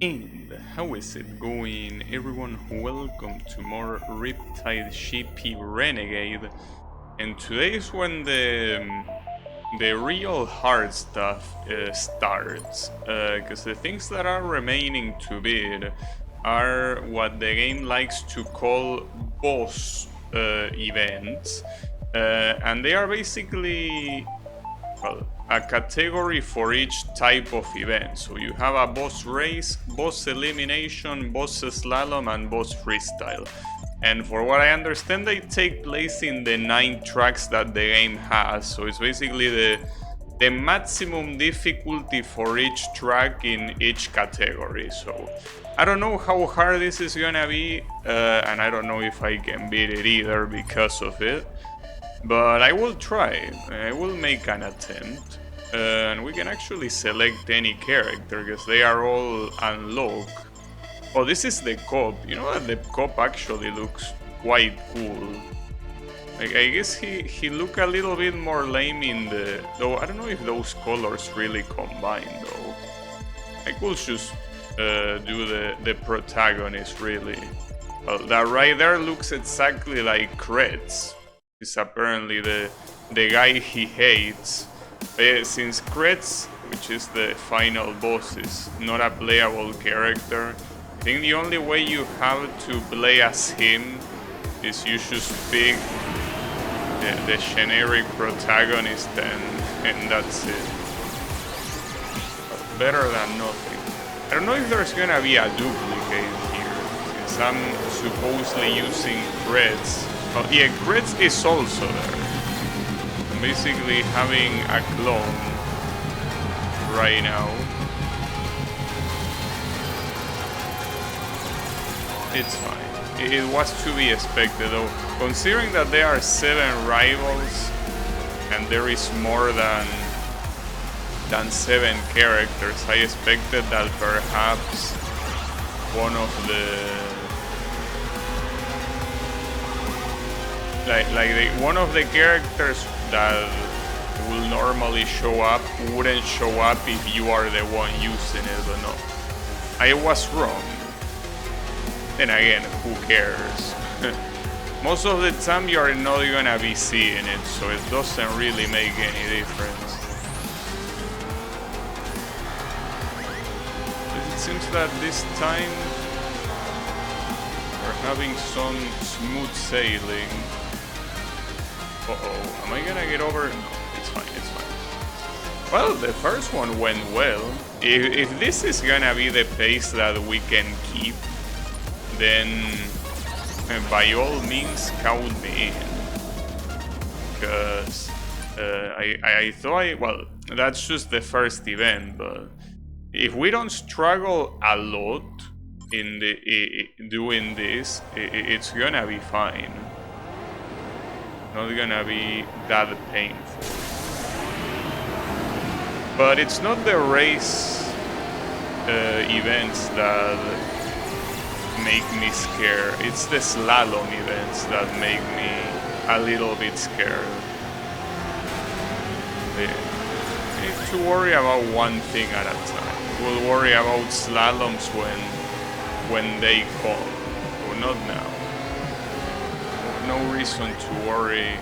And how is it going, everyone? Welcome to more Riptide GP Renegade. And today is when the real hard stuff starts, because the things that are remaining to beat are what the game likes to call boss events, and they are basically, well, a category for each type of event. So you have a boss race, boss elimination, boss slalom, and boss freestyle. And for what I understand, they take place in the 9 tracks that the game has. So it's basically the maximum difficulty for each track in each category. So I don't know how hard this is gonna be, and I don't know if I can beat it either because of it. But I will try. I will make an attempt. And we can actually select any character because they are all unlocked. Oh, this is the cop. You know that the cop actually looks quite cool. Like, I guess he look a little bit more lame in the... Though I don't know if those colors really combine though. I could just do the protagonist really. Well, that right there looks exactly like Kretz. Is apparently the guy he hates. Since Kretz, which is the final boss, is not a playable character, I think the only way you have to play as him is you just pick the generic protagonist and that's it. But better than nothing. I don't know if there's gonna be a duplicate here, since I'm supposedly using Kretz. Oh yeah, Kretz is also there. I'm basically having a clone right now. It's fine. It was to be expected though. Considering that there are 7 rivals and there is more than 7 characters, I expected that perhaps one of the one of the characters that will normally show up wouldn't show up if you are the one using it or not. I was wrong. Then again, who cares? Most of the time you are not gonna be seeing it, so it doesn't really make any difference. But it seems that this time we're having some smooth sailing. Uh-oh, am I gonna get over? No, it's fine, it's fine. Well, the first one went well. If this is gonna be the pace that we can keep, then by all means count me in. Because I thought, well, that's just the first event, but if we don't struggle a lot in doing this, it's gonna be fine. Not gonna be that painful. But it's not the race events that make me scared. It's the slalom events that make me a little bit scared. We need to worry about one thing at a time. We'll worry about slaloms when they come, or not now. No reason to worry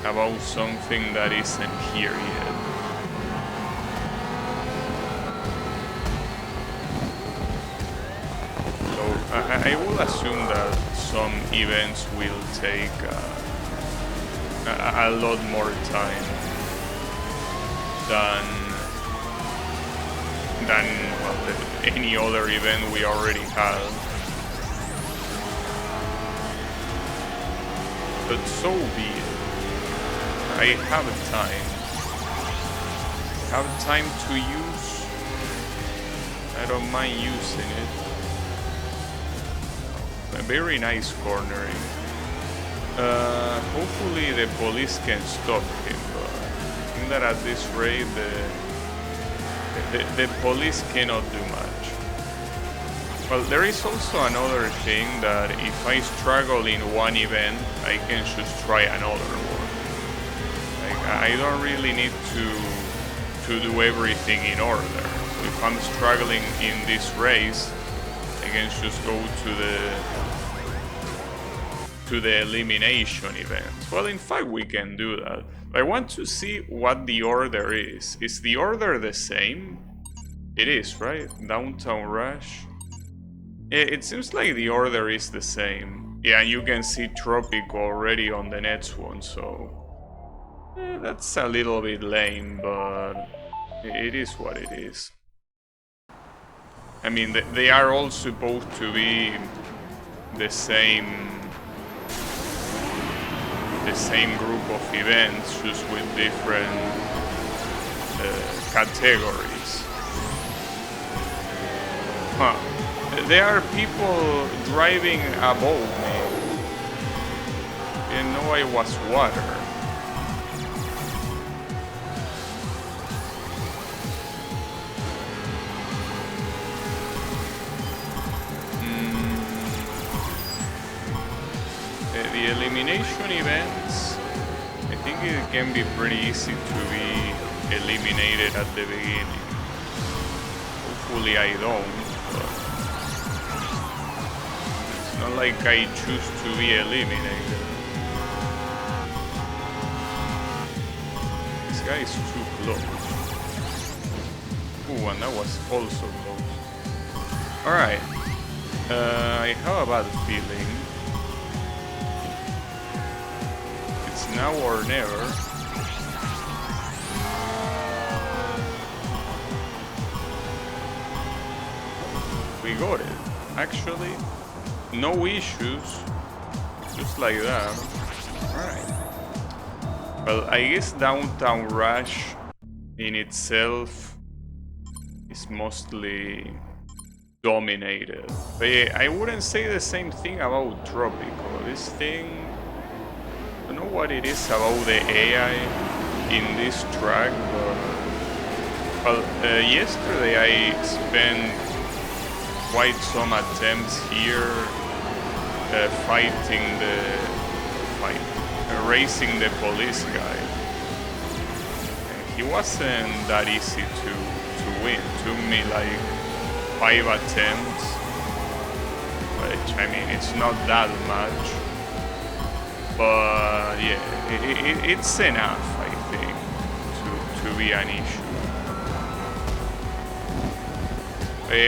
about something that isn't here yet. So I will assume that some events will take a lot more time than well, any other event we already have. But so be it. I have time. I have time to use. I don't mind using it. A very nice cornering. Hopefully the police can stop him, but I think that at this rate the police cannot do much. Well, there is also another thing that if I struggle in one event, I can just try another one. Like, I don't really need to do everything in order. So if I'm struggling in this race, I can just go to the elimination event. Well, in fact, we can do that. I want to see what the order is. Is the order the same? It is, right? Downtown Rush. It seems like the order is the same. Yeah, you can see Tropic already on the next one, so... that's a little bit lame, but it is what it is. I mean, they are all supposed to be the same group of events, just with different categories. Huh. There are people driving above me. Didn't know I was water. The elimination events, I think it can be pretty easy to be eliminated at the beginning. Hopefully I don't, but it's not like I choose to be eliminated. This guy is too close. Ooh, and that was also close. Alright, I have a bad feeling. Now or never. We got it. Actually, no issues. Just like that. Alright. Well, I guess Downtown Rush in itself is mostly dominated. But I wouldn't say the same thing about Tropical. This thing... I don't know what it is about the AI in this track, but... Well, yesterday I spent quite some attempts here racing the police guy. He wasn't that easy to win. It took me like 5 attempts, which, I mean, it's not that much. But yeah, it's enough, I think, to be an issue.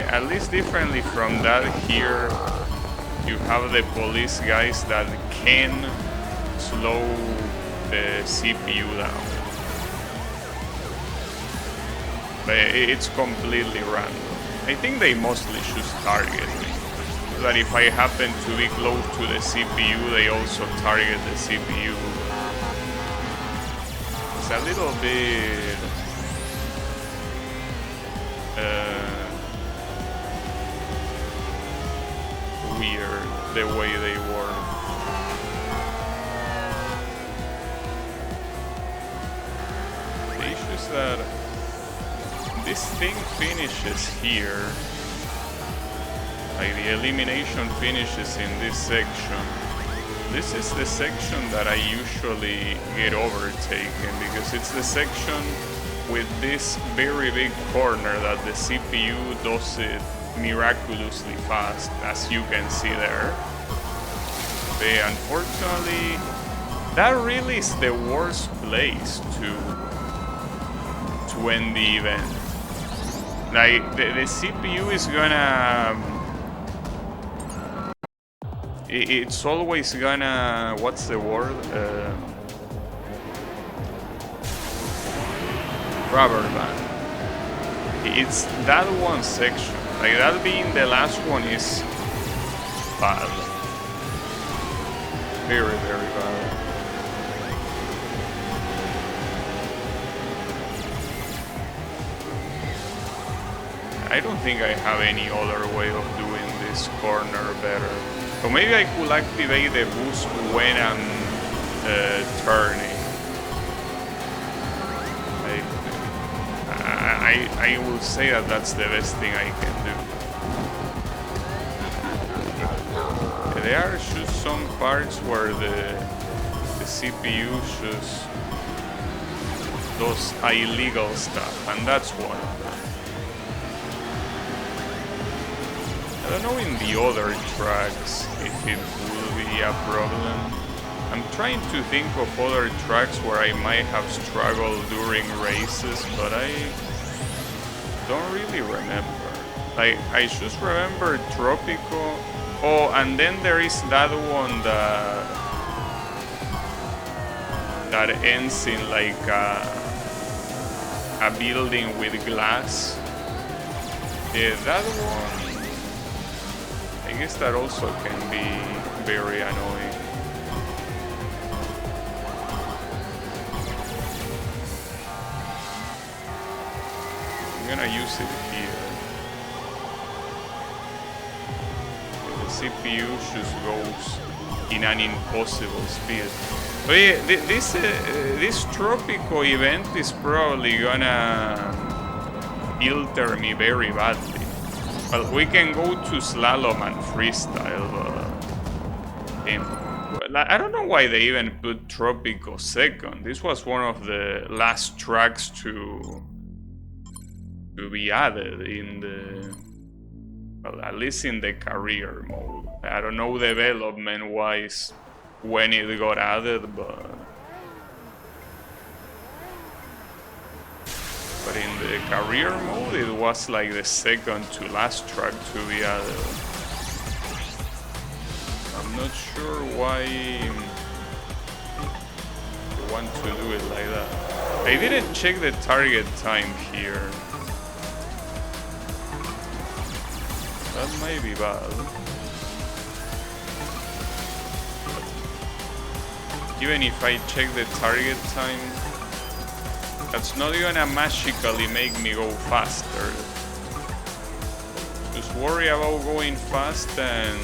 At least differently from that, here you have the police guys that can slow the CPU down. But it's completely random. I think they mostly just target me. That if I happen to be close to the CPU, they also target the CPU. It's a little bit weird the way they work. The issue is that this thing finishes here. Like the elimination finishes in this section. This is the section that I usually get overtaken because it's the section with this very big corner that the CPU does it miraculously fast, as you can see there. But unfortunately, that really is the worst place to end the event. Like the CPU is gonna... It's always gonna... what's the word? Rubber band. It's that one section. Like, that being the last one is bad. Very, very bad. I don't think I have any other way of doing this corner better. So maybe I could activate the boost when I'm turning. I will say that that's the best thing I can do. There are just some parts where the CPU just does illegal stuff, and that's one of them. I don't know in the other tracks if it will be a problem. I'm trying to think of other tracks where I might have struggled during races, but I don't really remember. Like, I just remember Tropico. Oh, and then there is that one that ends in like a building with glass. Yeah, that one. I guess that also can be very annoying. I'm gonna use it here. The CPU just goes in an impossible speed. But yeah, this Tropico event is probably gonna filter me very badly. Well, we can go to slalom and freestyle, but I don't know why they even put Tropico second. This was one of the last tracks to be added in the, well, at least in the career mode. I don't know development-wise when it got added, but in the career mode it was like the second to last track to be added. I'm not sure why you want to do it like that. I didn't check the target time here. That might be bad. Even if I check the target time, that's not gonna magically make me go faster. Just worry about going fast and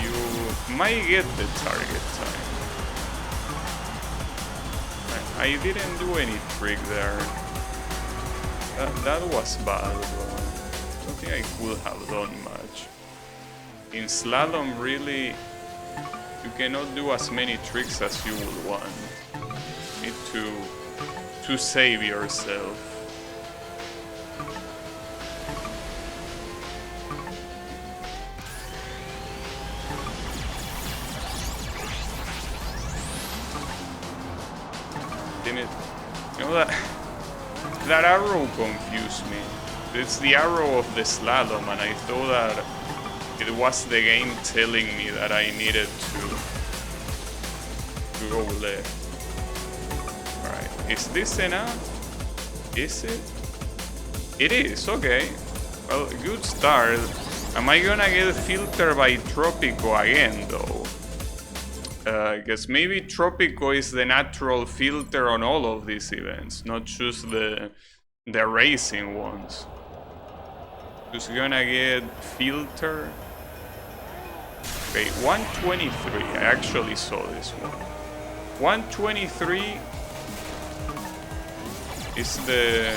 you might get the target time. I didn't do any trick there. That was bad, but I don't think I could have done much. In slalom, really, you cannot do as many tricks as you would want. Need to save yourself. Damn it. You know that arrow confused me. It's the arrow of the slalom, and I thought that it was the game telling me that I needed to go left. Alright, is this enough? Is it? It is, okay. Well, good start. Am I gonna get filtered by Tropico again, though? Because maybe Tropico is the natural filter on all of these events, not just the racing ones. Just gonna get filter. Okay, 123. I actually saw this one. 123 is the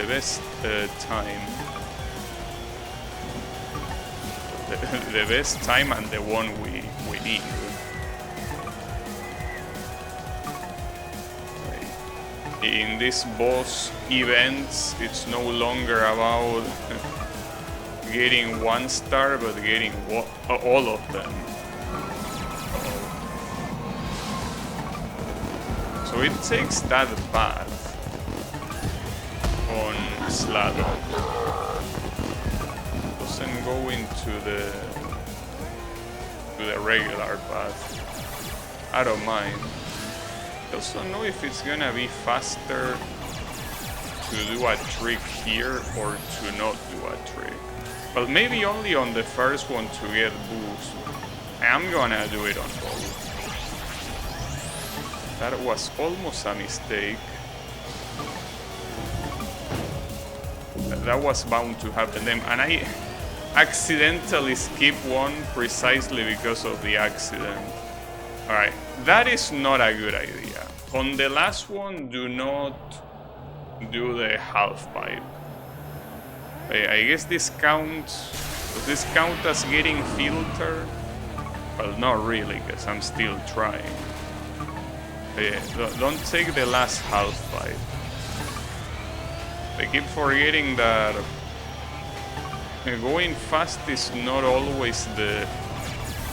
best time. The best time and the one we need. In these boss events, it's no longer about getting 1 star, but getting all of them. So it takes that path on slalom. Doesn't go into the regular path. I don't mind. I also know if it's gonna be faster to do a trick here or to not do a trick. Well, maybe only on the first one to get boost. I'm gonna do it on both. That was almost a mistake. That was bound to happen then, and I accidentally skipped one precisely because of the accident. Alright, that is not a good idea. On the last one, do not do the half pipe. I guess this counts. Does this count as getting filtered? Well, not really, because I'm still trying. But yeah, don't take the last half pipe. I keep forgetting that going fast is not always the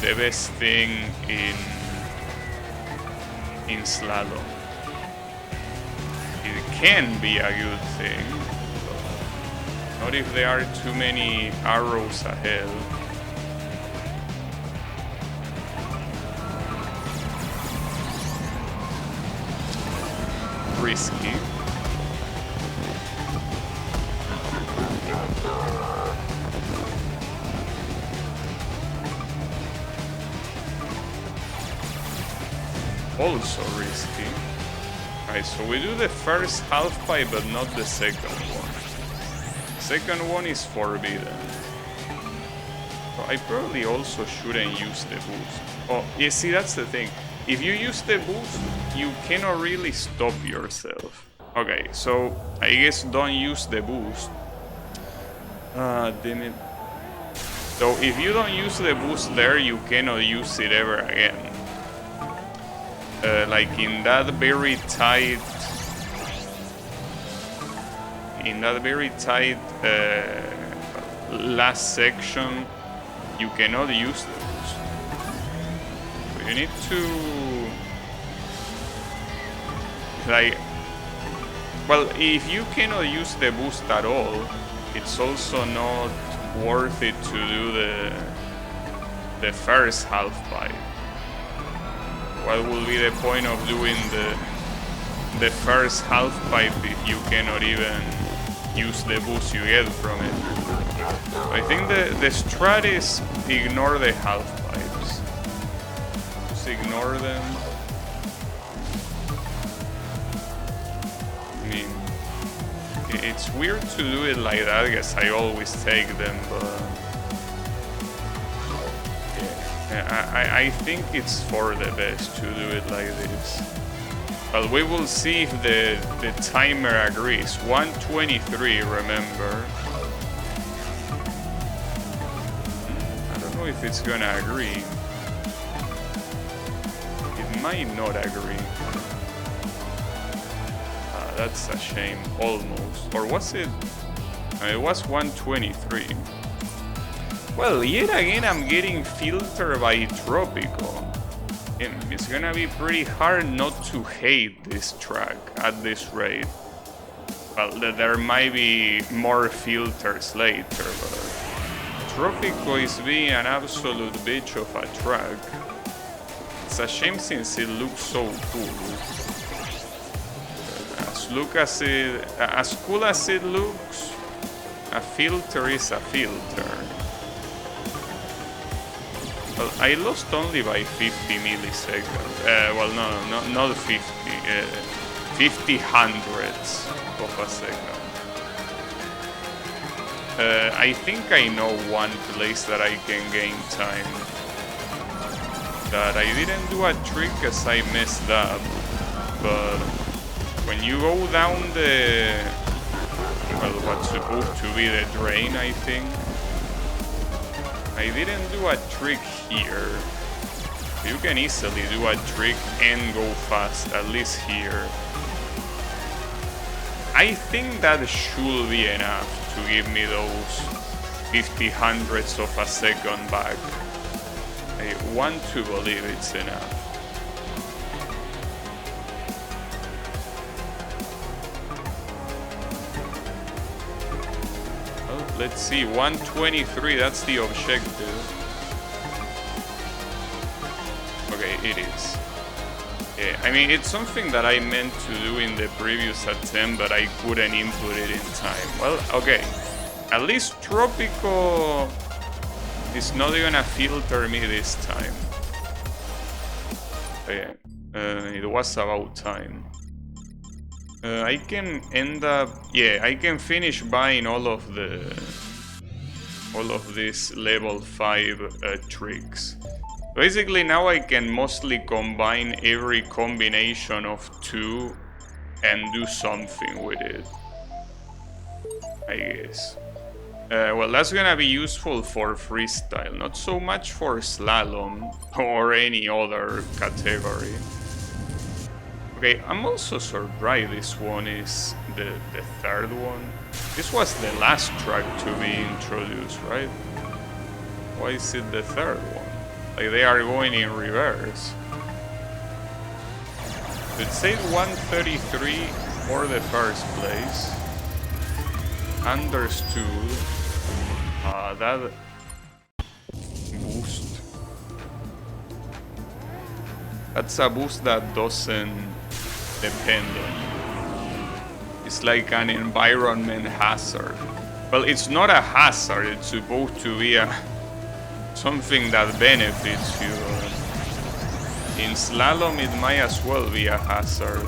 best thing in slalom. It can be a good thing, but not if there are too many arrows ahead. Risky. Also risky. Alright, so we do the first half pipe, but not the second one. The second one is forbidden. So I probably also shouldn't use the boost. Oh, you see, that's the thing. If you use the boost, you cannot really stop yourself. Okay, so I guess don't use the boost. Damn it. So if you don't use the boost there, you cannot use it ever again. Like in that very tight last section, you cannot use the boost. So you need to, like, well, if you cannot use the boost at all, it's also not worth it to do the first half pipe. What will be the point of doing the first half pipe if you cannot even use the boost you get from it? I think the strat is ignore the half pipes. Just ignore them. I mean, it's weird to do it like that. I guess I always take them, but I think it's for the best to do it like this. But we will see if the timer agrees. 123, remember. I don't know if it's gonna agree. It might not agree. That's a shame, almost. Or was it? It was 123. Well, yet again I'm getting filtered by Tropico. It's gonna be pretty hard not to hate this track at this rate. Well, there might be more filters later, but Tropico is being an absolute bitch of a track. It's a shame since it looks so cool. As cool as it looks, a filter is a filter. Well, I lost only by 50 milliseconds. Well, no, not 50. 50 hundredths of a second. I think I know one place that I can gain time. That I didn't do a trick as I messed up. But when you go down the... well, what's supposed to be the drain, I think. I didn't do a trick here. You can easily do a trick and go fast, at least here. I think that should be enough to give me those 50 hundredths of a second back. I want to believe it's enough. Let's see, 123, that's the objective. Okay, it is. Yeah, I mean, it's something that I meant to do in the previous attempt, but I couldn't input it in time. Well, okay. At least Tropico is not gonna filter me this time. Yeah, it was about time. I can end up, yeah, I can finish buying all of these level 5 tricks. Basically now I can mostly combine every combination of 2 and do something with it, I guess. Well, that's gonna be useful for freestyle, not so much for slalom or any other category. Okay, I'm also surprised this one is the third one. This was the last track to be introduced, right? Why is it the third one? Like they are going in reverse. It says 133 for the first place. Understood. That boost. That's a boost that doesn't depend on you. It's like an environment hazard. Well, it's not a hazard. It's supposed to be something that benefits you. In slalom, it might as well be a hazard.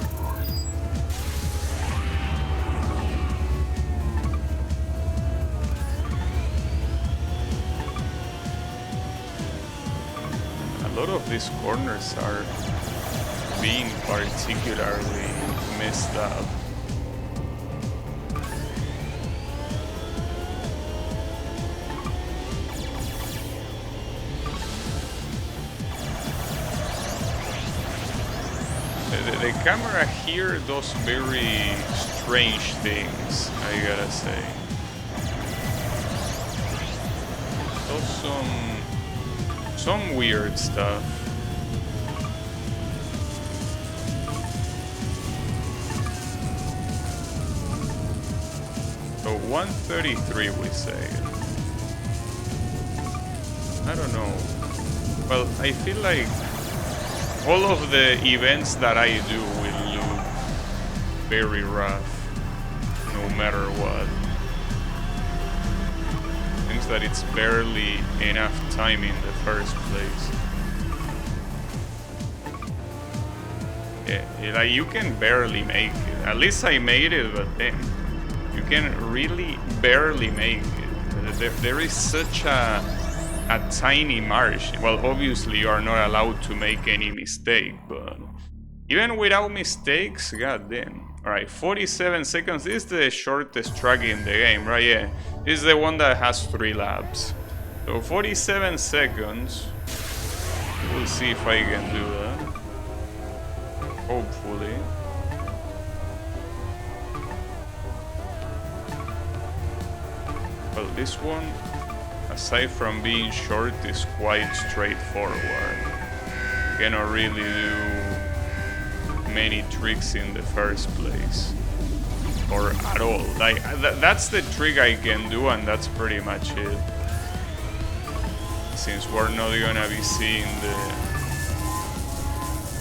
A lot of these corners are being particularly messed up. The camera here does very strange things, I gotta say. Does some weird stuff. So 133 we say. I don't know. Well, I feel like all of the events that I do will look very rough, no matter what. Seems that it's barely enough time in the first place. Yeah, like you can barely make it. At least I made it, but then you can really barely make it. There is such a tiny margin. Well, obviously you are not allowed to make any mistake, but even without mistakes, goddamn. Alright, 47 seconds. This is the shortest track in the game, right? Yeah, this is the one that has 3 laps. So 47 seconds. We'll see if I can do that. Hopefully. Well, this one, aside from being short, is quite straightforward. Cannot really do many tricks in the first place. Or at all. Like, that's the trick I can do, and that's pretty much it. Since we're not gonna be seeing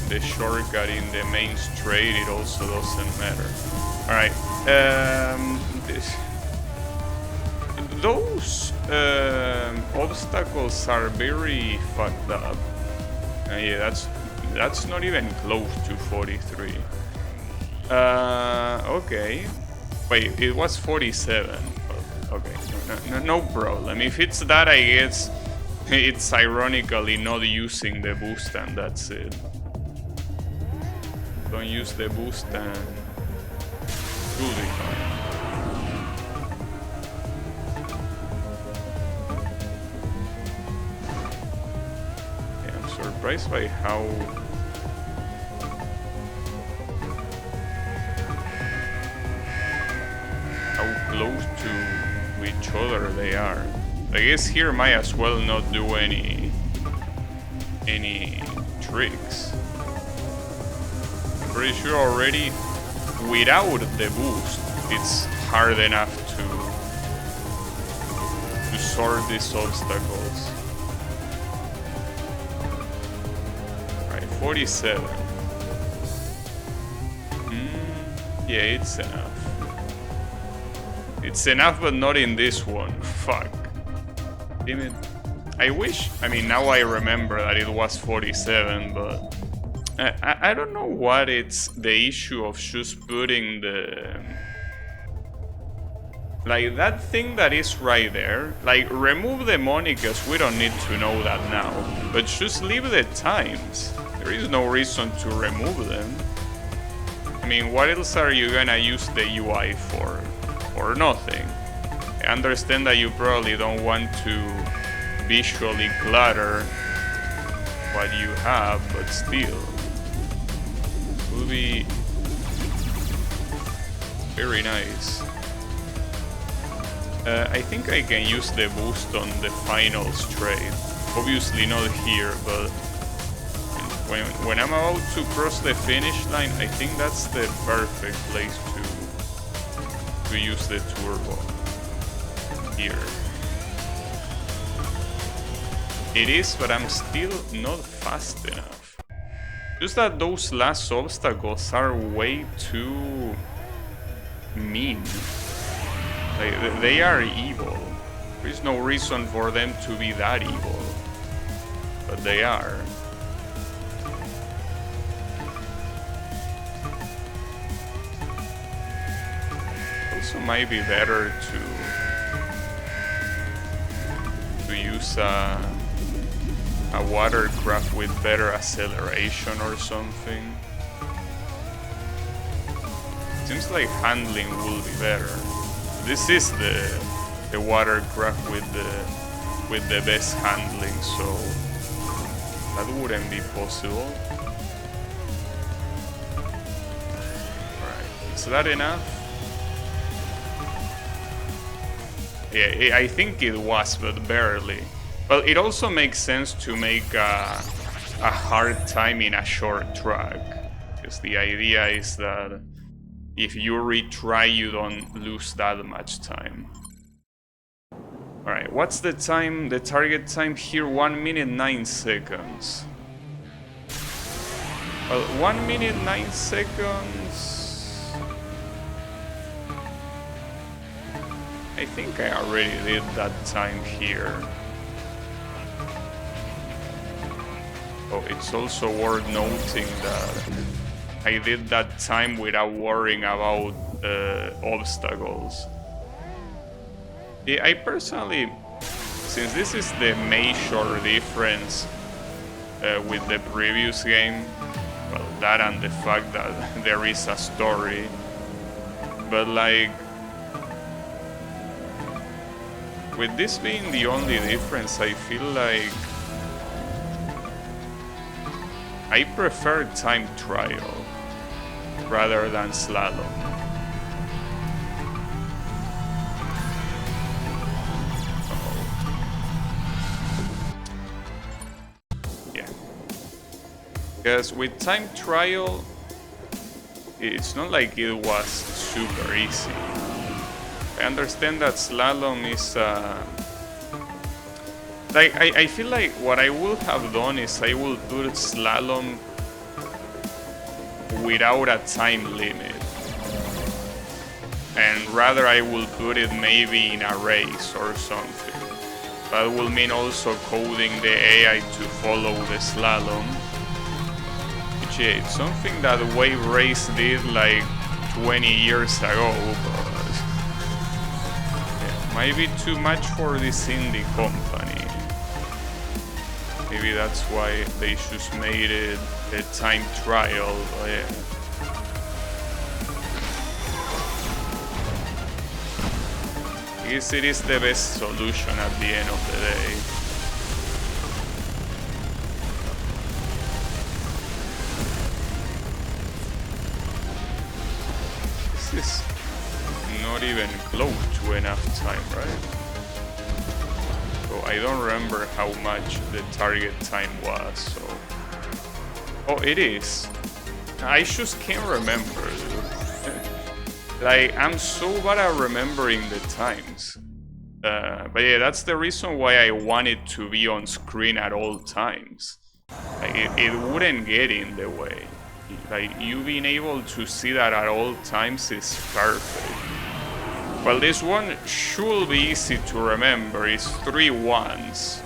the shortcut in the main straight, it also doesn't matter. Alright. Those obstacles are very fucked up. Yeah, that's not even close to 43. Okay. Wait, it was 47. Okay, no problem. If it's that, I guess it's ironically not using the boost, and that's it. Don't use the boost and you'll be fine. Surprised by how close to each other they are. I guess here might as well not do any tricks. I'm pretty sure already without the boost it's hard enough to sort these obstacles. 47. Yeah, it's enough. It's enough, but not in this one. Fuck. Damn it. I wish. I mean, now I remember that it was 47, but I don't know what it's the issue of just putting the. Like that thing that is right there. Like, remove the monikers, we don't need to know that now. But just leave the times. There is no reason to remove them. I mean, what else are you gonna use the UI for? Or nothing. I understand that you probably don't want to visually clutter what you have, but still. It would be very nice. I think I can use the boost on the final straight. Obviously not here, but when I'm about to cross the finish line, I think that's the perfect place to use the turbo. Here. It is, but I'm still not fast enough. Just that those last obstacles are way too mean. They are evil. There is no reason for them to be that evil, but they are. Also might be better to use a watercraft with better acceleration or something. Seems like handling will be better. This is the watercraft with the best handling, so that wouldn't be possible. Alright, is that enough? Yeah, I think it was, but barely. Well, it also makes sense to make a hard time in a short track, because the idea is that if you retry, you don't lose that much time. Alright, what's the time? The target time here, 1 minute 9 seconds. Well, 1 minute 9 seconds... I think I already did that time here. Oh, it's also worth noting that I did that time without worrying about obstacles. Yeah, I personally, since this is the major difference with the previous game, well, that and the fact that there is a story, but like, with this being the only difference, I feel like I prefer time trial rather than slalom. Yeah. Because with time trial, it's not like it was super easy. I understand that slalom is like, I feel like what I would have done is I will put slalom without a time limit. And rather I will put it maybe in a race or something. That will mean also coding the AI to follow the slalom. Which yeah, it's something that Wave Race did like 20 years ago, but yeah, might be too much for this indie company. Maybe that's why they just made it a time trial. Yeah. I guess it is the best solution at the end of the day. This is not even close to enough time, right? So I don't remember how much the target time was, so... Oh, it is. I just can't remember, dude. Like, I'm so bad at remembering the times. But yeah, that's the reason why I want it to be on screen at all times. Like, it wouldn't get in the way. Like, you being able to see that at all times is perfect. Well, this one should be easy to remember. It's 3 ones.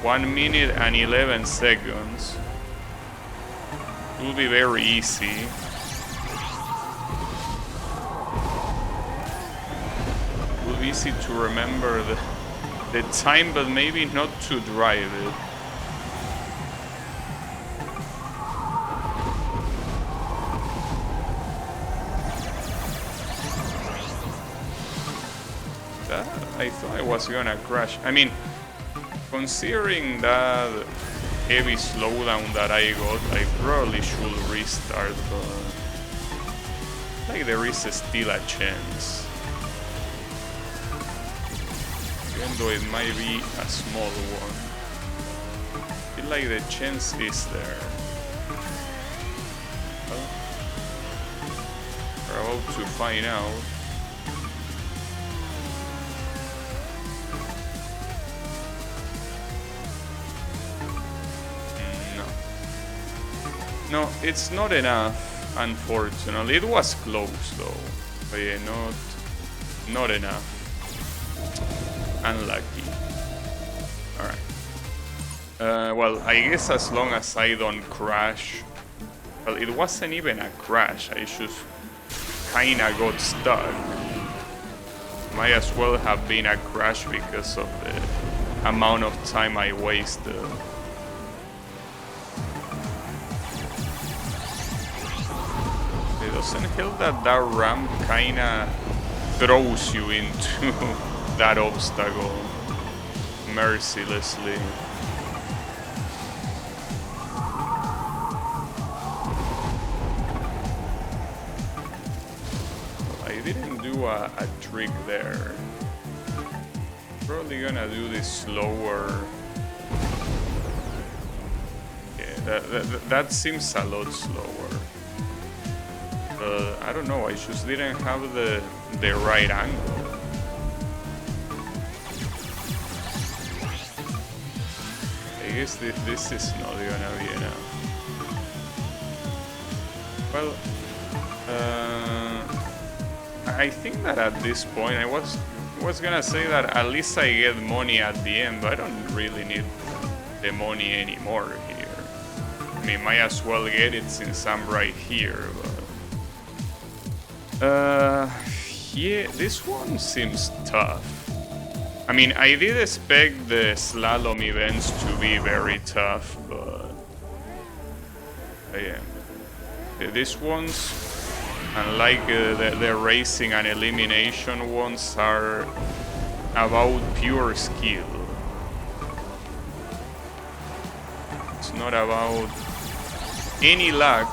1 minute and 11 seconds. It will be very easy. It will be easy to remember the time, but maybe not to drive it. I thought I was gonna crash. I mean, considering that heavy slowdown that I got, I probably should restart, but like there is still a chance. Even though it might be a small one. I feel like the chance is there. Well, we're about to find out. No, it's not enough, unfortunately. It was close though. But yeah, not enough. Unlucky. Alright. Well, I guess as long as I don't crash. Well, it wasn't even a crash. I just kinda got stuck. Might as well have been a crash because of the amount of time I wasted. It doesn't help that that ramp kinda throws you into that obstacle mercilessly. I didn't do a trick there. Probably gonna do this slower. Yeah, that seems a lot slower. I don't know, I just didn't have the right angle. I guess this is not gonna be enough. Well, I think that at this point I was gonna say that at least I get money at the end, but I don't really need the money anymore here. I mean, might as well get it since I'm right here, but... yeah, this one seems tough. I mean, I did expect the slalom events to be very tough, but... yeah. These ones, unlike the racing and elimination ones, are about pure skill. It's not about any luck.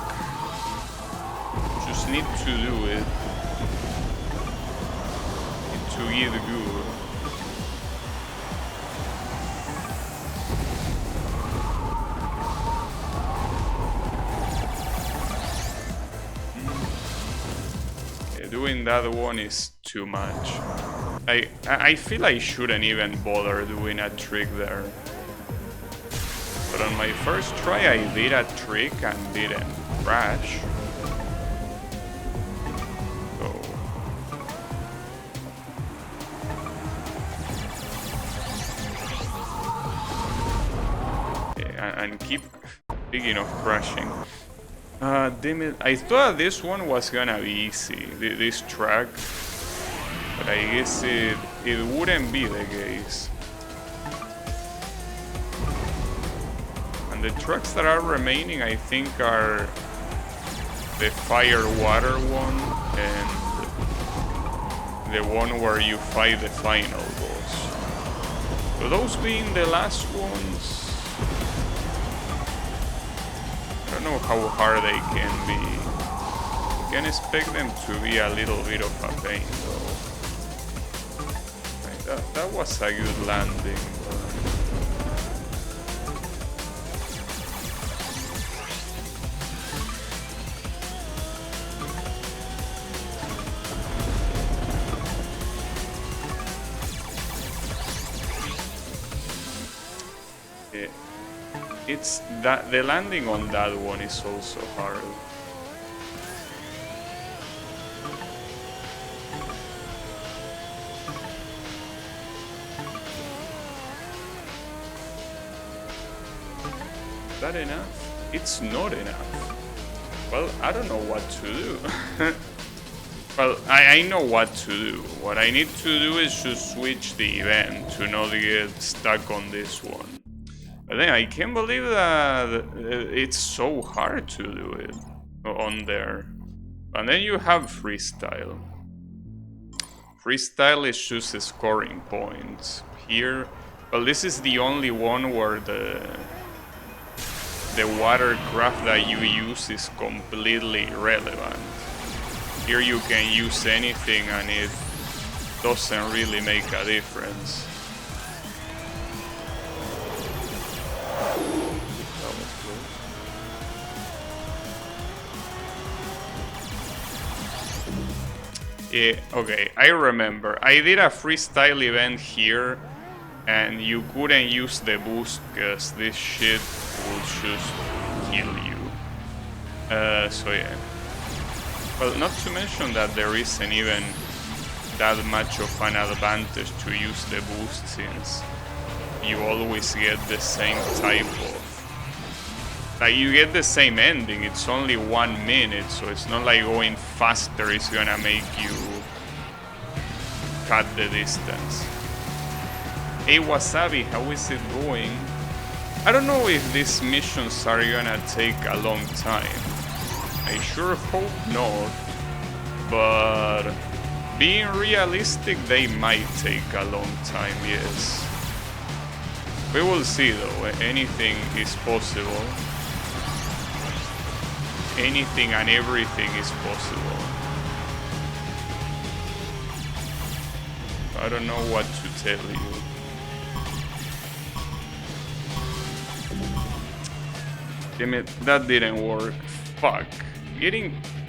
Just need to do it. Need to get good. Doing that one is too much. I feel I shouldn't even bother doing a trick there. But on my first try I did a trick and didn't crash. So... yeah, and keep thinking of crashing. Damn it. I thought this one was gonna be easy, this track, but I guess it wouldn't be the case. And the tracks that are remaining, I think, are the fire water one and the one where you fight the final boss. So those being the last ones, I don't know how hard they can be. You can expect them to be a little bit of a pain though. That was a good landing. Yeah. It's that the landing on that one is also hard. Is that enough? It's not enough. Well, I don't know what to do. Well, I know what to do. What I need to do is just switch the event to not get stuck on this one. But then I can't believe that it's so hard to do it on there. And then you have freestyle. Freestyle is just scoring points. Here, well, this is the only one where the watercraft that you use is completely irrelevant. Here you can use anything and it doesn't really make a difference. Yeah, okay, I remember. I did a freestyle event here and you couldn't use the boost because this shit will just kill you. So yeah. Well, not to mention that there isn't even that much of an advantage to use the boost since you always get the same type of... Like, you get the same ending, it's only 1 minute, so it's not like going faster is gonna make you cut the distance. Hey Wasabi, how is it going? I don't know if these missions are gonna take a long time. I sure hope not, but being realistic, they might take a long time, yes. We will see though, anything is possible. Anything and everything is possible. I don't know what to tell you. Damn it, that didn't work. Fuck.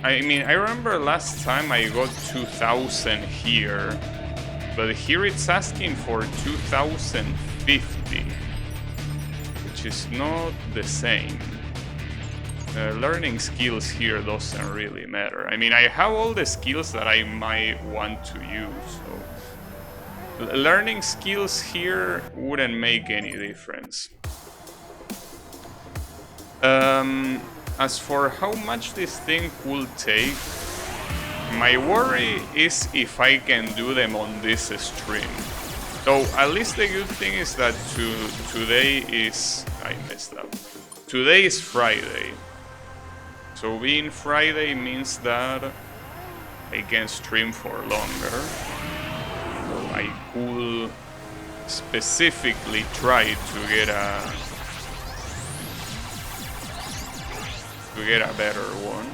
I mean, I remember last time I got 2000 here, but here it's asking for 2050, which is not the same. Learning skills here doesn't really matter. I mean, I have all the skills that I might want to use, so learning skills here wouldn't make any difference. As for how much this thing will take, my worry is if I can do them on this stream. Though at least the good thing is that today is... I messed up. Today is Friday. So being Friday means that I can stream for longer. So I could specifically try to get a better one.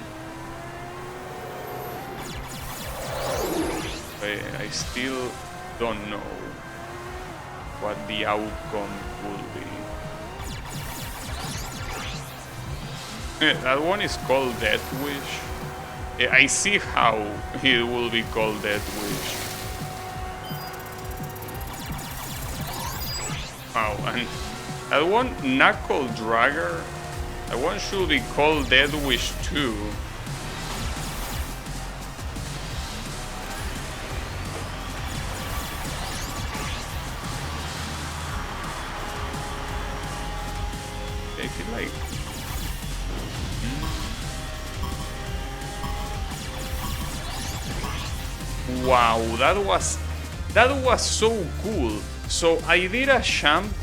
I still don't know what the outcome will be. That one is called Death Wish. I see how it will be called Death Wish. Wow, and that one, Knuckle Dragger, that one should be called Death Wish 2. I feel like... Wow, that was so cool. So I did a jump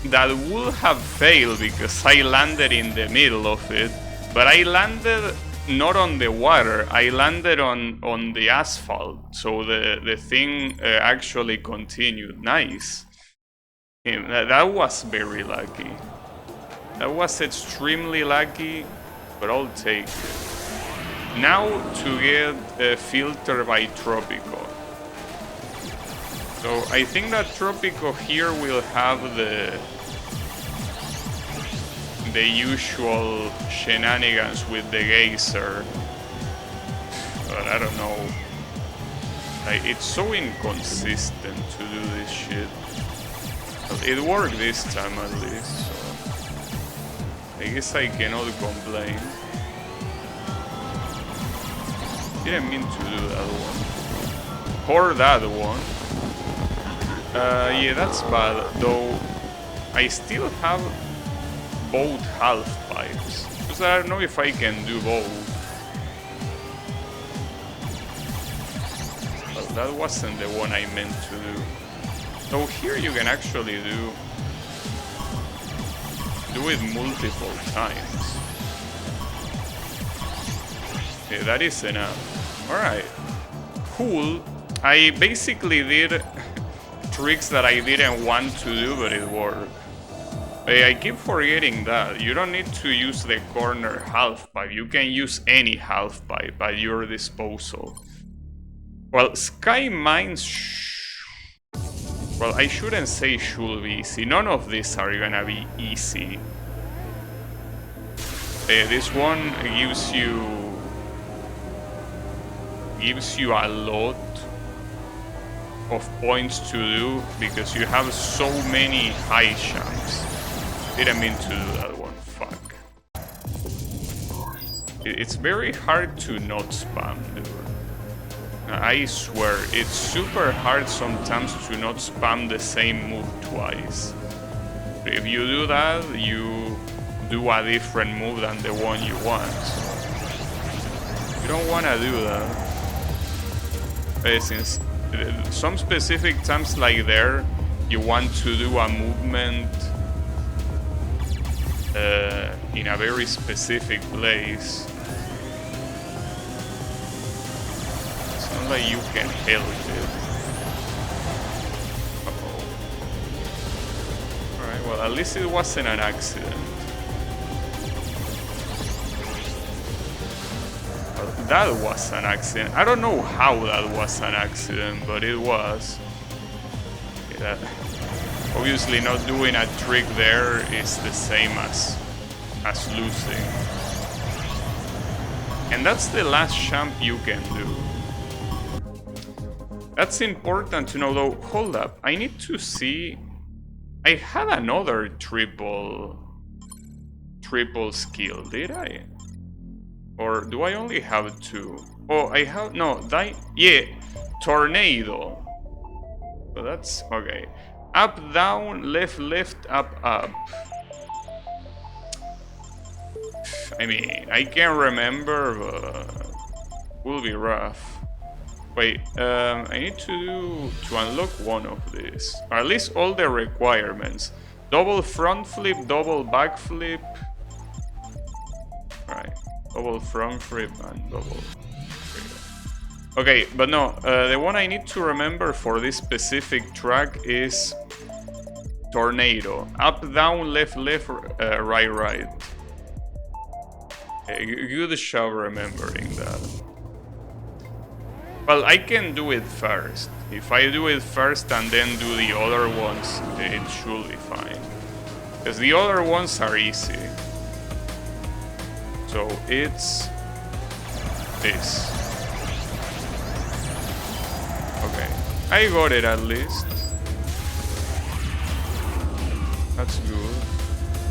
that would have failed because I landed in the middle of it, but I landed not on the water, I landed on the asphalt, so the thing actually continued. Nice. That was very lucky. That was extremely lucky, but I'll take it. Now to get a filter by Tropico. So I think that Tropico here will have the usual shenanigans with the geyser. But I don't know. It's so inconsistent to do this shit. But it worked this time at least, so I guess I cannot complain. Didn't mean to do that one. Or that one. Yeah, that's bad, though I still have both half pipes. Because I don't know if I can do both. But that wasn't the one I meant to do. So here you can actually do it multiple times. Yeah, that is enough. Alright. Cool. I basically did tricks that I didn't want to do, but it worked. Hey, I keep forgetting that. You don't need to use the corner half pipe. You can use any half pipe at your disposal. Well, Sky Mines... Well, I shouldn't say should be easy. None of these are gonna be easy. This one gives you a lot of points to do because you have so many high jumps. Didn't mean to do that one, fuck. It's very hard to not spam, dude. I swear, it's super hard sometimes to not spam the same move twice. If you do that, you do a different move than the one you want. You don't want to do that. Since some specific times like there, you want to do a movement in a very specific place. It's not like you can help it. Uh-oh. Alright, well, at least it wasn't an accident. That was an accident. I don't know how that was an accident, but it was. Yeah. Obviously not doing a trick there is the same as losing. And that's the last jump you can do. That's important to know though. Hold up, I need to see... I had another triple skill, did I? Or do I only have two? Oh, I have... No, yeah, Tornado. So that's... okay. Up, down, left, left, up, up. I mean, I can't remember, but... will be rough. Wait, I need to unlock one of these. Or at least all the requirements. Double front flip, double back flip. Alright. Double front flip and double... Okay, but no, the one I need to remember for this specific track is Tornado. Up, down, left, left, right, right. Good job remembering that. Well, I can do it first. If I do it first and then do the other ones, it should be fine. Because the other ones are easy. So it's this. Okay, I got it at least. That's good.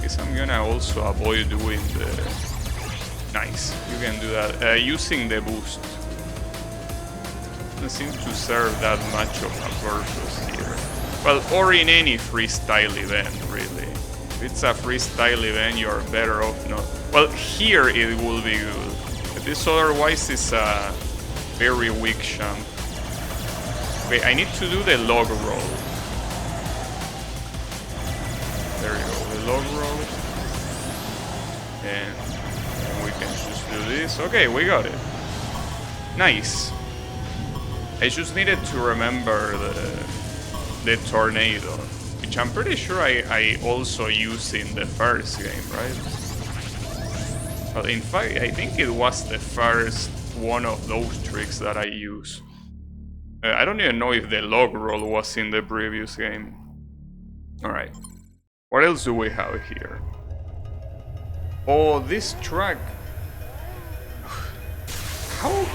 Guess I'm gonna also avoid doing the... Nice, you can do that. Using the boost. Doesn't seem to serve that much of a purpose here. Well, or in any freestyle event, really. If it's a freestyle event, you're better off not... Well, here it will be good. But this otherwise is a very weak jump. Okay, I need to do the log roll. There you go, the log roll. And we can just do this. Okay, we got it. Nice. I just needed to remember the tornado, which I'm pretty sure I also used in the first game, right? Well, in fact, I think it was the first one of those tricks that I used. I don't even know if the log roll was in the previous game. Alright. What else do we have here? Oh, this track... How...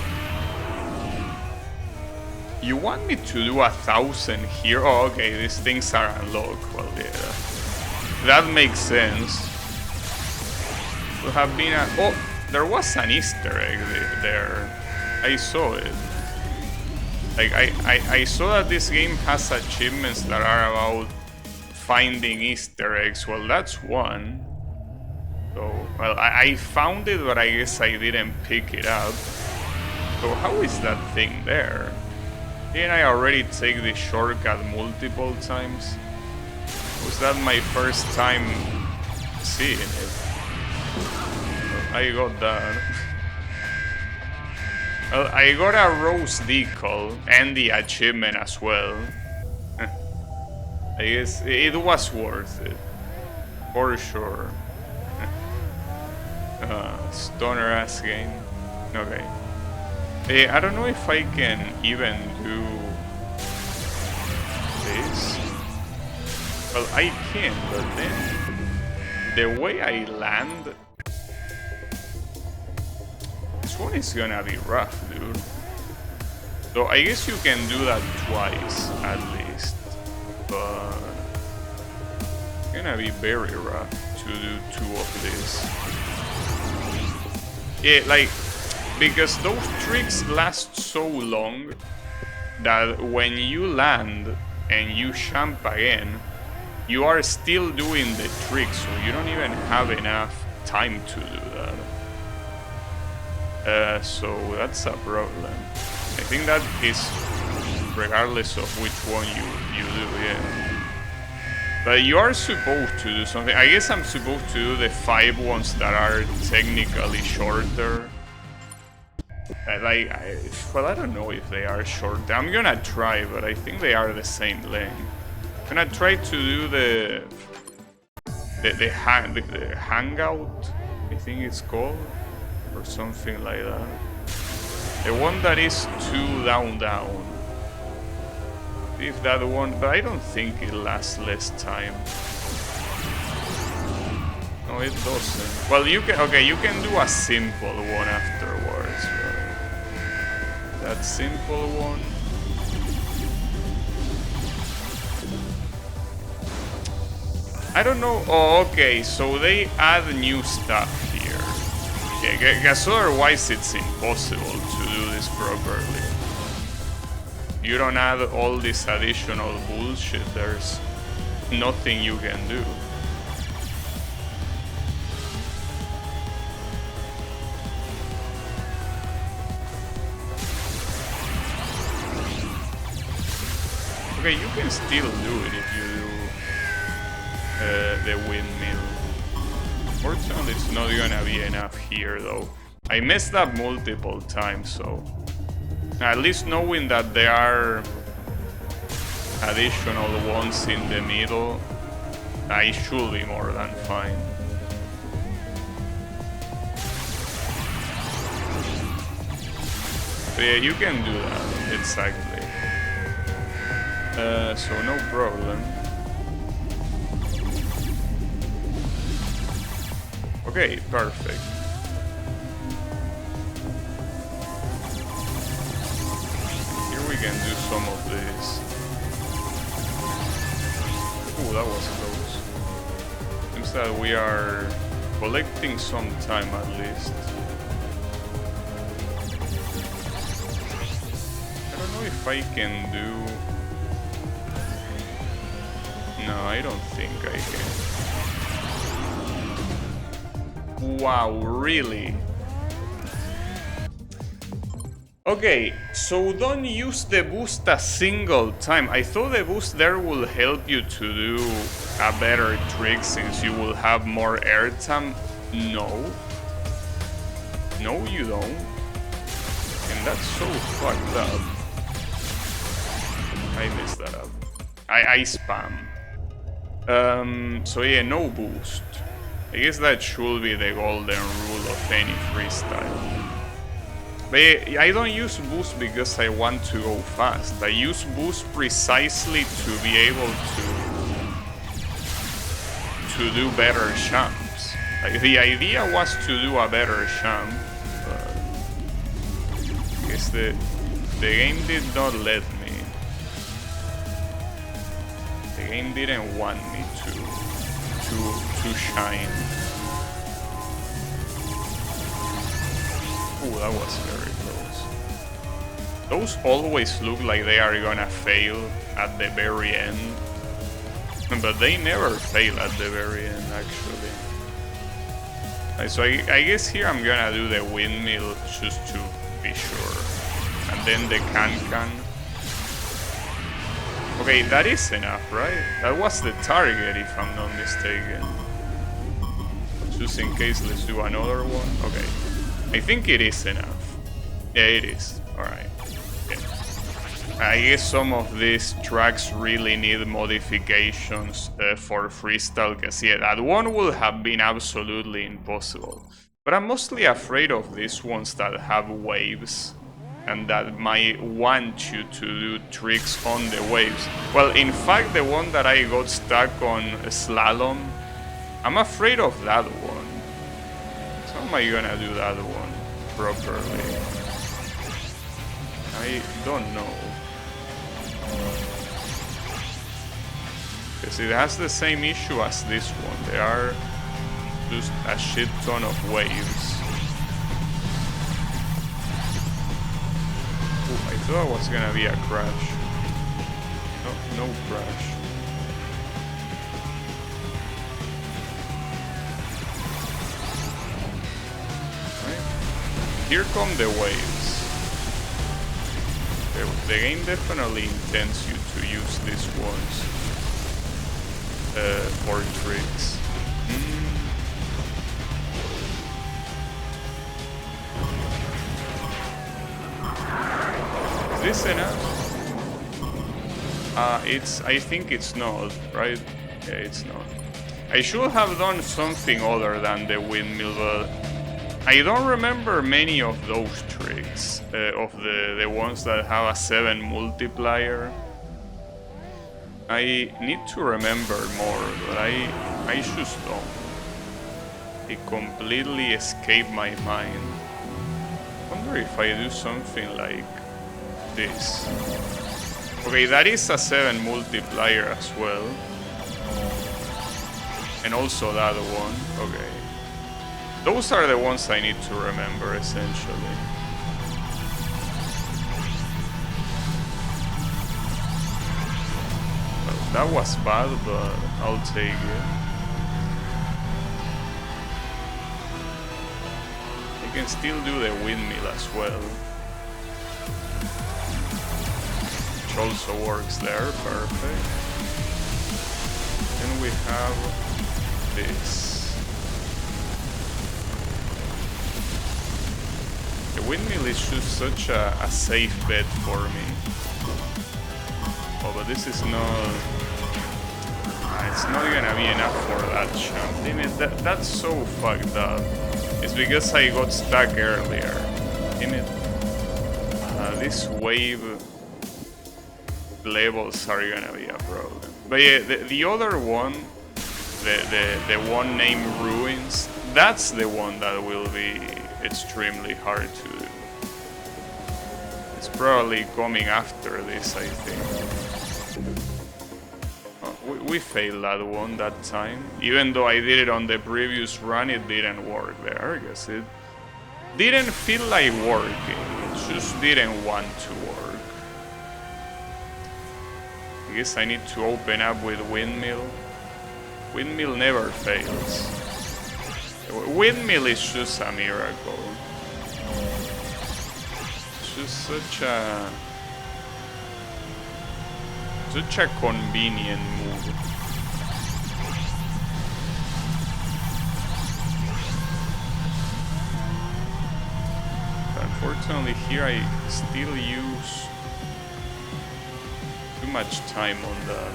You want me to do 1,000 here? Oh, okay, these things are unlocked. Well, yeah. That makes sense. Would have been a... Oh, there was an Easter egg there. I saw it. Like, I saw that this game has achievements that are about finding Easter eggs. Well, that's one. So, well, I found it, but I guess I didn't pick it up. So how is that thing there? Didn't I already take the shortcut multiple times? Was that my first time seeing it? I got that. Well, I got a rose decal and the achievement as well. I guess it was worth it. For sure. Stoner ass game. Okay. I don't know if I can even do this. Well, I can, but then the way I land, this one is gonna be rough, dude. So I guess you can do that twice at least, but it's gonna be very rough to do 2 of these. Yeah, like, because those tricks last so long that when you land and you jump again, you are still doing the trick, so you don't even have enough time to do that. So that's a problem. I think that is regardless of which one you do, yeah. But you are supposed to do something. I guess I'm supposed to do the 5 ones that are technically shorter. Well, I don't know if they are short. I'm gonna try, but I think they are the same length. I'm gonna try to do the hangout, I think it's called, or something like that. The one that is 2 down down. If that one, but I don't think it lasts less time. No, it doesn't. Well, you can. Okay, you can do a simple one afterwards. That simple one. I don't know. Oh, okay. So they add new stuff here. Yeah, because otherwise it's impossible to do this properly. You don't add all this additional bullshit. There's nothing you can do. Okay, you can still do it if you do the windmill. Fortunately, it's not gonna be enough here, though. I messed up multiple times, so at least knowing that there are additional ones in the middle, I should be more than fine. But yeah, you can do that, exactly. So no problem. Okay, perfect. Here we can do some of this. Ooh, that was close. Seems that we are collecting some time at least. I don't know if I can do... No, I don't think I can. Wow, really? Okay, so don't use the boost a single time. I thought the boost there will help you to do a better trick since you will have more airtime. No. No, you don't. And that's so fucked up. I messed that up. I spam. So yeah, no boost. I guess that should be the golden rule of any freestyle. But yeah, I don't use boost because I want to go fast. I use boost precisely to be able to do better jumps. Like, the idea was to do a better jump, but I guess the game did not let me. The game didn't want me to shine. Ooh, that was very close. Those always look like they are gonna fail at the very end. But they never fail at the very end, actually. So I guess here I'm gonna do the windmill just to be sure. And then the can. Okay, that is enough, right? That was the target, if I'm not mistaken. Just in case, let's do another one. Okay. I think it is enough. Yeah, it is. Alright. Yeah. I guess some of these tracks really need modifications for freestyle, because yeah, that one would have been absolutely impossible. But I'm mostly afraid of these ones that have waves and that might want you to do tricks on the waves. Well, in fact, the one that I got stuck on slalom, I'm afraid of that one. So how am I gonna do that one properly? I don't know. Because it has the same issue as this one. There are just a shit ton of waves. Ooh, I thought it was gonna be a crash. No crash. Right. Here come the waves. The game definitely intends you to use these ones for tricks. Is this enough? I think it's not, right? Yeah, it's not. I should have done something other than the windmill, but I don't remember many of those tricks, of the ones that have a 7 multiplier. I need to remember more, but I just don't. It completely escaped my mind. I wonder if I do something like this. Okay, that is a 7 multiplier as well. And also that one, okay. Those are the ones I need to remember, essentially. Well, that was bad, but I'll take it. I can still do the windmill as well. Which also works there, perfect. Then we have this. The windmill is just such a safe bet for me. Oh, but this is not... it's not gonna be enough for that jump. Damn it, that's so fucked up. It's because I got stuck earlier. Damn it. This wave levels are gonna be a problem. But yeah, the other one, the one named Ruins, that's the one that will be extremely hard to do. It's probably coming after this, I think. Oh, we failed that one that time. Even though I did it on the previous run, it didn't work there. I guess it didn't feel like working. It just didn't want to work. I guess I need to open up with Windmill. Windmill never fails. Windmill is just a miracle. It's just such a convenient move. Unfortunately, here I still use too much time on that.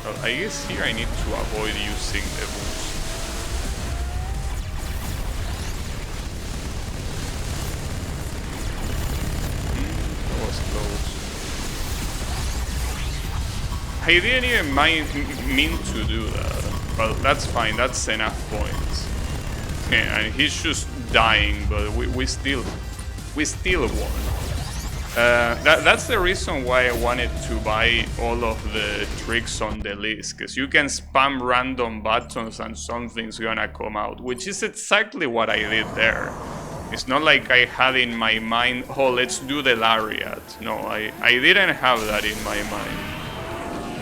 Well, I guess here I need to avoid using the boost. That was close. I didn't even mean to do that. But that's fine, that's enough points. Yeah, and he's just dying, but we still won. That's the reason why I wanted to buy all of the tricks on the list, because you can spam random buttons and something's gonna come out, which is exactly what I did there. It's not like I had in my mind, oh, let's do the lariat. No, I didn't have that in my mind.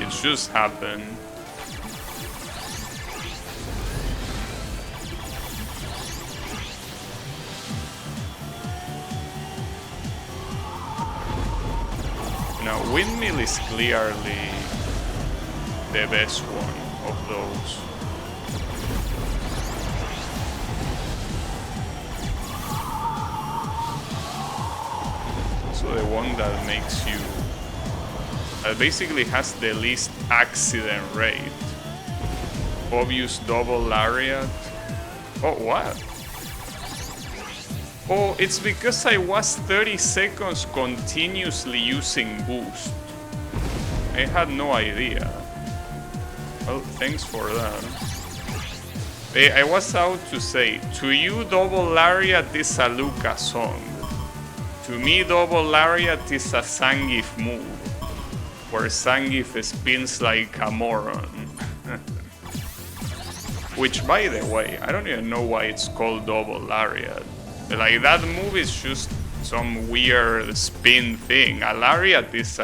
It just happened. Now, Windmill is clearly the best one of those. also the one that makes you... basically has the least accident rate. Obvious double lariat. Oh, what? Oh, it's because I was 30 seconds continuously using boost. I had no idea. Well, thanks for that. I was out to say, to you double lariat is a Luca song. To me double lariat is a Zangief move, where Zangief spins like a moron. Which, by the way, I don't even know why it's called double lariat. Like, that move is just some weird spin thing. A lariat is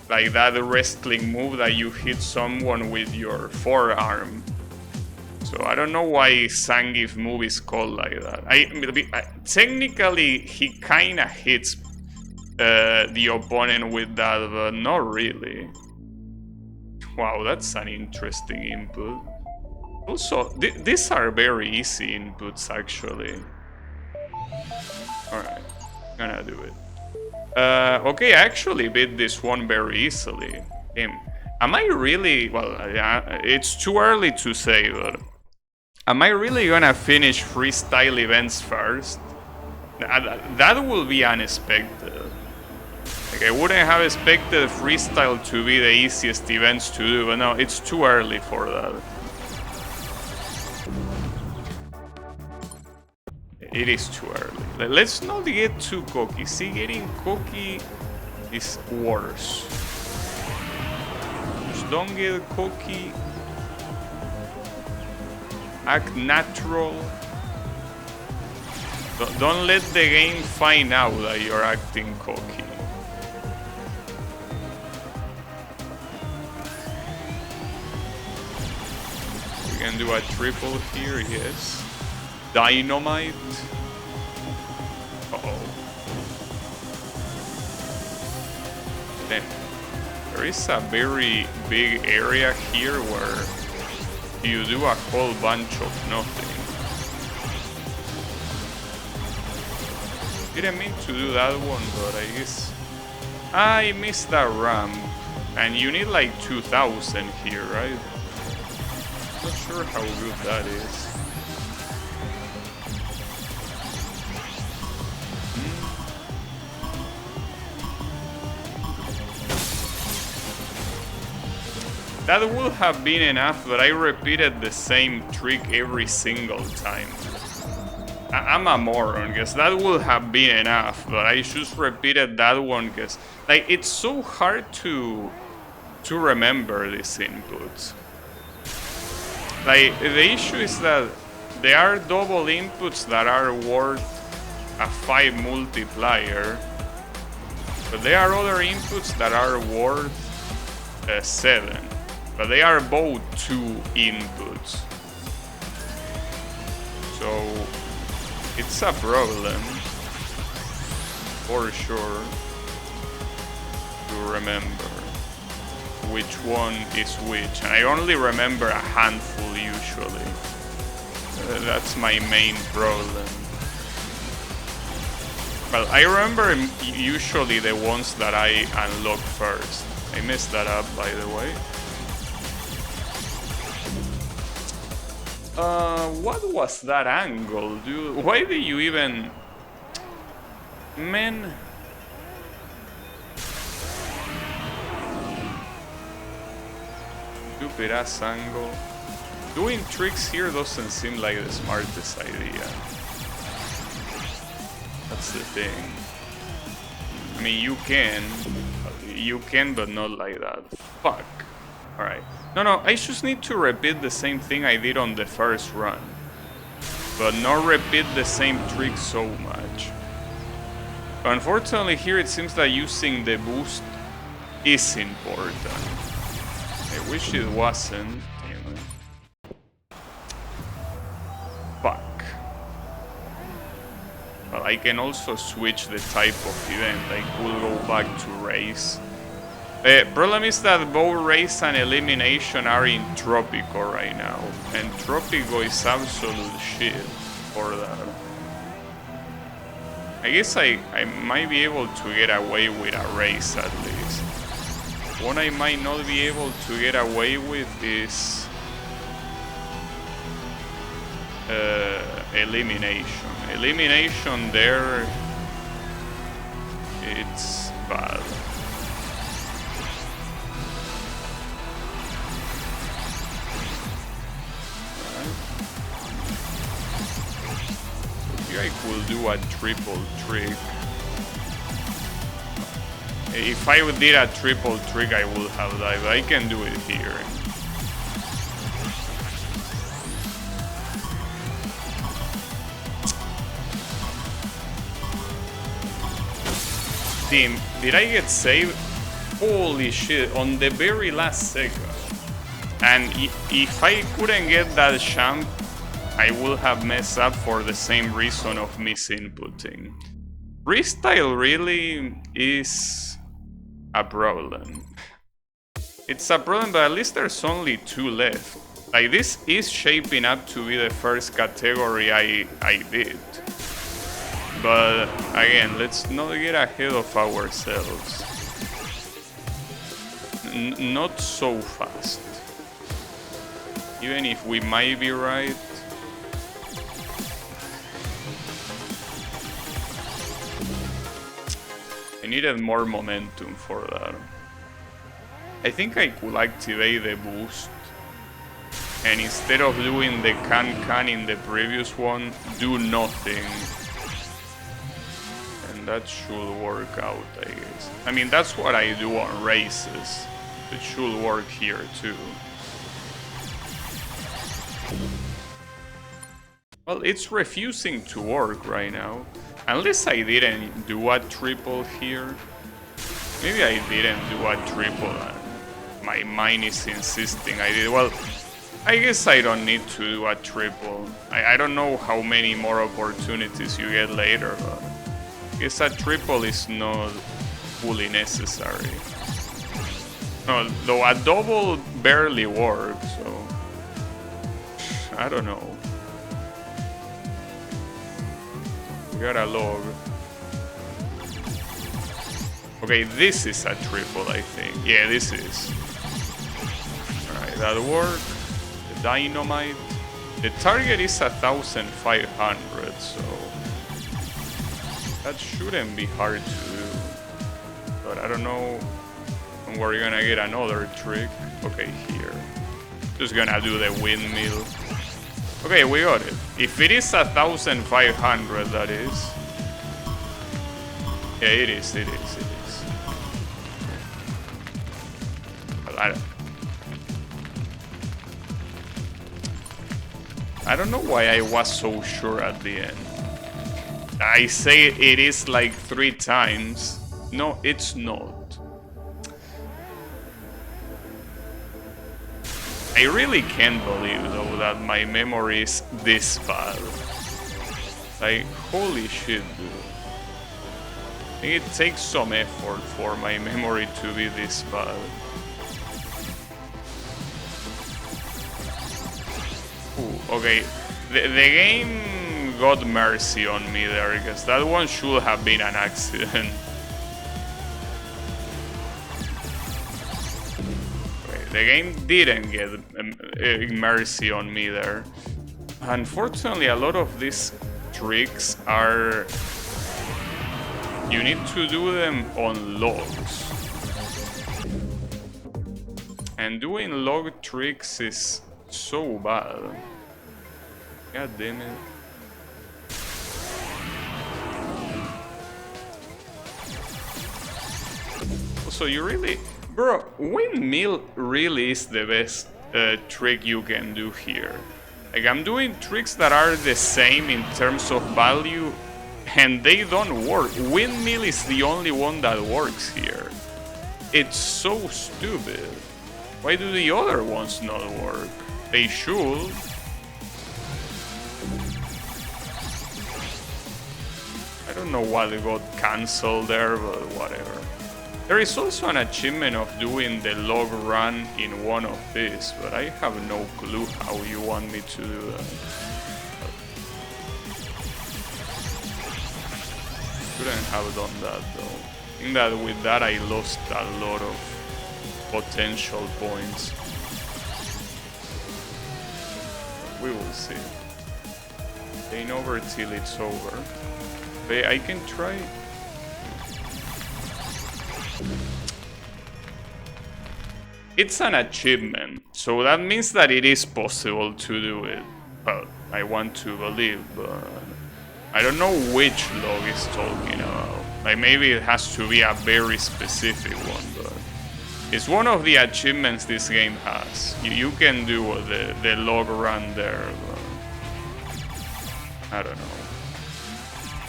like that wrestling move that you hit someone with your forearm. So I don't know why Zangief move is called like that. Technically, he kinda hits the opponent with that, but not really. Wow, that's an interesting input. Also, these are very easy inputs, actually. Alright, gonna do it. Okay, I actually beat this one very easily. Am I really... Well, it's too early to say, but... Am I really gonna finish freestyle events first? That will be unexpected. Like, I wouldn't have expected freestyle to be the easiest events to do, but no, it's too early for that. It is too early. Let's not get too cocky. See, getting cocky is worse. Just don't get cocky. Act natural. Don't let the game find out that you're acting cocky. We can do a triple here, yes. Dynamite. Uh-oh. Then there is a very big area here where you do a whole bunch of nothing. Didn't mean to do that one, but I guess I missed that ramp. And you need like 2000 here, right? Not sure how good that is. That would have been enough, but I repeated the same trick every single time. I'm a moron, guess that would have been enough, but I just repeated that one, guess. Like, it's so hard to remember these inputs. Like, the issue is that there are double inputs that are worth a 5 multiplier, but there are other inputs that are worth 7. But they are both 2 inputs. So it's a problem for sure to remember which one is which. And I only remember a handful usually. That's my main problem. Well, I remember usually the ones that I unlock first. I messed that up, by the way. What was that angle, dude? Why did you even... Man... Stupid ass angle. Doing tricks here doesn't seem like the smartest idea. That's the thing. I mean, you can, but not like that. Fuck. Alright. No, I just need to repeat the same thing I did on the first run. But not repeat the same trick so much. But unfortunately here it seems that using the boost is important. I wish it wasn't. Damn it. Fuck. But I can also switch the type of event. Like, we'll go back to race. Problem is that both race and elimination are in Tropico right now, and Tropico is absolute shit for that. I guess I might be able to get away with a race at least. What I might not be able to get away with is elimination. Elimination there, it's bad. I could do a triple trick. If I did a triple trick, I would have died, but I can do it here. Team, did I get saved? Holy shit, on the very last second. And if I couldn't get that champ, I will have messed up for the same reason of misinputting. Freestyle really is a problem. It's a problem, but at least there's only 2 left. Like, this is shaping up to be the first category I did. But again, let's not get ahead of ourselves. Not so fast. Even if we might be right. I needed more momentum for that. I think I could activate the boost. And instead of doing the can in the previous one, do nothing. And that should work out, I guess. I mean, that's what I do on races. It should work here too. Well, it's refusing to work right now. Unless I didn't do a triple here. Maybe I didn't do a triple. My mind is insisting I did. Well, I guess I don't need to do a triple. I don't know how many more opportunities you get later, but I guess a triple is not fully necessary. No, though a double barely works, so I don't know. We got a log. Okay, this is a triple, I think. Yeah, this is. Alright, that worked. The dynamite. The target is 1,500, so that shouldn't be hard to do. But I don't know when we're gonna get another trick. Okay, here. Just gonna do the windmill. Okay, we got it. If it is 1,500, that is. Yeah, it is. Well, I don't know why I was so sure at the end. I say it is like 3 times. No, it's not. I really can't believe, though, that my memory is this bad. Like, holy shit, dude. I think it takes some effort for my memory to be this bad. Ooh, okay, the game got mercy on me there, because that one should have been an accident. The game didn't get mercy on me there. Unfortunately, a lot of these tricks are... You need to do them on logs. And doing log tricks is so bad. God damn it. So you really... Bro, windmill really is the best trick you can do here. Like, I'm doing tricks that are the same in terms of value, and they don't work. Windmill is the only one that works here. It's so stupid. Why do the other ones not work? They should. I don't know why they got cancelled there, but whatever. There is also an achievement of doing the log run in one of these, but I have no clue how you want me to do that. shouldn't have done that though. I think that with that I lost a lot of potential points. We will see. Ain't over till it's over. But I can try. It's an achievement, so that means that it is possible to do it. Well, I want to believe, but I don't know which log is talking about. Like maybe it has to be a very specific one, but it's one of the achievements this game has. You can do the log run there, but I don't know.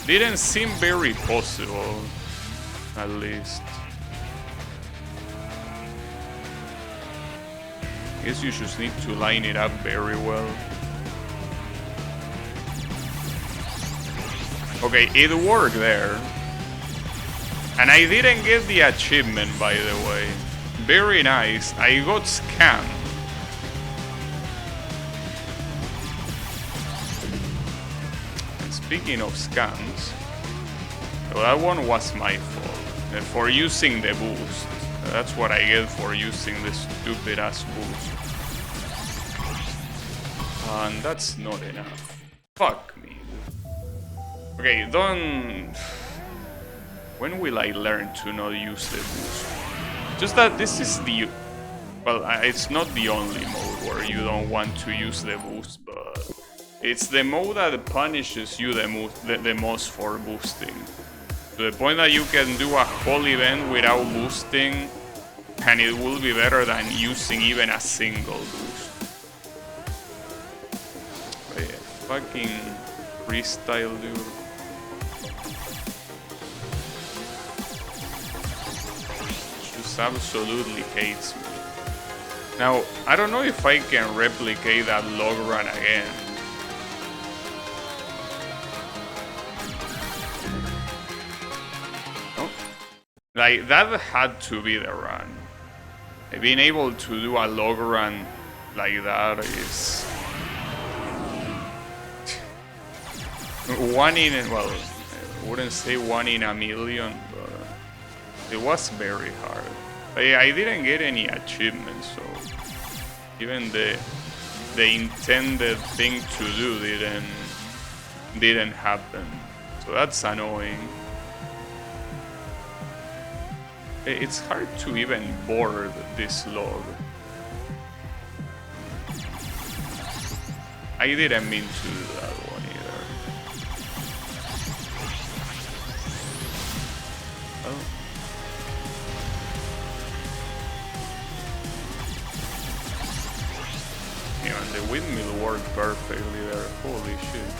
Didn't seem very possible, at least. I guess you just need to line it up very well. Okay, it worked there. And I didn't get the achievement, by the way. Very nice. I got scammed. And speaking of scams, well, that one was my fault. For using the boost. That's what I get for using this stupid ass boost. And that's not enough. Fuck me. Okay, don't... When will I learn to not use the boost? Just that this is the... Well, it's not the only mode where you don't want to use the boost, but... It's the mode that punishes you the most for boosting. To the point that you can do a whole event without boosting, and it will be better than using even a single boost. But yeah, fucking freestyle, dude. Just absolutely hates me. Now, I don't know if I can replicate that log run again. Like, that had to be the run. Being able to do a log run like that is... one in... well, I wouldn't say 1 in a million, but it was very hard. I didn't get any achievements, so... even the intended thing to do didn't happen. So that's annoying. It's hard to even board this log. I didn't mean to do that one either. Oh. Yeah, and the windmill worked perfectly there. Holy shit.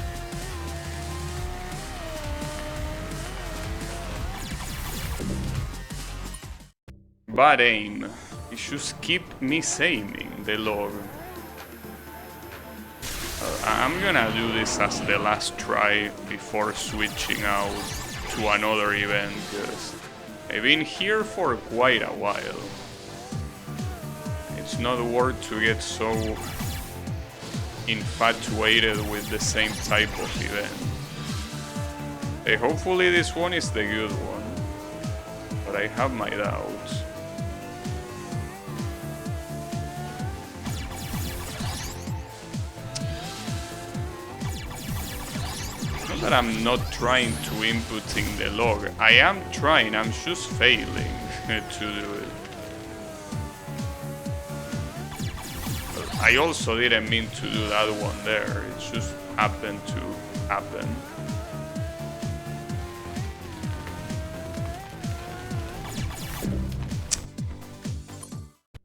Bad aim. It just keep misaiming the log. I'm gonna do this as the last try before switching out to another event, because I've been here for quite a while. It's not worth to get so infatuated with the same type of event. Hey, hopefully this one is the good one, but I have my doubts. That I'm not trying to inputting the log. I am trying, I'm just failing to do it. But I also didn't mean to do that one there, it just happened to happen.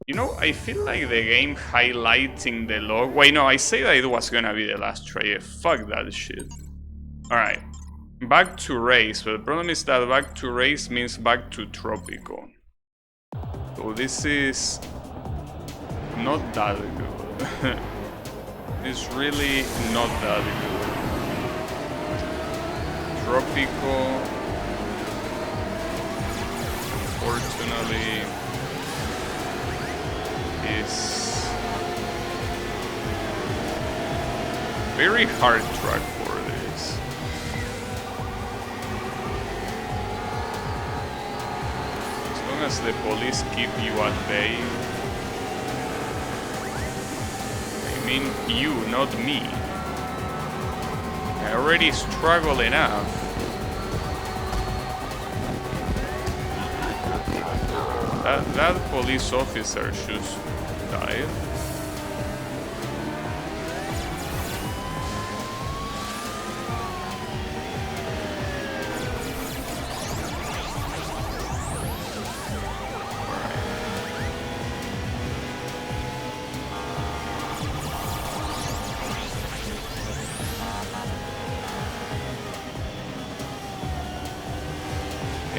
You know, I feel like the game highlighting the log... Wait, no, I say that it was gonna be the last try. Yeah, fuck that shit. Alright, back to race, but the problem is that back to race means back to tropical. So this is not that good. It's really not that good. Tropical, unfortunately, is very hard track for this. as the police keep you at bay. I mean you, not me. I already struggle enough. That police officer just died.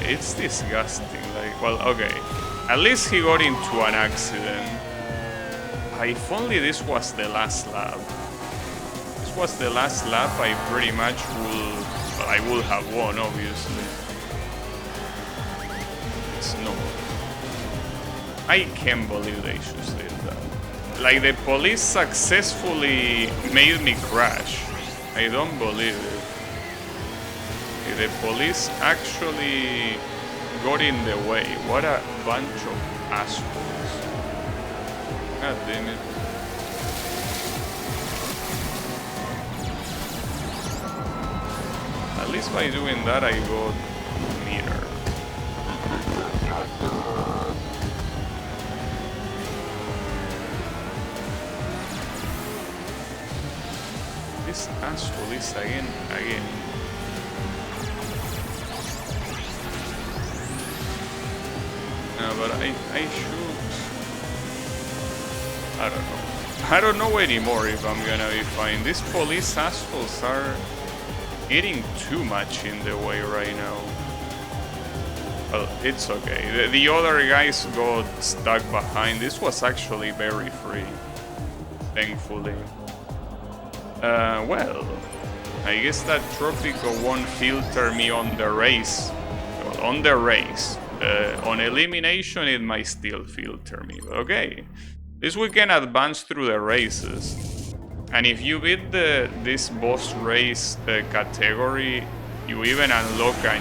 It's disgusting, like, well, okay. At least he got into an accident. If only this was the last lap. This was the last lap, I pretty much will... Well, I will have won, obviously. It's no... I can't believe they just did that. Like, the police successfully made me crash. I don't believe it. The police actually got in the way. What a bunch of assholes. God damn it. At least by doing that I got meter. This asshole is again. But I should... I don't know. I don't know anymore if I'm gonna be fine. These police assholes are getting too much in the way right now. Well, it's okay. The other guys got stuck behind. This was actually very free. Thankfully. Well... I guess that Tropico won't filter me on the race. Well, on the race. On elimination, it might still filter me. But okay, this we can advance through the races, and if you beat this boss race category, you even unlock a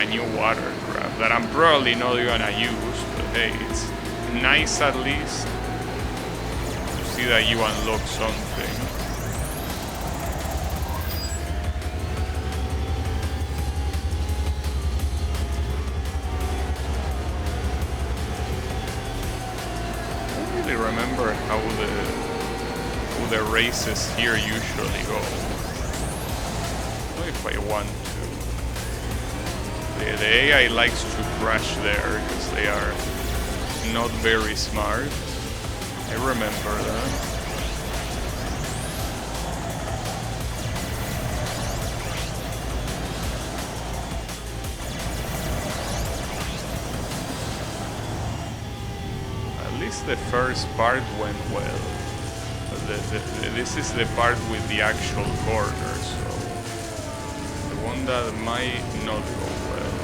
new water trap that I'm probably not gonna use. But hey, it's nice at least to see that you unlock something. Remember how the races here usually go. Well, if I want to. The AI likes to crash there because they are not very smart. I remember that. The first part went well. This is the part with the actual corner, so the one that might not go well.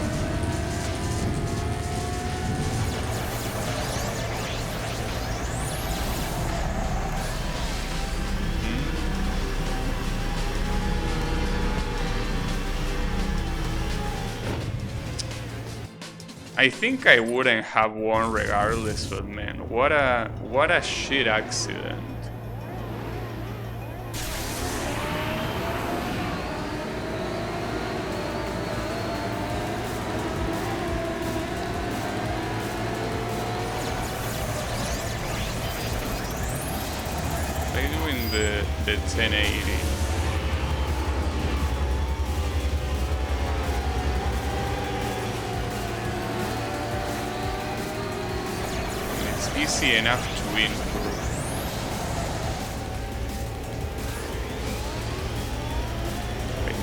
I think I wouldn't have won regardless, but man, what a shit accident. I'm doing the 1080. Easy enough to improve. Wait,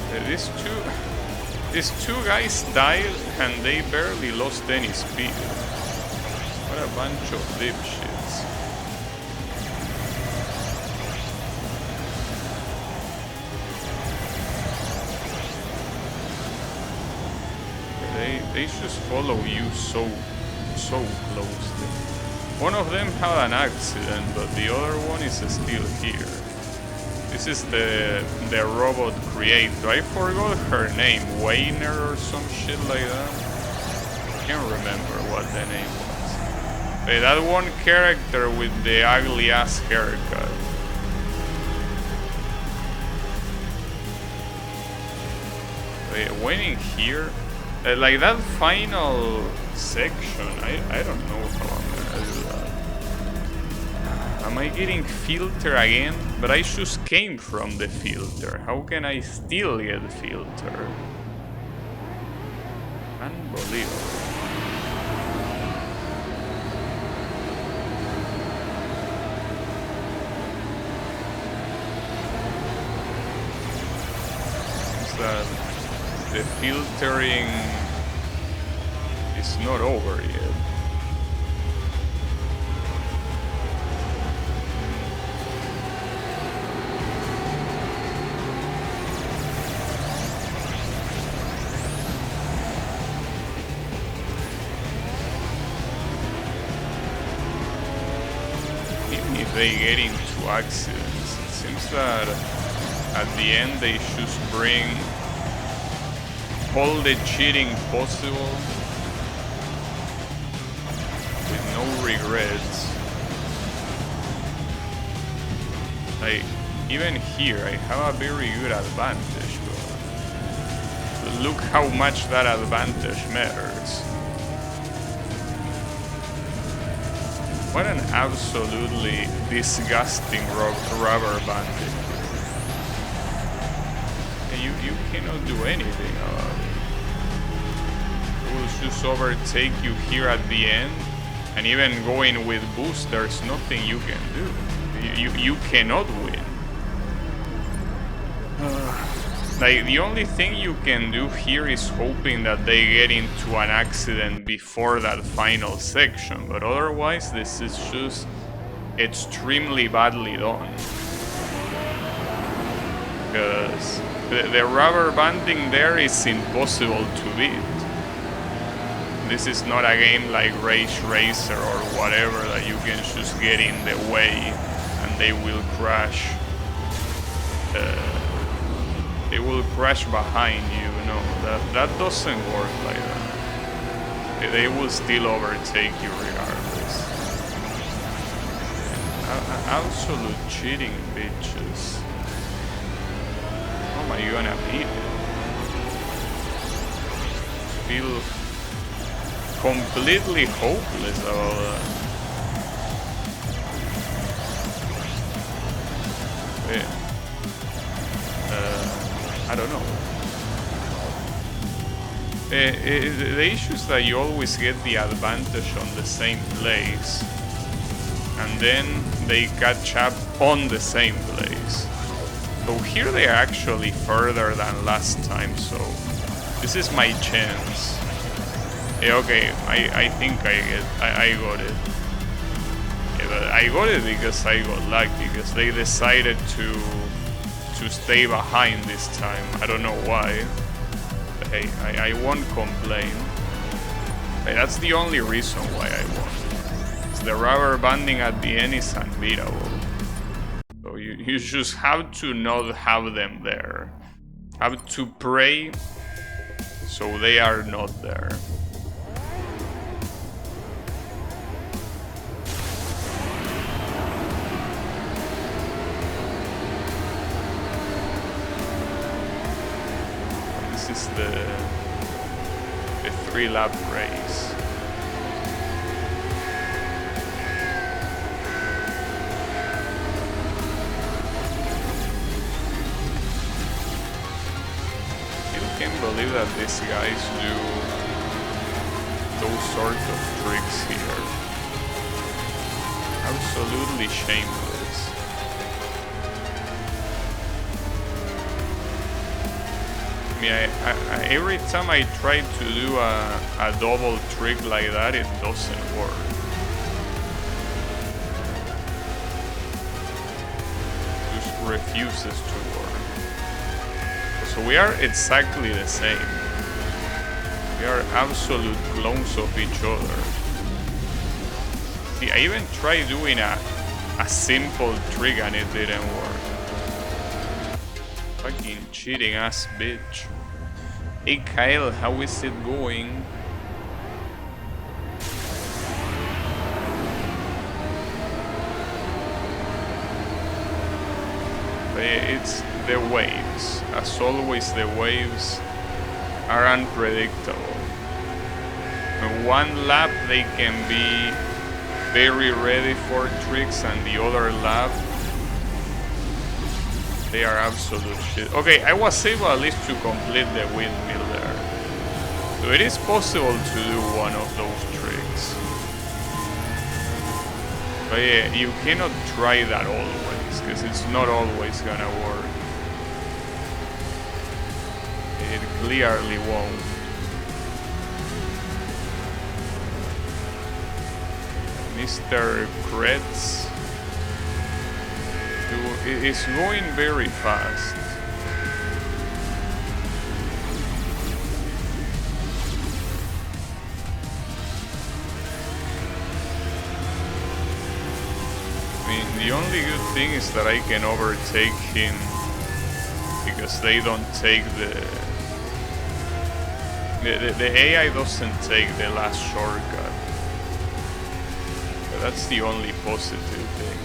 these two guys died and they barely lost any speed. What a bunch of dipshits. They just follow you so closely. One of them had an accident, but the other one is still here. This is the robot creator. I forgot her name, Wayner or some shit like that. can't remember what the name was. Hey, that one character with the ugly ass haircut. Wait, when in here, like that final section, I don't know how I'm gonna do that. Am I getting filter again? But I just came from the filter. How can I still get filter? Unbelievable. Is that the filtering is not over yet? If they get into accidents, it seems that at the end they just bring all the cheating possible with no regrets. Like, even here I have a very good advantage, but look how much that advantage matters. What an absolutely disgusting rubber bandit. You cannot do anything about it. It will just overtake you here at the end, and even going with boost, there's nothing you can do. You cannot win. Like, the only thing you can do here is hoping that they get into an accident before that final section, but otherwise this is just extremely badly done. Because the rubber banding there is impossible to beat. This is not a game like Rage Racer or whatever that you can just get in the way and they will crash. They will crash behind you, no, that doesn't work like that. They will still overtake you regardless. Absolute cheating bitches. How am I gonna beat it? Feel completely hopeless about that. Yeah. I don't know. The issue is that you always get the advantage on the same place, and then they catch up on the same place. So here they are actually further than last time, so this is my chance. Yeah, okay, I think I got it. Yeah, but I got it because I got lucky, because they decided to stay behind this time. I don't know why. But hey, I won't complain. Hey, that's the only reason why I won. The rubber banding at the end is unbeatable. So you just have to not have them there. Have to pray so they are not there. This is the 3-lap race. Can't believe that these guys do those sort of tricks here. Absolutely shameless. I mean, every time I try to do a double trick like that, it doesn't work. It just refuses to work. So we are exactly the same. We are absolute clones of each other. See, I even tried doing a simple trick and it didn't work. Fucking cheating ass bitch. Hey Kyle, how is it going? It's the waves. As always, the waves are unpredictable. In one lap they can be very ready for tricks, and the other lap they are absolute shit. Okay, I was able at least to complete the windmill there. So it is possible to do one of those tricks. But yeah, you cannot try that always, because it's not always gonna work. It clearly won't. Mr. Kretz is going very fast. I mean, the only good thing is that I can overtake him because they don't take the AI doesn't take the last shortcut. But that's the only positive thing.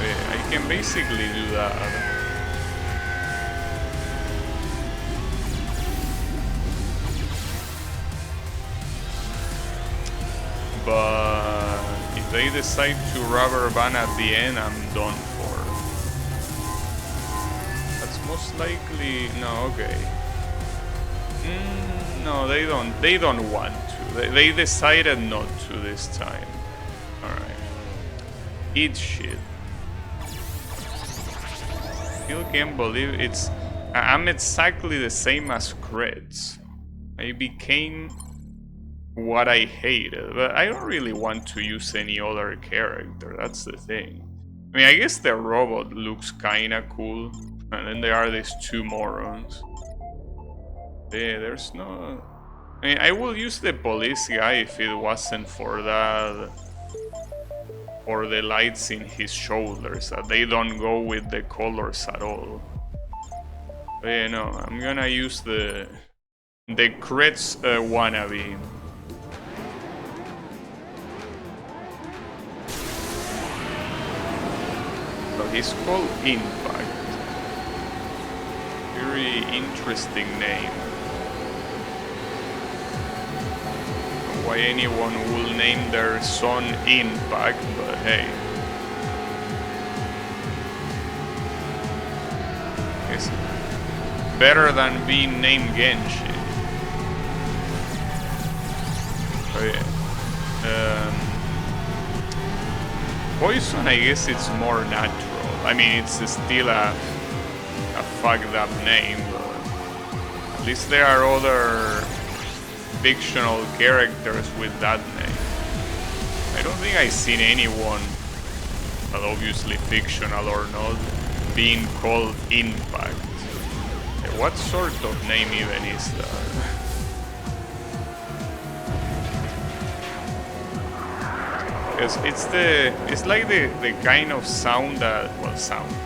Yeah, I can basically do that. But if they decide to rubber band at the end, I'm done for. That's most likely no. Okay. No, they don't. They don't want to. They decided not to this time. All right. Eat shit. Still can't believe it's. I'm exactly the same as Kretz. I became what I hated, but I don't really want to use any other character, that's the thing. I mean, I guess the robot looks kinda cool, and then there are these two morons. Yeah, there's no... I mean, I will use the police guy if it wasn't for that... for the lights in his shoulders, that they don't go with the colors at all. But yeah, no, I'm gonna use the Kretz wannabe. He's called Impact. Very interesting name. Why anyone will name their son Impact, but hey. It's better than being named Genshi. Oh yeah. Poison, I guess it's more natural. I mean, it's still a fucked up name, but at least there are other fictional characters with that name. I don't think I've seen anyone, but obviously fictional or not, being called Impact. What sort of name even is that? It's like the kind of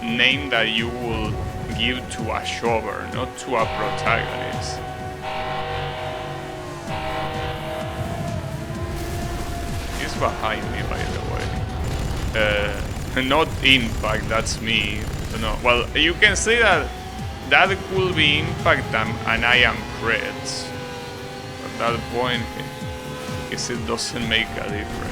name that you will give to a shover, not to a protagonist. He's behind me, by the way. Not Impact, that's me. No, well, you can say that could be Impact and I am Kretz. At that point, I guess it doesn't make a difference.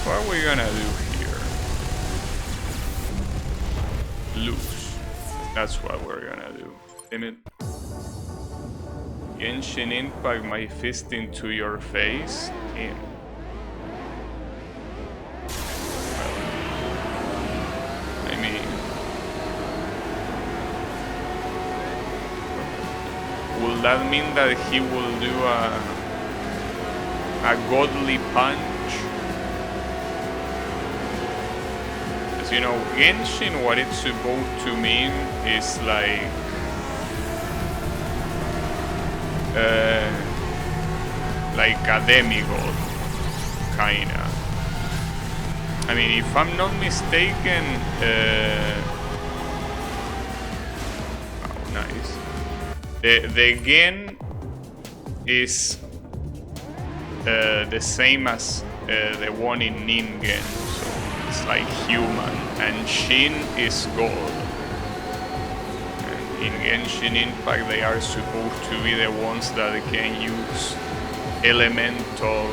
What are we gonna do here? Lose. That's what we're gonna do. Damn it. Genshin Impact my fist into your face. Damn. I mean... will that mean that he will do a godly punch? You know, Genshin, what it's supposed to mean is like a demigod, kinda. I mean, if I'm not mistaken, The gen is the same as the one in Ningen, so it's like human, and Shin is gold. And in Genshin Impact, they are supposed to be the ones that can use elemental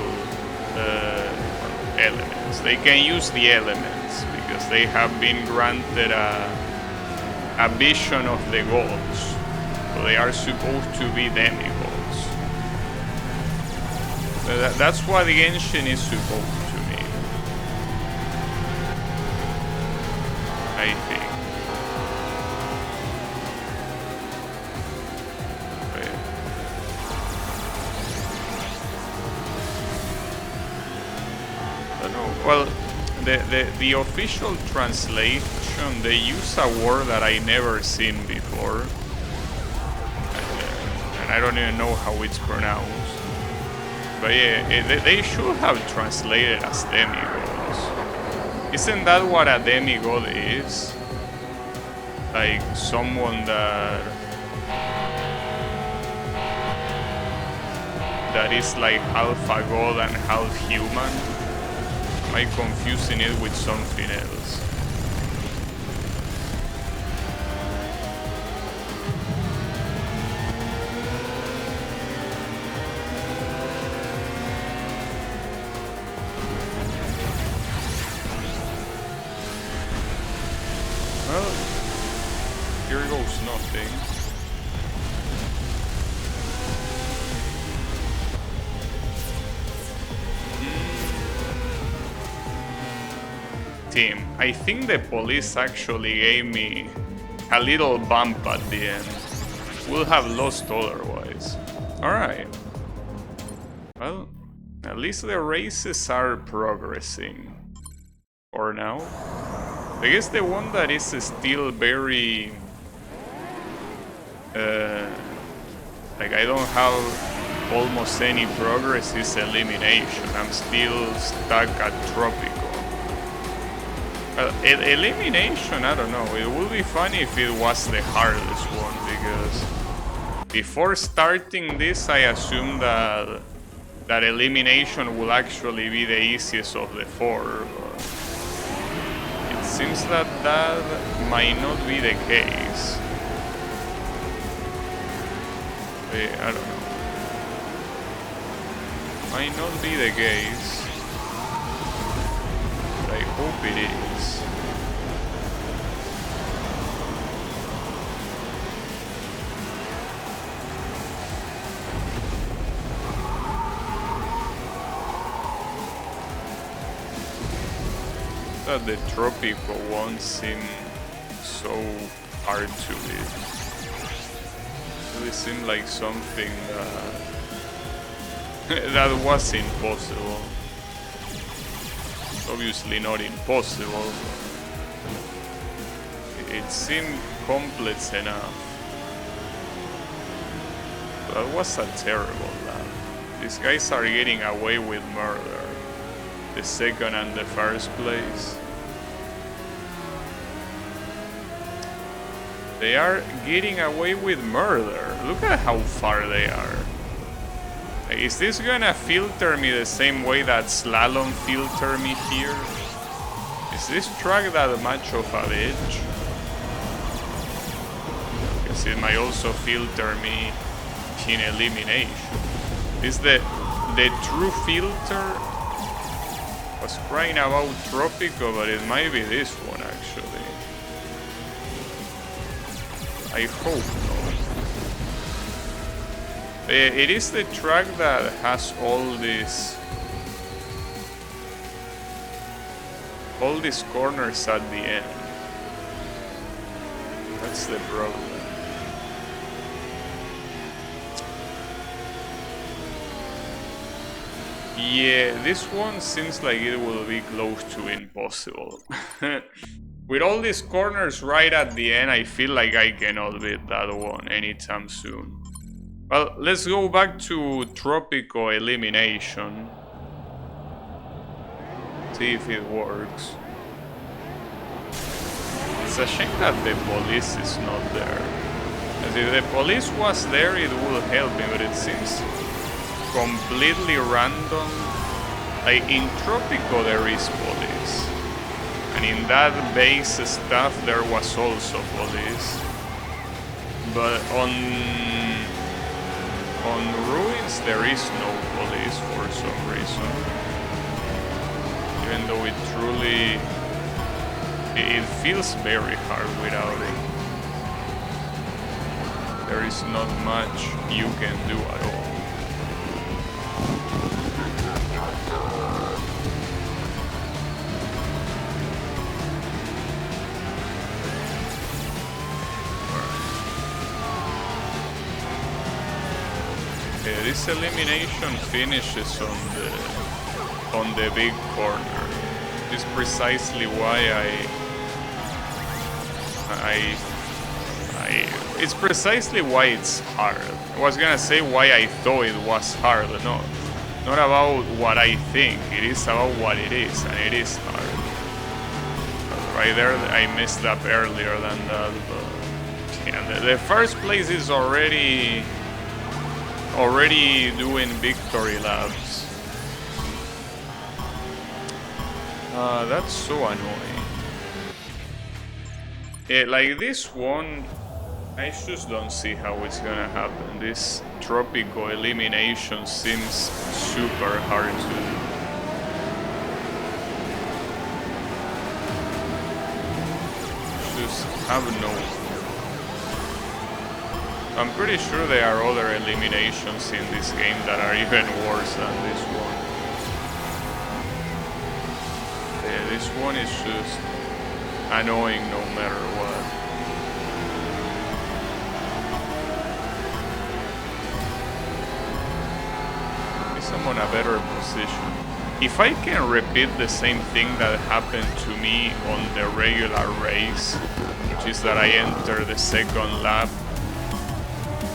elements. They can use the elements because they have been granted a vision of the gods, so they are supposed to be demigods. That's what the Genshin is supposed to be, I think. I don't know. Well, the official translation, they use a word that I never seen before, and I don't even know how it's pronounced. But yeah, they should have translated as demigods. Isn't that what a demigod is? Like someone that is like half a god and half human? Am I confusing it with something else? Well, here goes nothing. Team, I think the police actually gave me a little bump at the end. We'll have lost otherwise. Alright. Well, at least the races are progressing. For now. I guess the one that is still very... like I don't have almost any progress is elimination. I'm still stuck at Tropical. Elimination, I don't know. It would be funny if it was the hardest one, because before starting this I assumed that elimination will actually be the easiest of the four, but it seems that might not be the case. I don't know. Might not be the case. But I hope it is. That the tropical ones seem so hard to beat. They seem like something that was impossible. Obviously not impossible, but it seemed complex enough. That was a terrible lap. These guys are getting away with murder. The second and the first place. They are getting away with murder. Look at how far they are. Is this gonna filter me the same way that Slalom filtered me here? Is this track that much of a bitch? Because it might also filter me in elimination. Is the true filter? I was crying about Tropico, but it might be this one actually. I hope not. It is the track that has all these corners at the end. That's the problem. Yeah, this one seems like it will be close to impossible. With all these corners right at the end, I feel like I cannot beat that one anytime soon. Well, let's go back to Tropico elimination. See if it works. It's a shame that the police is not there. As if the police was there, it would help me, but it seems completely random. Like in Tropico, there is police, and in that base stuff, there was also police. But on Ruins, there is no police for some reason. Even though it feels very hard without it. There is not much you can do at all. This elimination finishes on the big corner. This is precisely why it's precisely why it's hard. I was gonna say why I thought it was hard. No, not about what I think. It is about what it is, and it is hard. Right there, I messed up earlier than that. But yeah, the first place is already doing victory laps. That's so annoying. Like this one, I just don't see how it's gonna happen. This Tropico elimination seems super hard to do. Just have no. I'm pretty sure there are other eliminations in this game that are even worse than this one. Yeah, this one is just annoying no matter what. At least I'm on a better position. If I can repeat the same thing that happened to me on the regular race, which is that I enter the second lap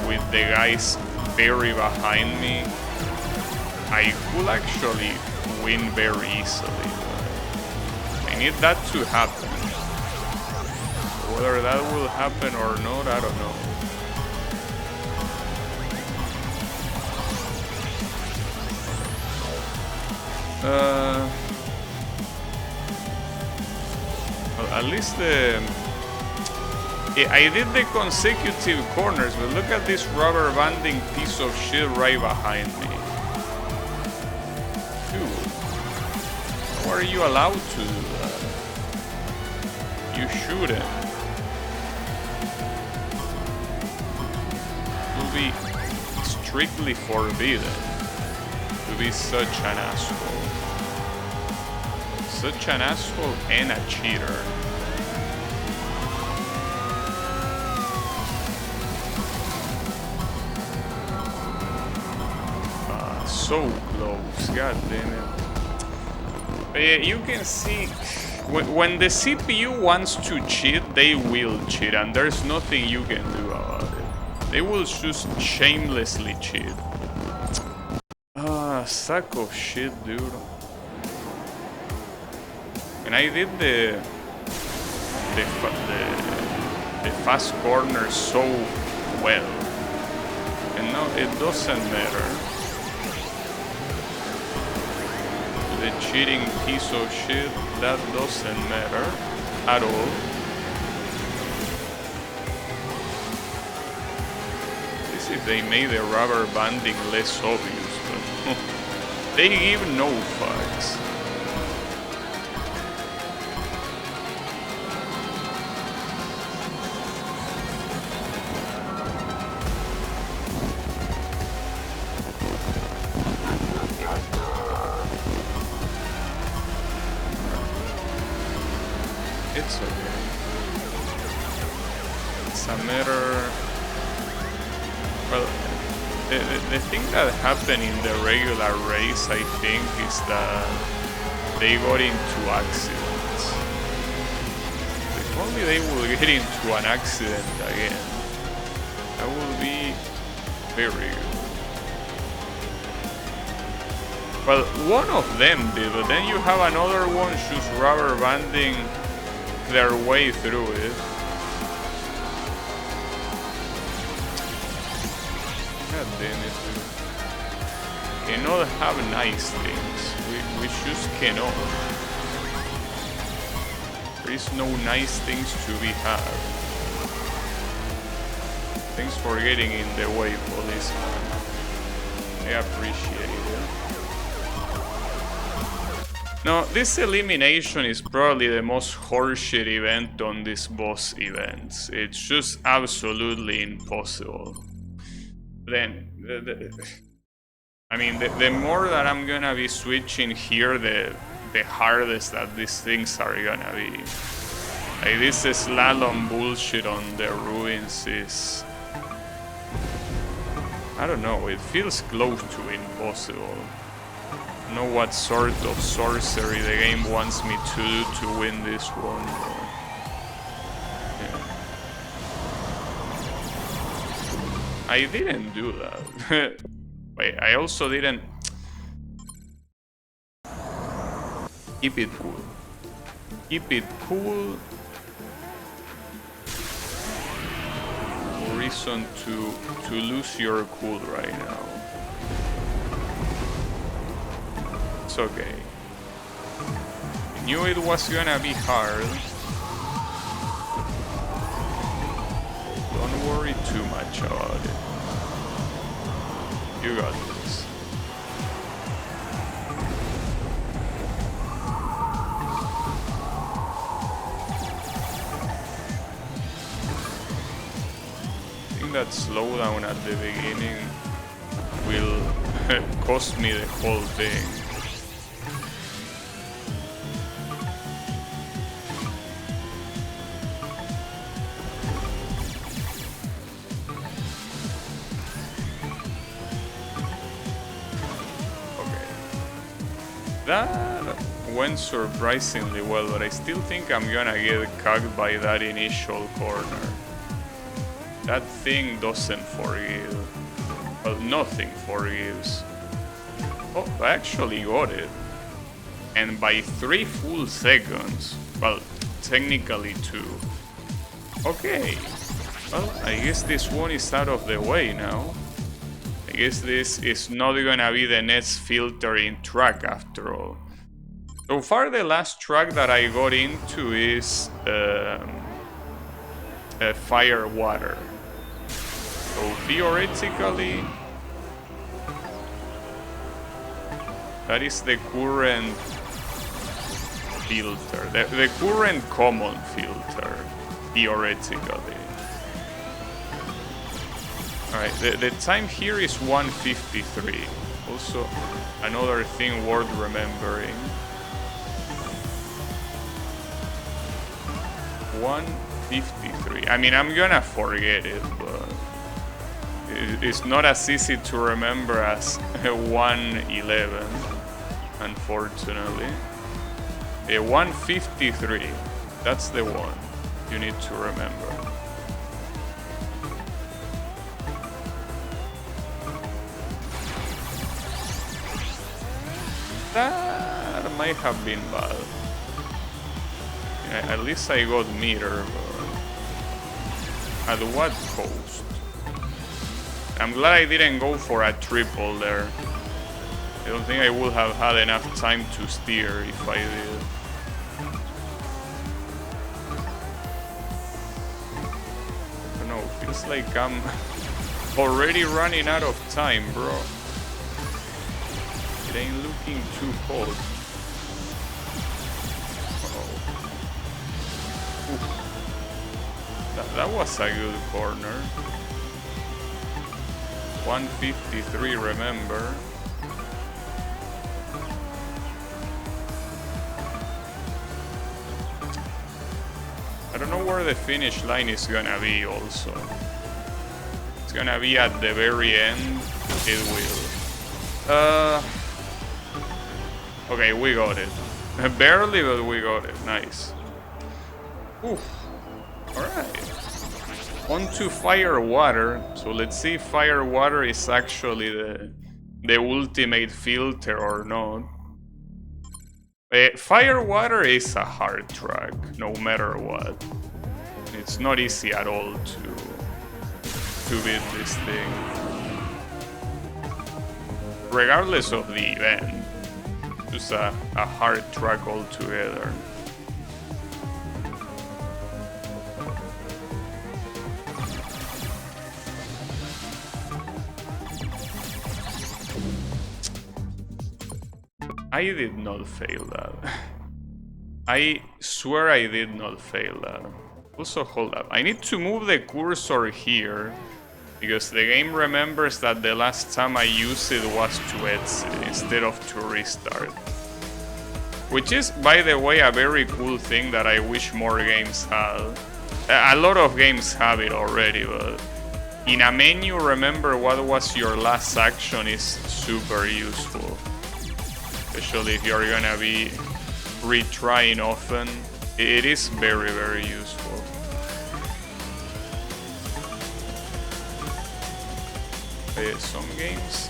with the guys very behind me, I could actually win very easily. I need that to happen. Whether that will happen or not, I don't know. Well, at least I did the consecutive corners, but look at this rubber banding piece of shit right behind me. Dude, how are you allowed to do that? You shouldn't. It will be strictly forbidden to be such an asshole. Such an asshole and a cheater. So close, god damn it. But yeah, you can see when the CPU wants to cheat, they will cheat, and there's nothing you can do about it. They will just shamelessly cheat. Sack of shit, dude. And I did the fast corner so well, and now it doesn't matter. The cheating piece of shit, that doesn't matter at all. Let's see if they made the rubber banding less obvious, but they give no fucks. It's okay. It's a matter. Well, the thing that happened in the regular race, I think, is that they got into accidents. If only they will get into an accident again, that would be very good. Well, one of them did, but then you have another one just rubber banding their way through it. anything if we cannot have nice things. We just cannot. There is no nice things to be had. Thanks for getting in the way, policeman. I appreciate it. No, this elimination is probably the most horseshit event on these boss events. It's just absolutely impossible. Then, I mean, the more that I'm gonna be switching here, the hardest that these things are gonna be. Like, this slalom bullshit on the ruins is... I don't know, it feels close to impossible. I don't know what sort of sorcery the game wants me to do to win this one. Yeah. I didn't do that. Wait, I also didn't... Keep it cool. Keep it cool. No reason to lose your cool right now. It's okay. I knew it was gonna be hard. Don't worry too much about it. You got this. I think that slowdown at the beginning will cost me the whole thing. That went surprisingly well, but I still think I'm gonna get cucked by that initial corner. That thing doesn't forgive. Well, nothing forgives. Oh, I actually got it. And by 3 full seconds. Well, technically 2. Okay. Well, I guess this one is out of the way now. I guess this is not gonna be the next filtering track after all. So far the last track that I got into is Fire Water. So theoretically that is the current filter, the current common filter, theoretically. Alright, the time here is 1:53. Also, another thing worth remembering. 1:53. I mean, I'm gonna forget it, but it's not as easy to remember as 1:11, unfortunately. 1:53. That's the one you need to remember. That might have been bad. Yeah, at least I got meter, but at what cost? I'm glad I didn't go for a triple there. I don't think I would have had enough time to steer if I did. I don't know, feels like I'm already running out of time, bro. It ain't looking too hot. That was a good corner. 1:53, remember. I don't know where the finish line is gonna be also. It's gonna be at the very end. It will. Okay, we got it. Barely, but we got it. Nice. Oof. Alright. On to Fire Water. So let's see if Fire Water is actually the ultimate filter or not. Fire Water is a hard track, no matter what. It's not easy at all to beat this thing. regardless of the event. Just a hard track altogether. I did not fail that. I swear I did not fail that. Also, hold up. I need to move the cursor here, because the game remembers that the last time I used it was to exit instead of to restart. Which is, by the way, a very cool thing that I wish more games had. A lot of games have it already, but in a menu, remember what was your last action is super useful. Especially if you're gonna be retrying often, it is very, very useful. Some games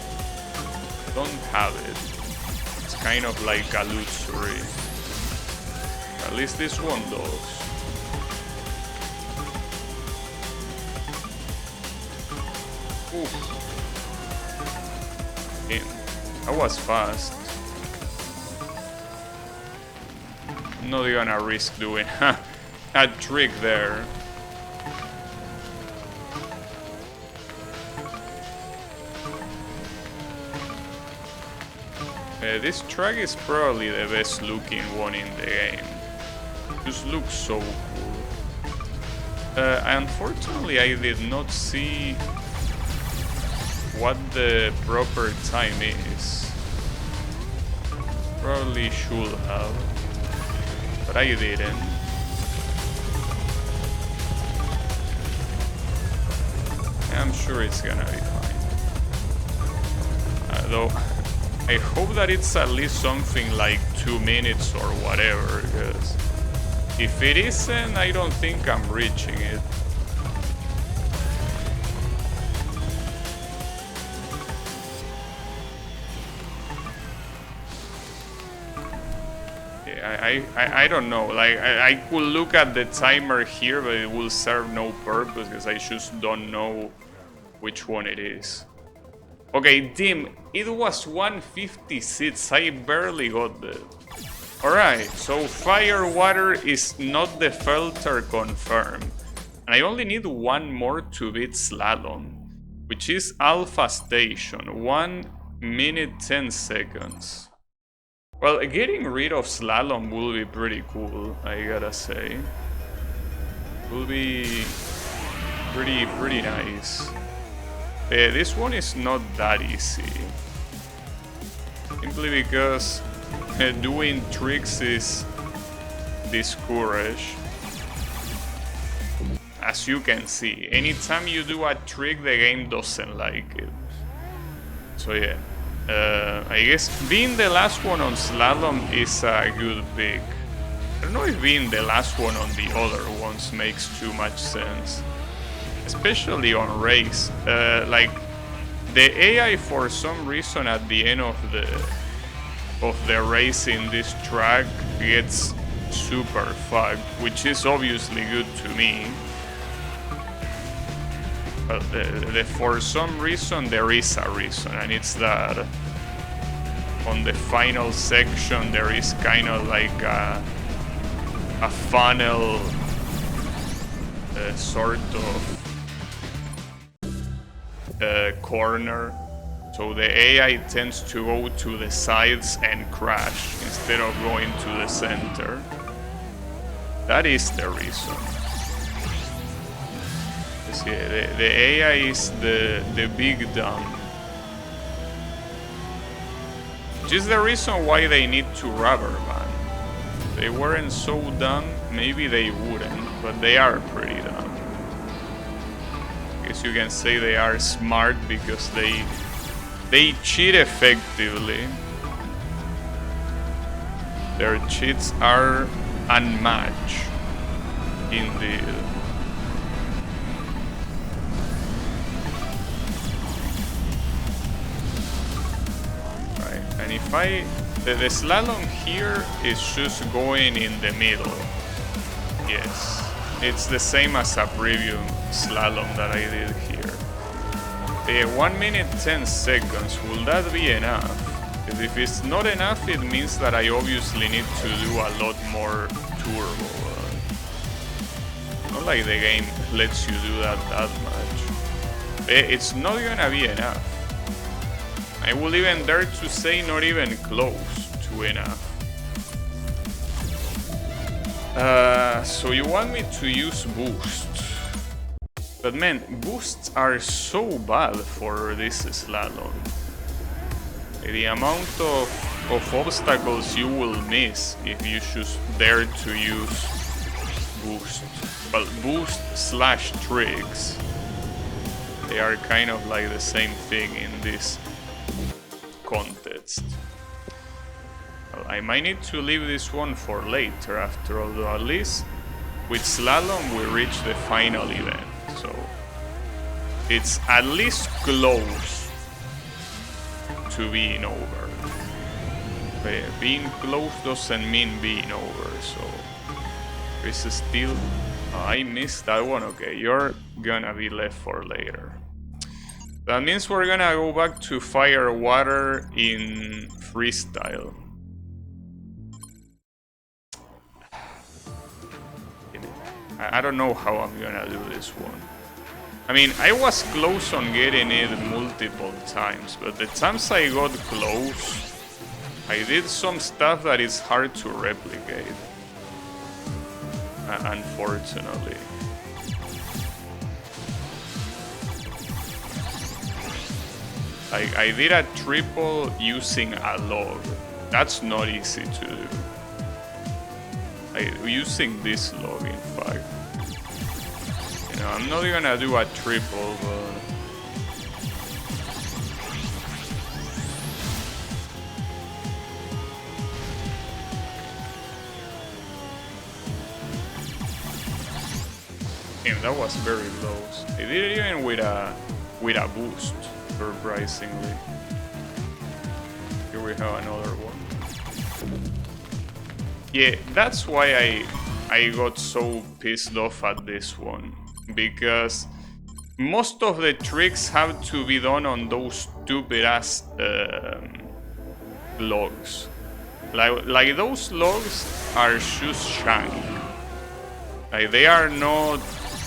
don't have it. It's kind of like a luxury. At least this one does. Oof. Damn, that was fast. I'm not gonna risk doing a trick there. This track is probably the best looking one in the game. Just looks so cool. Unfortunately, I did not see what the proper time is. Probably should have, but I didn't. I'm sure it's gonna be fine. Though, I hope that it's at least something like 2 minutes or whatever, because if it isn't, I don't think I'm reaching it. I don't know, like I could look at the timer here, but it will serve no purpose because I just don't know which one it is. Okay, Dim, it was 156, I barely got that. Alright, so fire water is not the filter confirmed. And I only need one more to beat slalom, which is Alpha Station, 1 minute 10 seconds. Well, getting rid of slalom will be pretty cool, I gotta say. Will be pretty nice. This one is not that easy. Simply because doing tricks is discouraged. As you can see, anytime you do a trick, the game doesn't like it. So yeah, I guess being the last one on slalom is a good pick. I don't know if being the last one on the other ones makes too much sense. Especially on race, like the AI for some reason at the end of the race in this track gets super fucked, which is obviously good to me. But for some reason there is a reason, and it's that on the final section there is kind of like a funnel sort of corner, so the AI tends to go to the sides and crash instead of going to the center. That is the reason. See, the AI is the big dumb, which is the reason why they need to rubber band. If they weren't so dumb, maybe they wouldn't, but they are pretty dumb. I guess you can say they are smart because they cheat effectively. Their cheats are unmatched, indeed. Right, and if the slalom here is just going in the middle. Yes. It's the same as a previous slalom that I did here. 1 minute 10 seconds, will that be enough? Because if it's not enough, it means that I obviously need to do a lot more turbo. Not like the game lets you do that much. It's not gonna be enough. I will even dare to say not even close to enough. So you want me to use boost. But man, boosts are so bad for this slalom. The amount of obstacles you will miss if you just dare to use boost. Well, boost slash tricks. They are kind of like the same thing in this contest. Well, I might need to leave this one for later after all, though at least with slalom we reach the final event. So it's at least close to being over. But yeah, being close doesn't mean being over, so there's still... I missed that one. Okay, you're gonna be left for later. That means we're gonna go back to fire water in freestyle. I don't know how I'm gonna do this one. I mean, I was close on getting it multiple times, but the times I got close, I did some stuff that is hard to replicate. Unfortunately. I did a triple using a log. That's not easy to do. Using this log, in fact. You know, I'm not gonna do a triple, but... Damn, that was very close. I did it even with a boost, surprisingly. Here we have another one. Yeah, that's why I got so pissed off at this one, because most of the tricks have to be done on those stupid ass logs. Like those logs are just shank. Like they are not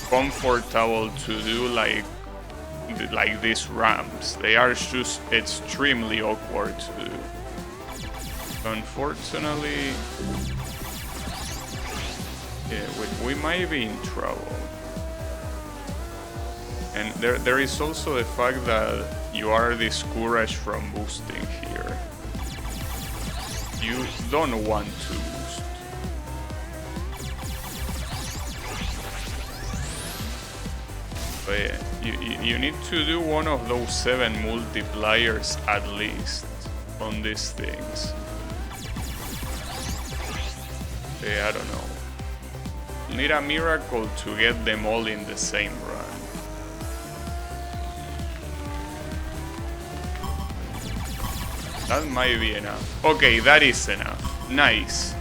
comfortable to do like these ramps. They are just extremely awkward to do. Unfortunately, yeah, we might be in trouble. And there is also the fact that you are discouraged from boosting here. You don't want to boost. But yeah, you need to do one of those 7 multipliers at least on these things. I don't know. You need a miracle to get them all in the same run. That might be enough. Okay, that is enough. Nice.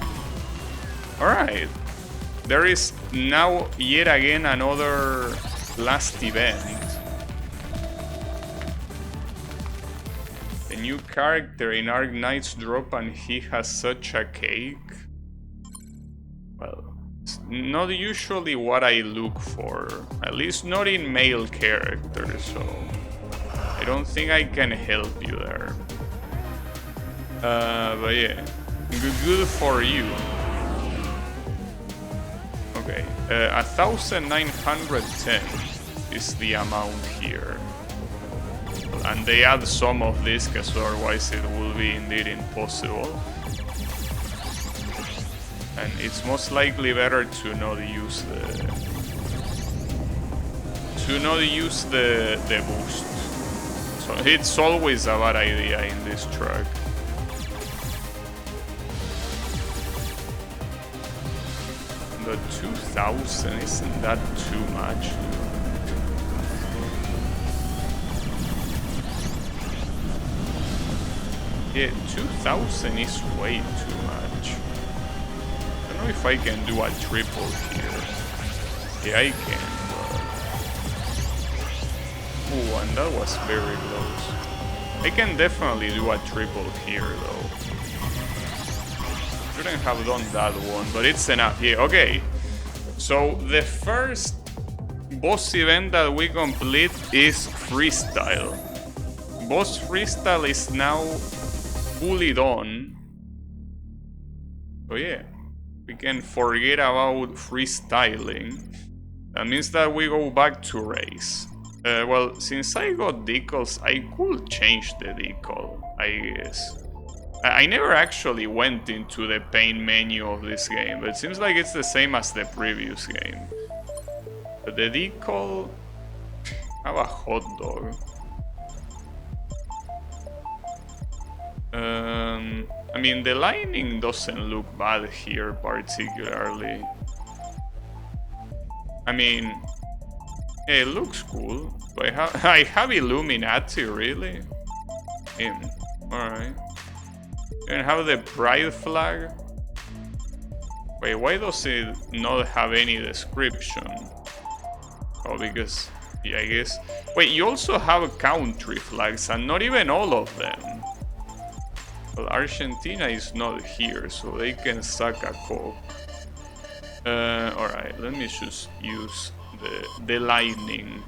Alright. There is now yet again another last event. A new character in Arc Knight's drop and he has such a cake. Well, it's not usually what I look for, at least not in male characters, so I don't think I can help you there. But yeah, good for you. Okay, 1910 is the amount here. And they add some of this, because otherwise it will be indeed impossible. And it's most likely better to not use the boost. So it's always a bad idea in this track. The 2000 isn't that too much? Yeah, 2000 is way too much. I don't know if I can do a triple here. Yeah, I can, but... Ooh, and that was very close. I can definitely do a triple here, though. Shouldn't have done that one, but it's enough. Yeah, okay. So the first boss event that we complete is freestyle. Boss freestyle is now fully done. So yeah, we can forget about freestyling. That means that we go back to race. Well, since I got decals, I could change the decal, I guess. I never actually went into the paint menu of this game, but it seems like it's the same as the previous game. But the decal... have a hot dog. I mean, the lining doesn't look bad here particularly. I mean, it looks cool. Do I have Illuminati, really? Alright. And have the pride flag. Wait, why does it not have any description? Oh, because... yeah, I guess... wait, you also have country flags, and not even all of them. Well, Argentina is not here, so they can suck a cock. Alright, let me just use the lightning.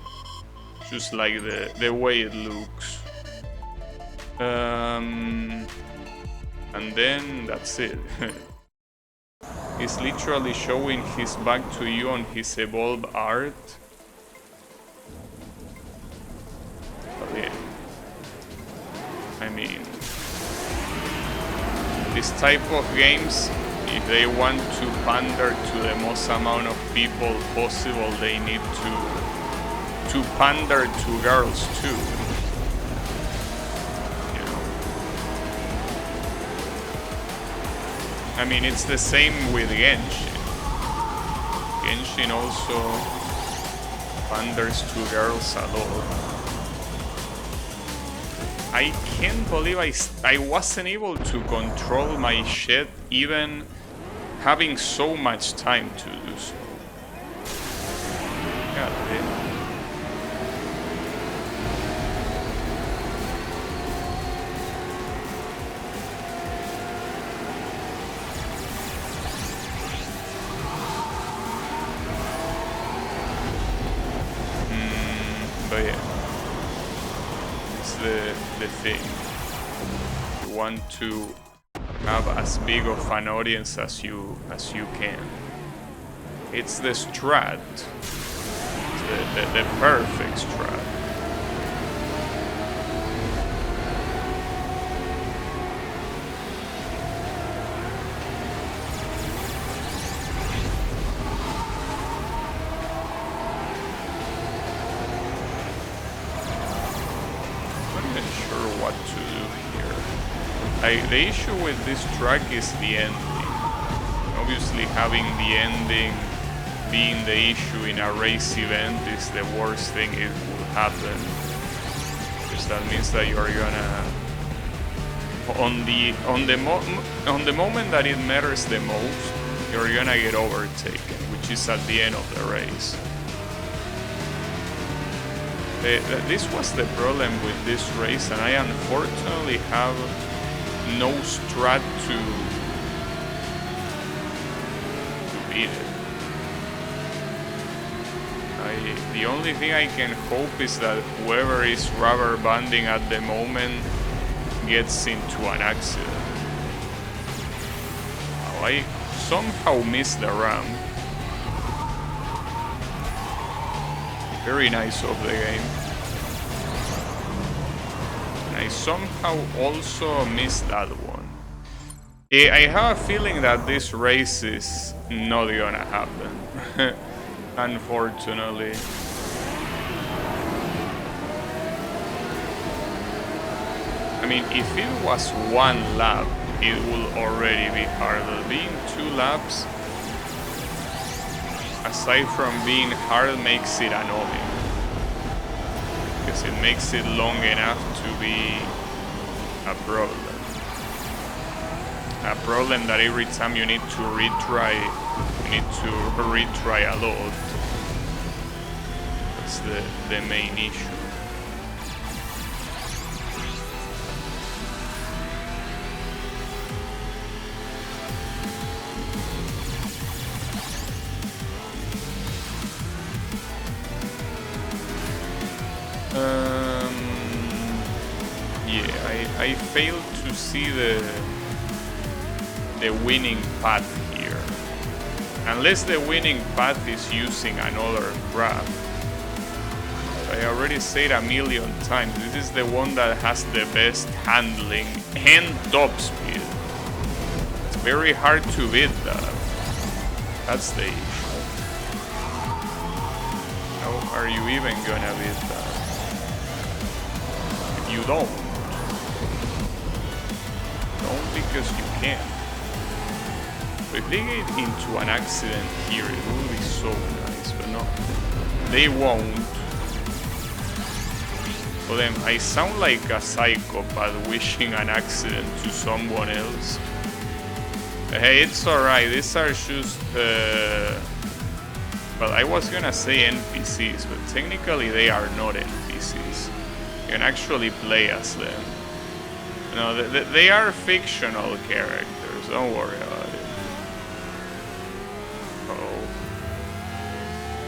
Just like the way it looks. And then that's it. He's literally showing his back to you on his evolved art. But yeah. I mean, this type of games, if they want to pander to the most amount of people possible, they need to pander to girls too. You know. I mean, it's the same with Genshin. Genshin also panders to girls a lot. I can't believe I wasn't able to control my shit even having so much time to do so. God damn. But yeah. The thing. You want to have as big of an audience as you can. It's the strat. It's the perfect strat. The issue with this track is the ending. Obviously, having the ending being the issue in a race event is the worst thing it will happen. Because that means that you're gonna on the moment that it matters the most, you're gonna get overtaken, which is at the end of the race. This was the problem with this race, and I unfortunately have no strat to beat it. The only thing I can hope is that whoever is rubber banding at the moment gets into an accident. Oh, I somehow missed the ramp. Very nice of the game. I somehow also missed that one. I have a feeling that this race is not gonna happen. Unfortunately. I mean, if it was one lap, it would already be harder. Being 2 laps, aside from being hard, makes it annoying. Because it makes it long enough to be a problem. A problem that every time you need to retry, a lot. That's the main issue. I failed to see the winning path here. Unless the winning path is using another grab. I already said a million times, this is the one that has the best handling and top speed. It's very hard to beat that. That's the issue. How are you even gonna beat that? If you don't. Don't because you can. But if they get into an accident here, it will be so nice, but no. They won't. For them, I sound like a psychopath wishing an accident to someone else. Hey, it's alright, these are just... well, I was gonna say NPCs, but technically they are not NPCs. You can actually play as them. No, they are fictional characters, don't worry about it. Oh.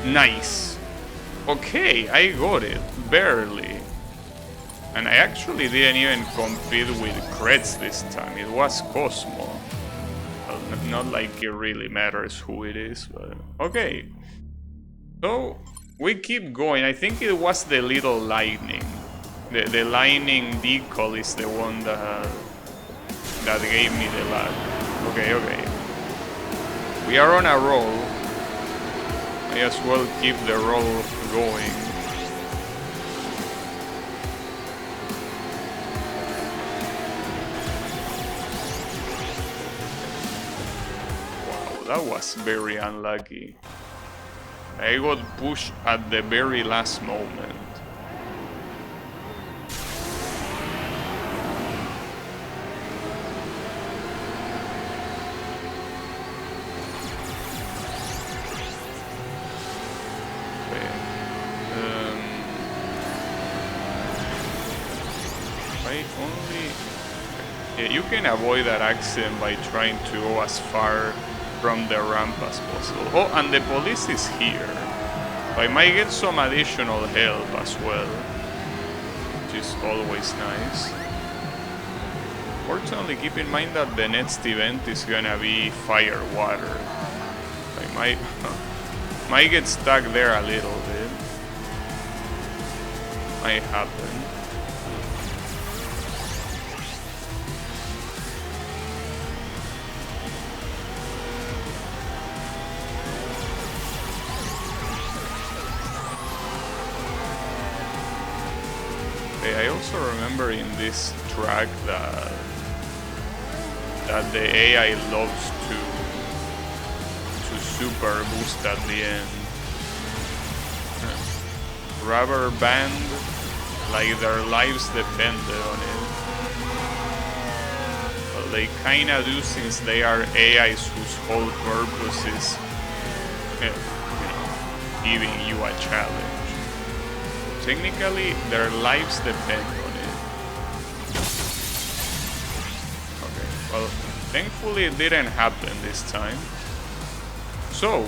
Nice. Okay, I got it, barely. And I actually didn't even compete with creds this time, it was Cosmo. Well, not like it really matters who it is, but... Okay. So, we keep going, I think it was the little lightning. The lightning decal is the one that gave me the lag. Okay. We are on a roll. May as well keep the roll going. Wow, that was very unlucky. I got pushed at the very last moment. You can avoid that accident by trying to go as far from the ramp as possible. Oh, and the police is here. I might get some additional help as well, which is always nice. Fortunately, keep in mind that the next event is gonna be fire water. I might get stuck there a little bit. Might happen. I also remember in this track that the AI loves to super boost at the end. Rubber band, like their lives depended on it. Well, they kinda do, since they are AIs whose whole purpose is, giving you a challenge. Technically, their lives depend on it. Okay, well, thankfully it didn't happen this time. So,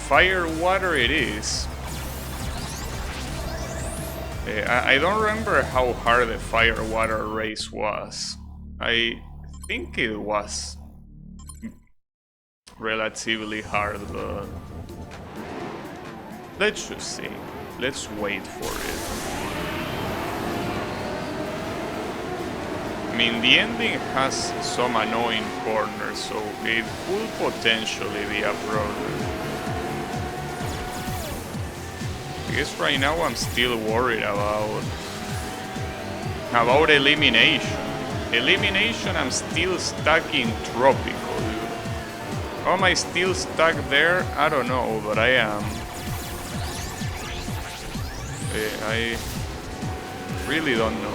fire water it is. I don't remember how hard the fire water race was. I think it was relatively hard, but let's just see. Let's wait for it. I mean, the ending has some annoying corners, so it could potentially be a problem. I guess right now I'm still worried about elimination. Elimination, I'm still stuck in tropical, dude. How am I still stuck there? I don't know, but I am. I really don't know.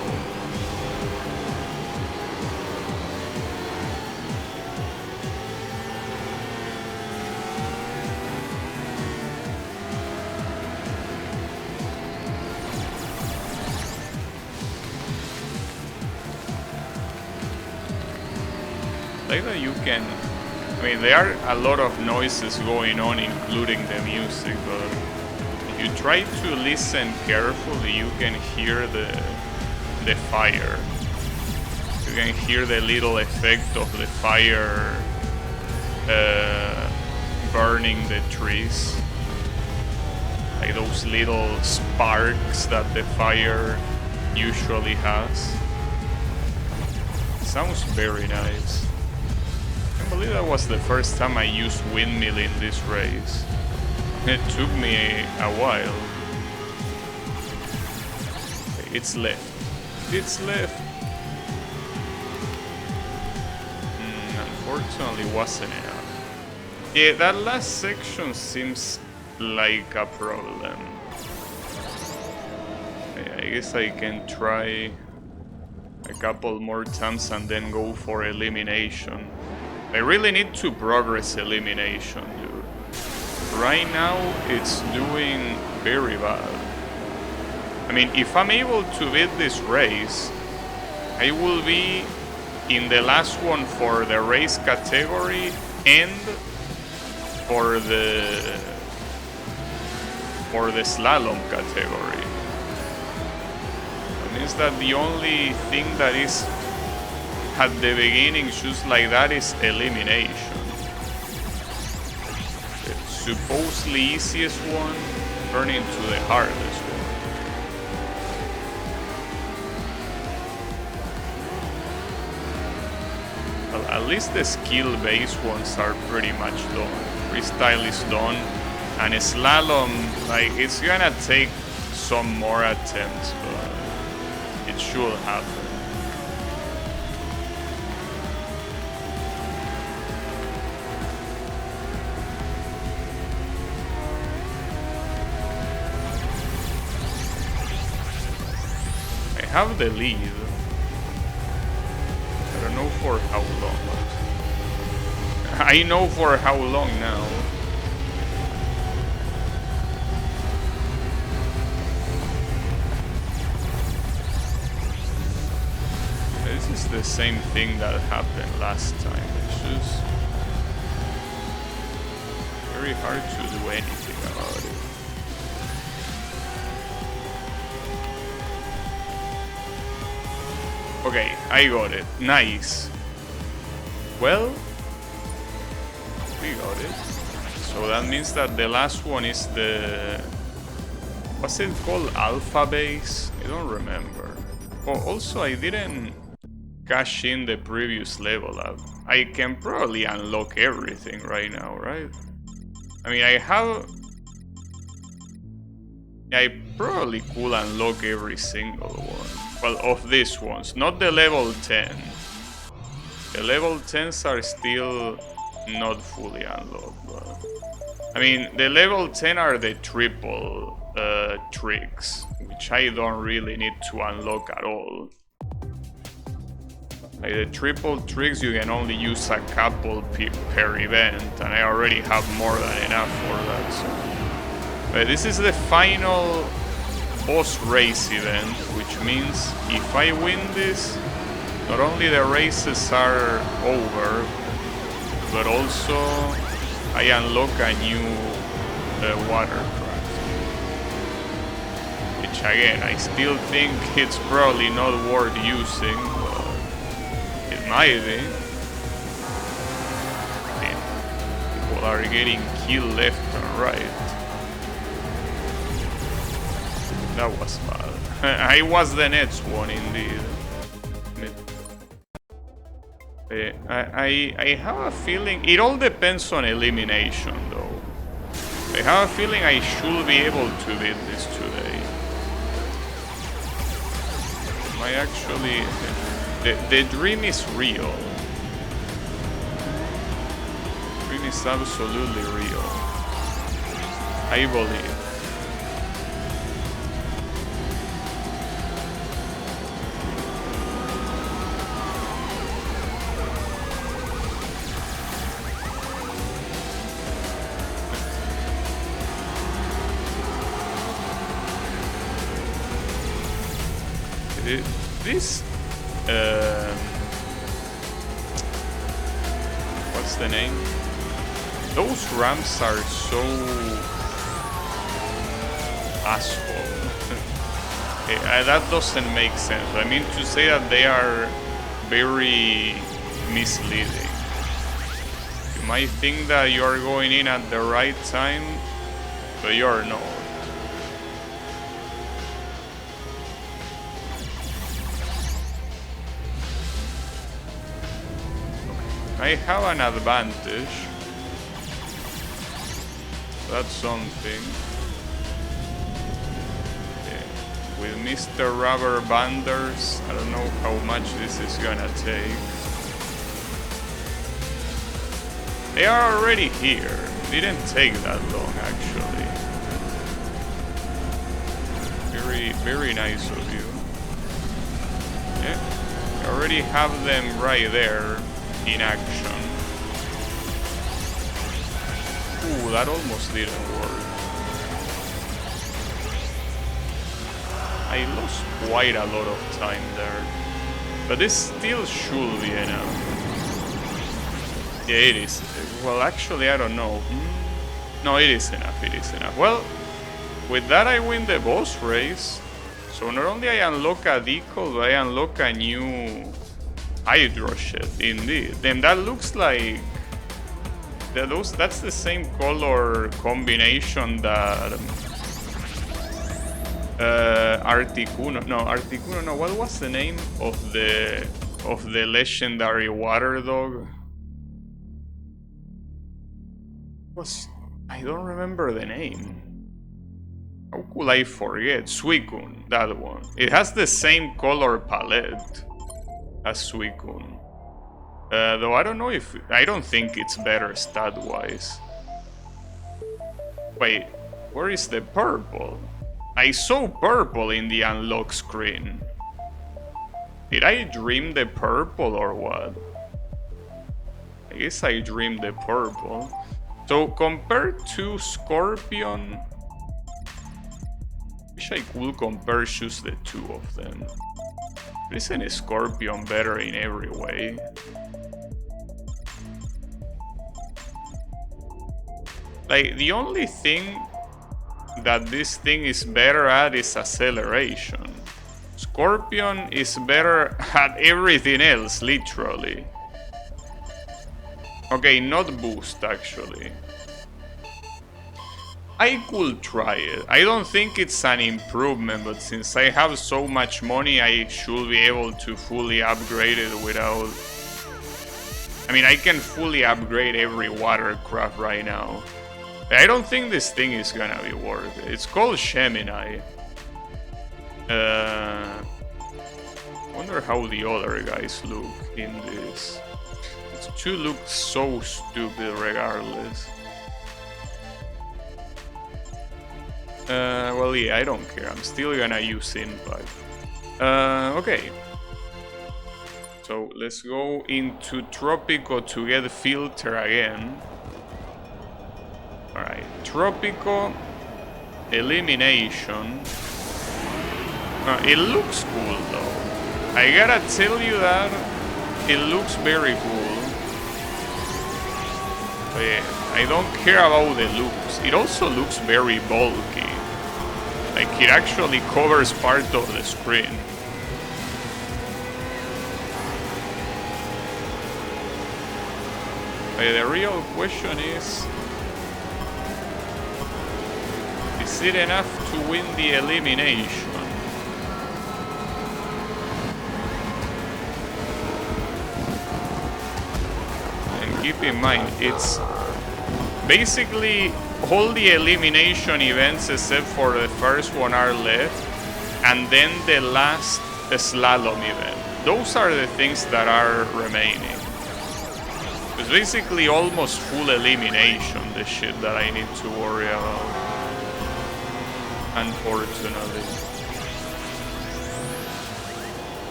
Like that you can... I mean, there are a lot of noises going on, including the music, but... you try to listen carefully, you can hear the fire. You can hear the little effect of the fire burning the trees. Like those little sparks that the fire usually has. Sounds very nice. I believe that was the first time I used windmill in this race. It took me a while. It's left. It's left. Unfortunately, wasn't enough. Yeah, that last section seems like a problem. Yeah, I guess I can try a couple more times and then go for elimination. I really need to progress elimination, dude. Right now, it's doing very bad. I mean, if I'm able to beat this race, I will be in the last one for the race category and for the slalom category. That means that the only thing that is at the beginning just like that is elimination. The supposedly easiest one turning into the hardest one. Well, at least the skill-based ones are pretty much done. Freestyle is done, and slalom, like, it's gonna take some more attempts, but it should happen. I have the lead. I don't know for how long. I know for how long now. This is the same thing that happened last time. It's just very hard to do anything about it. Okay, I got it. Nice. Well, we got it. So that means that the last one is the... What's it called? Alpha base? I don't remember. Oh, also I didn't cash in the previous level up. I can probably unlock everything right now, right? I mean, I probably could unlock every single one. Well, of these ones, not the level 10. The level 10s are still not fully unlocked. But, I mean, the level 10 are the triple tricks, which I don't really need to unlock at all. Like the triple tricks, you can only use a couple per event, and I already have more than enough for that. So. But this is the final boss race event, which means if I win this, not only the races are over, but also I unlock a new watercraft. Which again, I still think it's probably not worth using, but it might be. I mean, people are getting killed left and right. That was bad. I was the next one indeed. I have a feeling... It all depends on elimination though. I have a feeling I should be able to beat this today. I actually... The dream is real. The dream is absolutely real. I believe. This, what's the name? Those ramps are so asshole. That doesn't make sense. I mean to say that they are very misleading. You might think that you are going in at the right time, but you're not. I have an advantage. That's something. Okay. With Mr. Rubber Banders, I don't know how much this is gonna take. They are already here. Didn't take that long, actually. Very, very nice of you. Yeah, I already have them right there in action. Ooh, that almost didn't work. I lost quite a lot of time there. But this still should be enough. Yeah, it is. Well, actually, I don't know. No, it is enough, it is enough. Well, with that I win the boss race. So not only I unlock a decal, but I unlock a new hydro shed, indeed. Then that looks like... that's the same color combination that... Articuno, no, what was the name of the legendary water dog? I don't remember the name. How could I forget? Suicune, that one. It has the same color palette as Suicune. Though I don't know if... I don't think it's better stat-wise. Wait, where is the purple? I saw purple in the unlock screen. Did I dream the purple or what? I guess I dreamed the purple. So compared to Scorpion... wish I could compare just the two of them. Isn't a Scorpion better in every way? Like, the only thing that this thing is better at is acceleration. Scorpion is better at everything else, literally. Okay, not boost, actually. I could try it. I don't think it's an improvement, but since I have so much money, I should be able to fully upgrade it without... I mean, I can fully upgrade every watercraft right now. I don't think this thing is gonna be worth it. It's called Gemini. Wonder how the other guys look in this. These two look so stupid regardless. Well, yeah, I don't care. I'm still gonna use Impact. Okay. So let's go into Tropico to get Filter again. Alright, Tropico, Elimination. It looks cool though. I gotta tell you that it looks very cool. But yeah, I don't care about the looks. It also looks very bulky. Like it actually covers part of the screen. But the real question is it enough to win the elimination? And keep in mind, it's basically all the elimination events except for the first one are left, and then the last slalom event. Those are the things that are remaining. It's basically almost full elimination, the shit that I need to worry about. Unfortunately.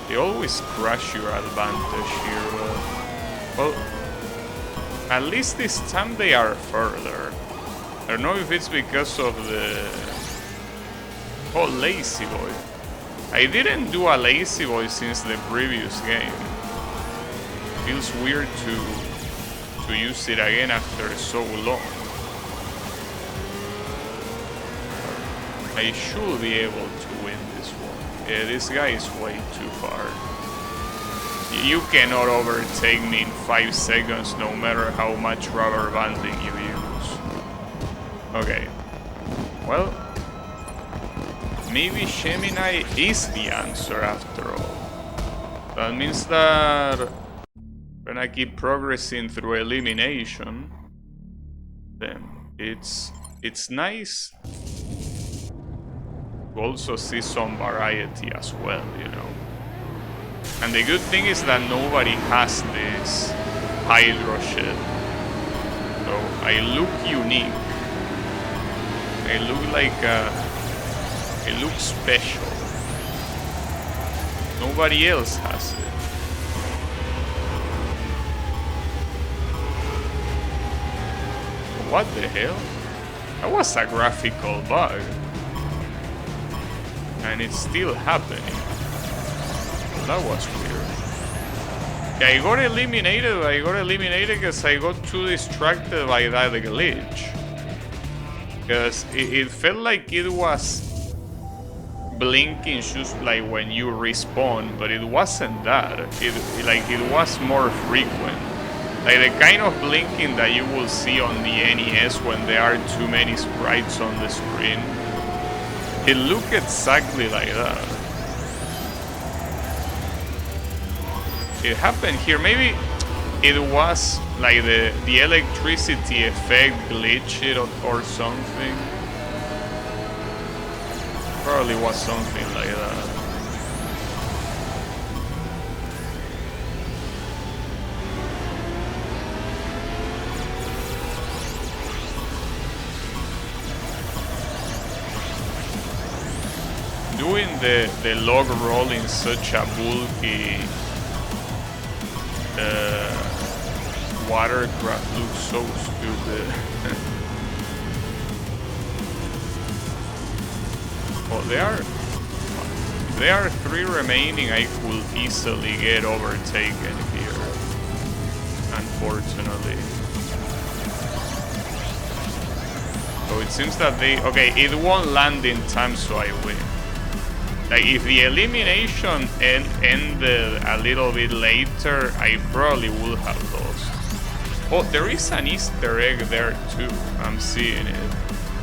They always crush your advantage here. Well, at least this time they are further. I don't know if it's because of the... Oh, Lazy Boy. I didn't do a Lazy Boy since the previous game. Feels weird to use it again after so long. I should be able Yeah, this guy is way too far. You cannot overtake me in 5 seconds no matter how much rubber banding you use. Okay. Well, maybe Gemini is the answer after all. That means that when I keep progressing through elimination, then it's nice to also see some variety as well, you know. And the good thing is that nobody has this hydro shit. So I look unique. I look like I look special. Nobody else has it. What the hell? That was a graphical bug. And it's still happening. That was weird. Yeah, I got eliminated because I got too distracted by that glitch. Because it felt like it was blinking just like when you respawn, but it wasn't that. It was more frequent. Like the kind of blinking that you will see on the NES when there are too many sprites on the screen. It looked exactly like that. It happened here. Maybe it was like the electricity effect glitched or something. Probably was something like that. Doing the log roll in such a bulky watercraft looks so stupid. Oh, there are 3 remaining. I could easily get overtaken here, unfortunately. So it seems that it won't land in time, so I win. Like, if the elimination ended a little bit later, I probably would have lost. Oh, there is an Easter egg there too. I'm seeing it.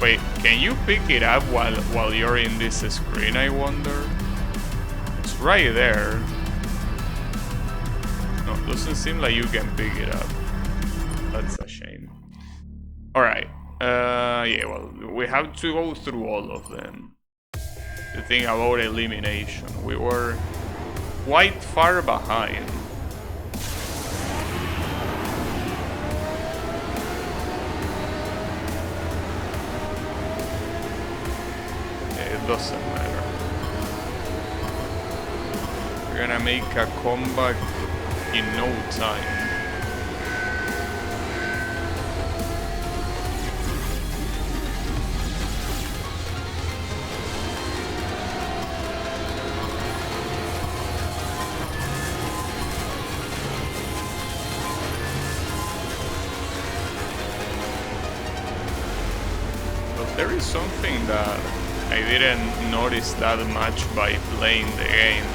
Wait, can you pick it up while you're in this screen, I wonder? It's right there. No, it doesn't seem like you can pick it up. That's a shame. Alright. Yeah, well, we have to go through all of them. The thing about elimination, we were quite far behind. It doesn't matter. We're gonna make a comeback in no time. There is something that I didn't notice that much by playing the game,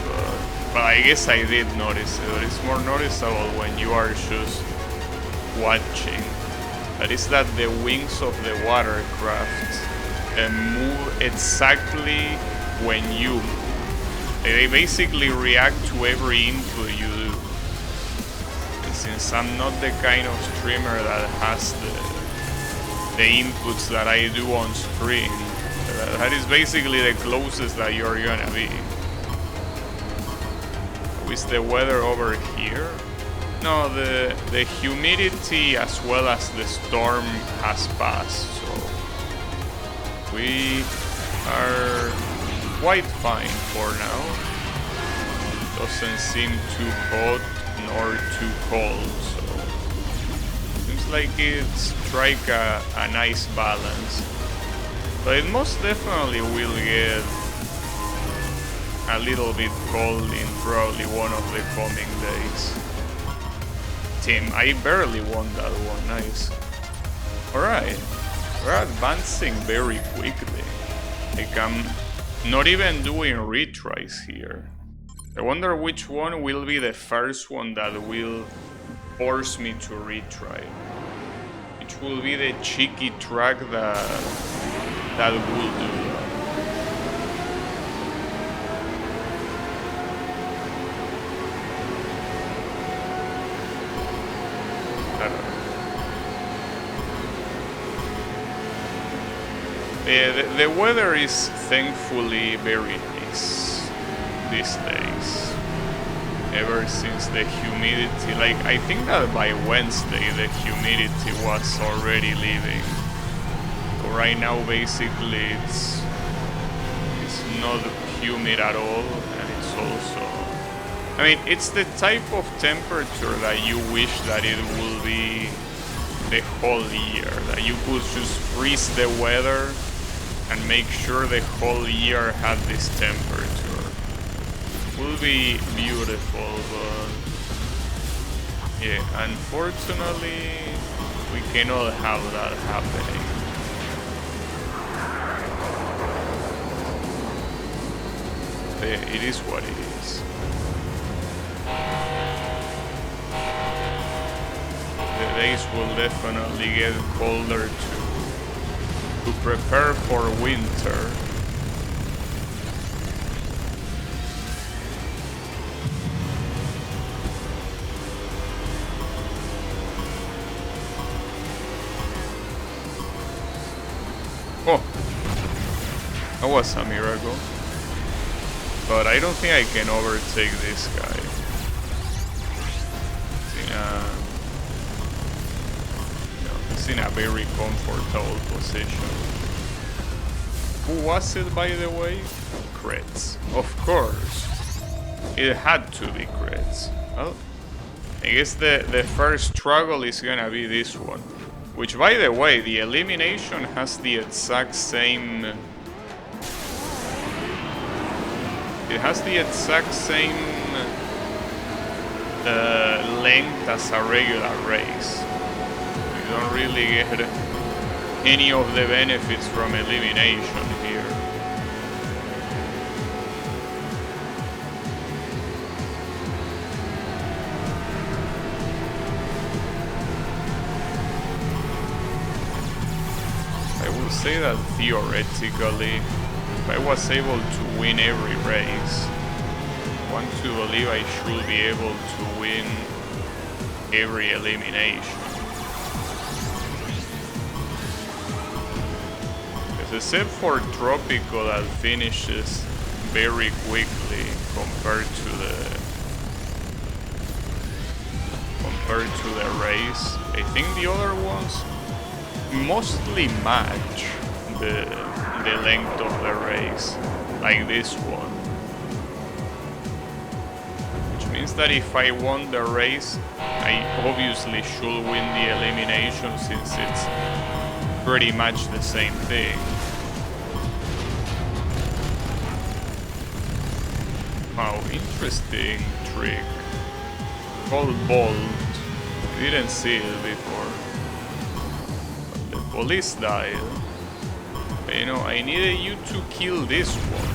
but I guess I did notice it. But it's more noticeable when you are just watching. That is that the wings of the watercraft move exactly when you move. They basically react to every input you do. And since I'm not the kind of streamer that has the inputs that I do on screen, that is basically the closest that you're gonna be. Is the weather over here? No, the humidity as well as the storm has passed, so we are quite fine for now. Doesn't seem too hot nor too cold, so seems like it's strike a nice balance. But it most definitely will get a little bit cold in probably one of the coming days. Team, I barely won that one, nice. Alright, we're advancing very quickly. Like not even doing retries here. I wonder which one will be the first one that will force me to retry. Which will be the cheeky track that will do that. I don't know. The weather is thankfully very nice these days. Ever since the humidity, like I think that by Wednesday the humidity was already leaving. So right now basically it's not humid at all, and it's also, I mean, it's the type of temperature that you wish that it will be the whole year, that you could just freeze the weather and make sure the whole year had this temperature. Will be beautiful, but yeah, unfortunately we cannot have that happening. Yeah, it is what it is. The days will definitely get colder to prepare for winter. Oh, that was a miracle. But I don't think I can overtake this guy. He's in a very comfortable position. Who was it, by the way? Crits. Of course. It had to be crits. Well, I guess the first struggle is gonna be this one. Which, by the way, the elimination has the exact same... It has the exact same length as a regular race. You don't really get any of the benefits from elimination here. I will say that theoretically, if I was able to win every race, I want to believe I should be able to win every elimination. Except for Tropical, that finishes very quickly compared to the race. I think the other ones mostly match the length of the race, like this one. Which means that if I won the race, I obviously should win the elimination, since it's pretty much the same thing. Wow, interesting trick. Called Bolt. Didn't see it before. But the police died. You know, I needed you to kill this one.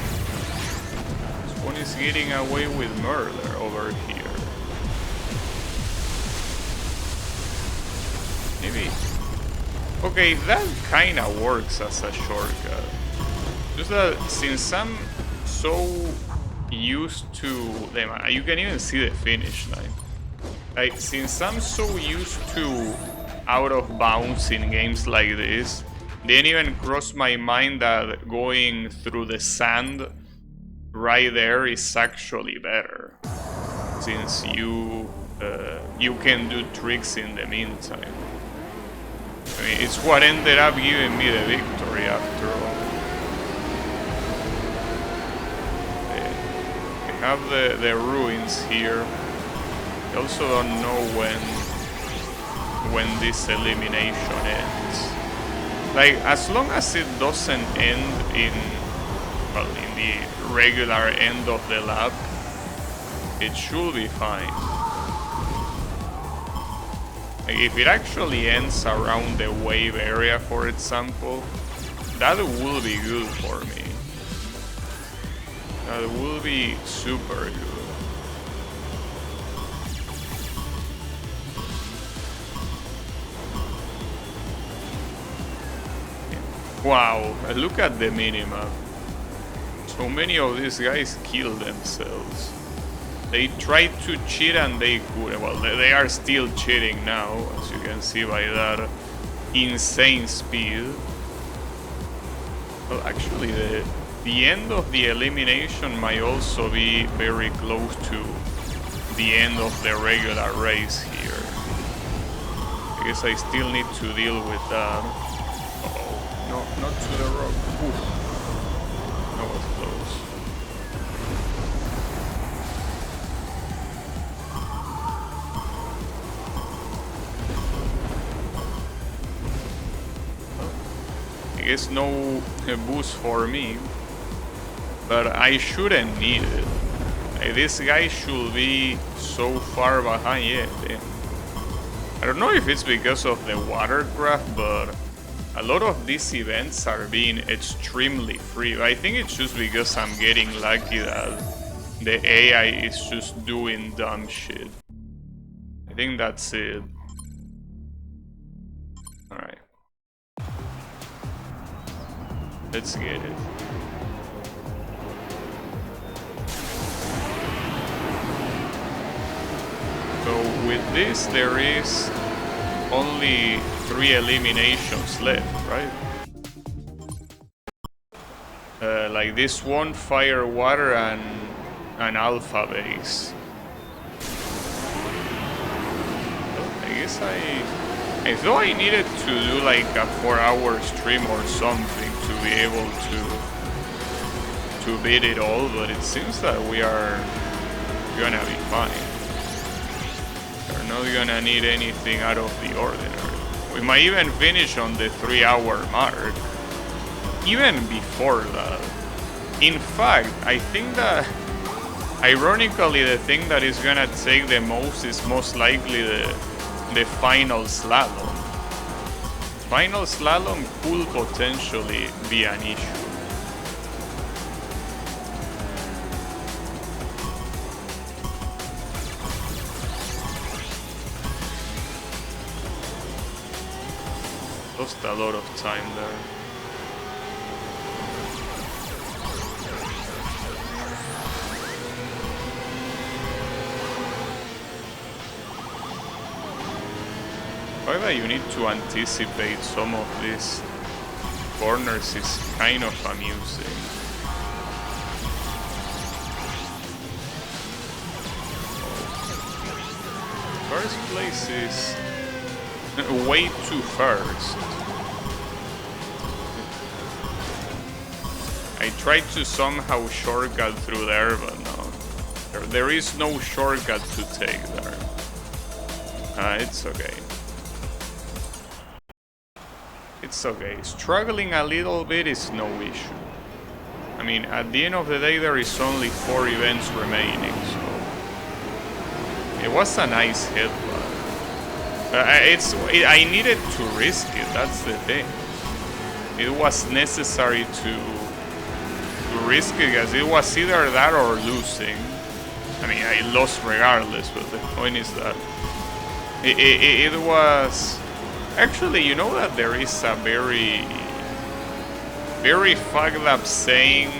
This one is getting away with murder over here. Maybe. Okay, that kinda works as a shortcut. Just that since I'm so used to them, you can even see the finish line. Like, since I'm so used to out of bounds in games like this, didn't even cross my mind that going through the sand right there is actually better, since you can do tricks in the meantime. I mean, it's what ended up giving me the victory after all. We have the ruins here. I also don't know when this elimination ends. Like, as long as it doesn't end in the regular end of the lap, it should be fine. Like, if it actually ends around the wave area, for example, that will be good for me. That will be super good. Wow, look at the minimap. So many of these guys kill themselves. They tried to cheat and they couldn't. Well, they are still cheating now, as you can see by that insane speed. Well, actually, the end of the elimination might also be very close to the end of the regular race here. I guess I still need to deal with that. Uh-oh. No, not to the rock. Oof. That was close. I guess no boost for me, but I shouldn't need it. This guy should be so far behind. Yeah, damn. I don't know if it's because of the watercraft, but a lot of these events are being extremely free. I think it's just because I'm getting lucky that the AI is just doing dumb shit. I think that's it. Alright. Let's get it. So with this, there is only 3 eliminations left, right? Like this one, fire, water, and an alpha base. Well, I guess I thought I needed to do like a 4-hour stream or something to be able to beat it all, but it seems that we are gonna be fine. We're not gonna need anything out of the ordinary. We might even finish on the 3-hour mark, even before that. In fact, I think that, ironically, the thing that is gonna take the most is most likely the final slalom. Final slalom could potentially be an issue. Lost a lot of time there. The fact that you need to anticipate some of these corners is kind of amusing. First place is way too first. I tried to somehow shortcut through there, but no. There is no shortcut to take there. It's okay. It's okay. Struggling a little bit is no issue. I mean, at the end of the day, there is only 4 events remaining, so it was a nice hit, but I needed to risk it. That's the thing. It was necessary to risk it, because it was either that or losing. I mean, I lost regardless, but the point is that it was. Actually, you know that there is a very fucked up saying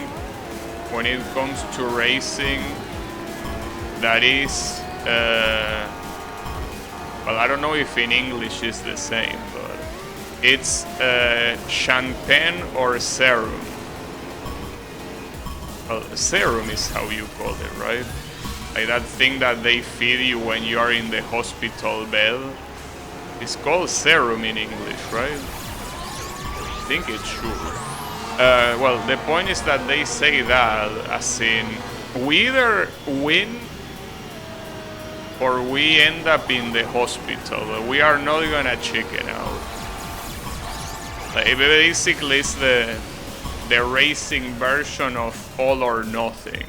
when it comes to racing that is, well, I don't know if in English is the same, but it's champagne or serum. Well, serum is how you call it, right? Like that thing that they feed you when you are in the hospital bed. It's called serum in English, right? I think it should. Well, the point is that they say that as in, we either win or we end up in the hospital, but we are not gonna chicken out. Like, basically, it's the racing version of all or nothing.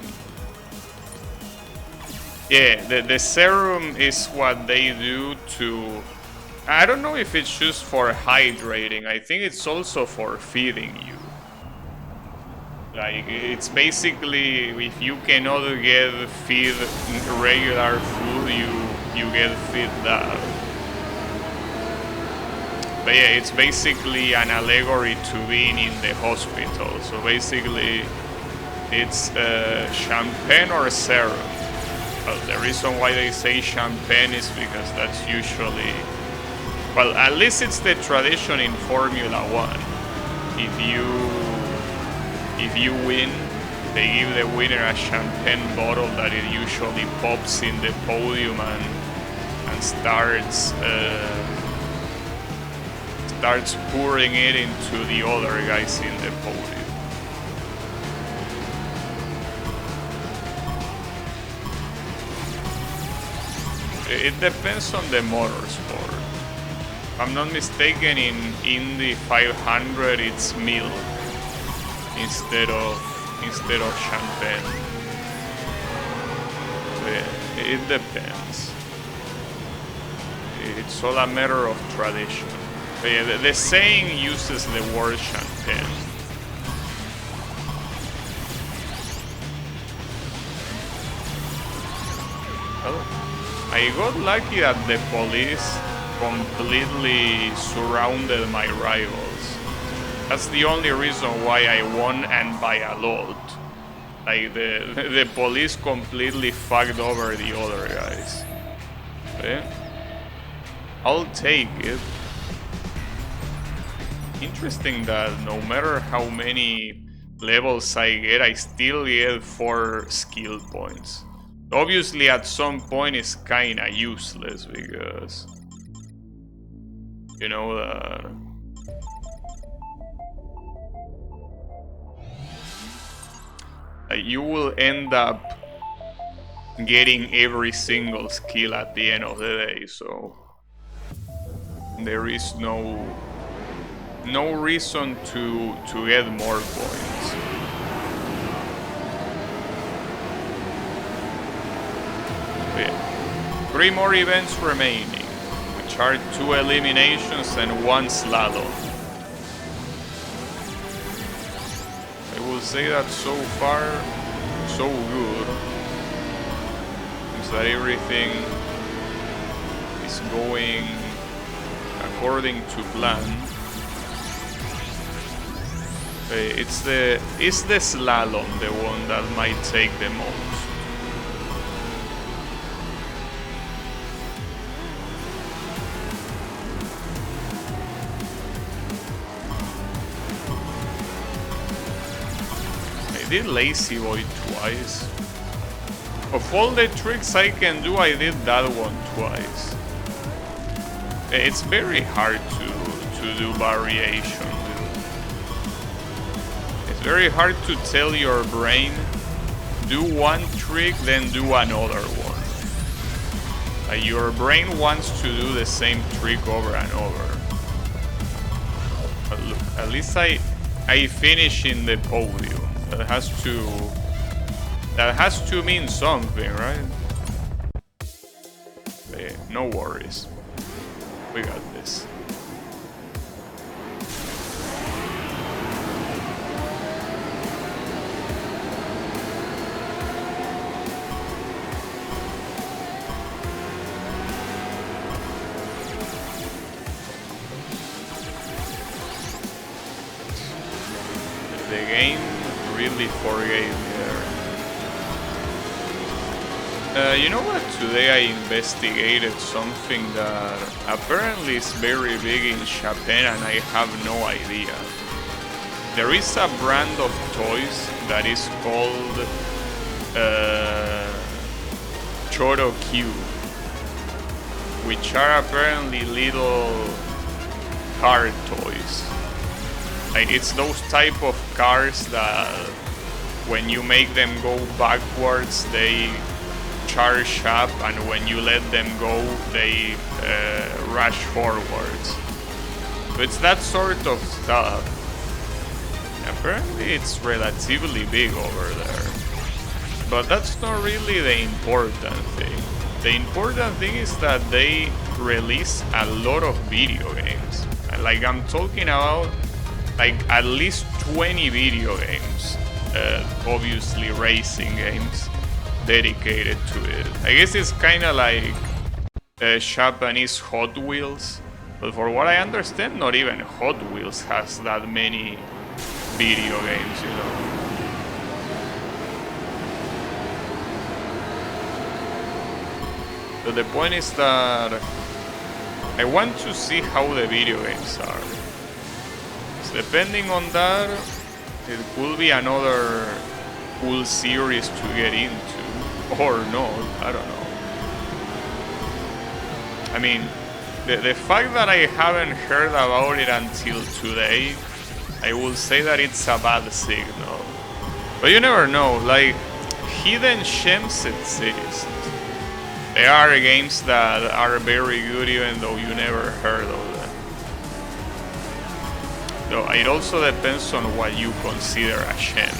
Yeah, the serum is what they do to... I don't know if it's just for hydrating. I think it's also for feeding you. Like, it's basically, if you cannot get feed regular food, you get feed that. But yeah, it's basically an allegory to being in the hospital. So basically, it's champagne or serum. Well, the reason why they say champagne is because that's usually, well, at least it's the tradition in Formula 1. If you win, they give the winner a champagne bottle that it usually pops in the podium and starts pouring it into the other guys in the podium. It depends on the motorsport. If I'm not mistaken, in Indy 500 it's milk instead of champagne. So yeah, it depends. It's all a matter of tradition. But yeah, the saying uses the word champagne. Oh. I got lucky that the police completely surrounded my rivals. That's the only reason why I won, and by a lot. Like, the police completely fucked over the other guys. Okay? I'll take it. Interesting that no matter how many levels I get, I still get 4 skill points. Obviously, at some point, it's kinda useless because you know that you will end up getting every single skill at the end of the day. So there is no reason to get more points. 3 more events remaining, which are 2 eliminations and 1 slalom. I will say that so far, so good. Seems that everything is going according to plan. Is the slalom the one that might take the most? I did Lazy Boy twice. Of all the tricks I can do, I did that one twice. It's very hard to do variation. It's very hard to tell your brain, do one trick, then do another one. Your brain wants to do the same trick over and over. But look, at least I finish in the podium. That has to mean something, right? But yeah, no worries. We got this. The game really forgave me there. You know what? Today I investigated something that apparently is very big in Japan and I have no idea. There is a brand of toys that is called Choro Cube, which are apparently little car toys. Like, it's those type of cars that when you make them go backwards, they charge up, and when you let them go, they rush forwards. So it's that sort of stuff. Apparently it's relatively big over there. But that's not really the important thing. The important thing is that they release a lot of video games. Like, I'm talking about like at least 20 video games. obviously racing games dedicated to it. I guess it's kind of like Japanese Hot Wheels, but for what I understand, not even Hot Wheels has that many video games, you know. So the point is that I want to see how the video games are. So depending on that, it could be another cool series to get into, or not, I don't know. I mean, the fact that I haven't heard about it until today, I will say that it's a bad signal. But you never know, like, hidden gems exist. There are games that are very good even though you never heard of them. So it also depends on what you consider a gem.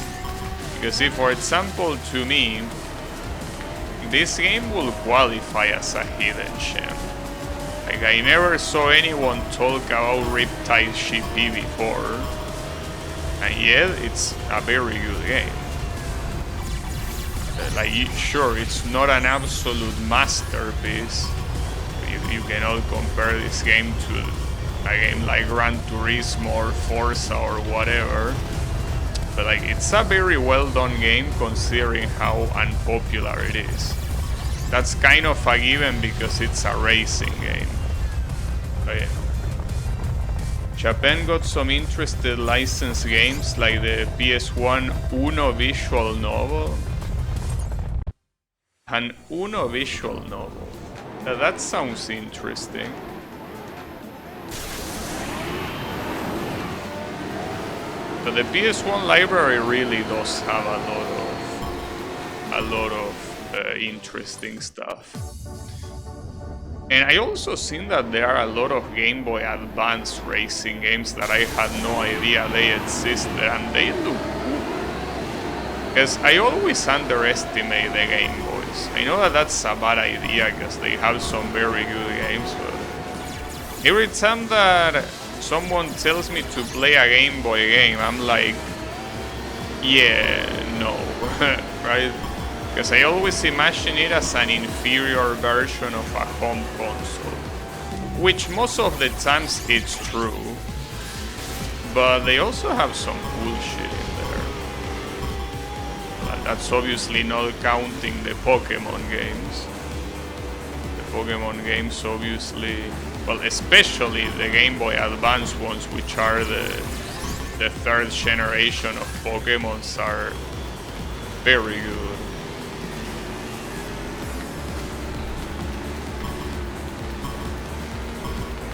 Because if, for example, to me, this game will qualify as a hidden gem. Like, I never saw anyone talk about Riptide GP before, and yet it's a very good game. Like, sure, it's not an absolute masterpiece. You cannot compare this game to a game like Gran Turismo or Forza or whatever. But like, it's a very well done game considering how unpopular it is. That's kind of a given because it's a racing game. But yeah. Japan got some interesting licensed games like the PS1 Uno visual novel. An Uno visual novel. That sounds interesting. But the PS1 library really does have a lot of interesting stuff. And I also seen that there are a lot of Game Boy Advance racing games that I had no idea they existed, and they look cool. Because I always underestimate the Game Boys. I know that that's a bad idea because they have some very good games, but every time that someone tells me to play a Game Boy game, I'm like, yeah, no, right? Because I always imagine it as an inferior version of a home console, which most of the times it's true, but they also have some cool shit in there. That's obviously not counting the Pokemon games. The Pokemon games obviously, well, especially the Game Boy Advance ones, which are the third generation of Pokemons, are very good.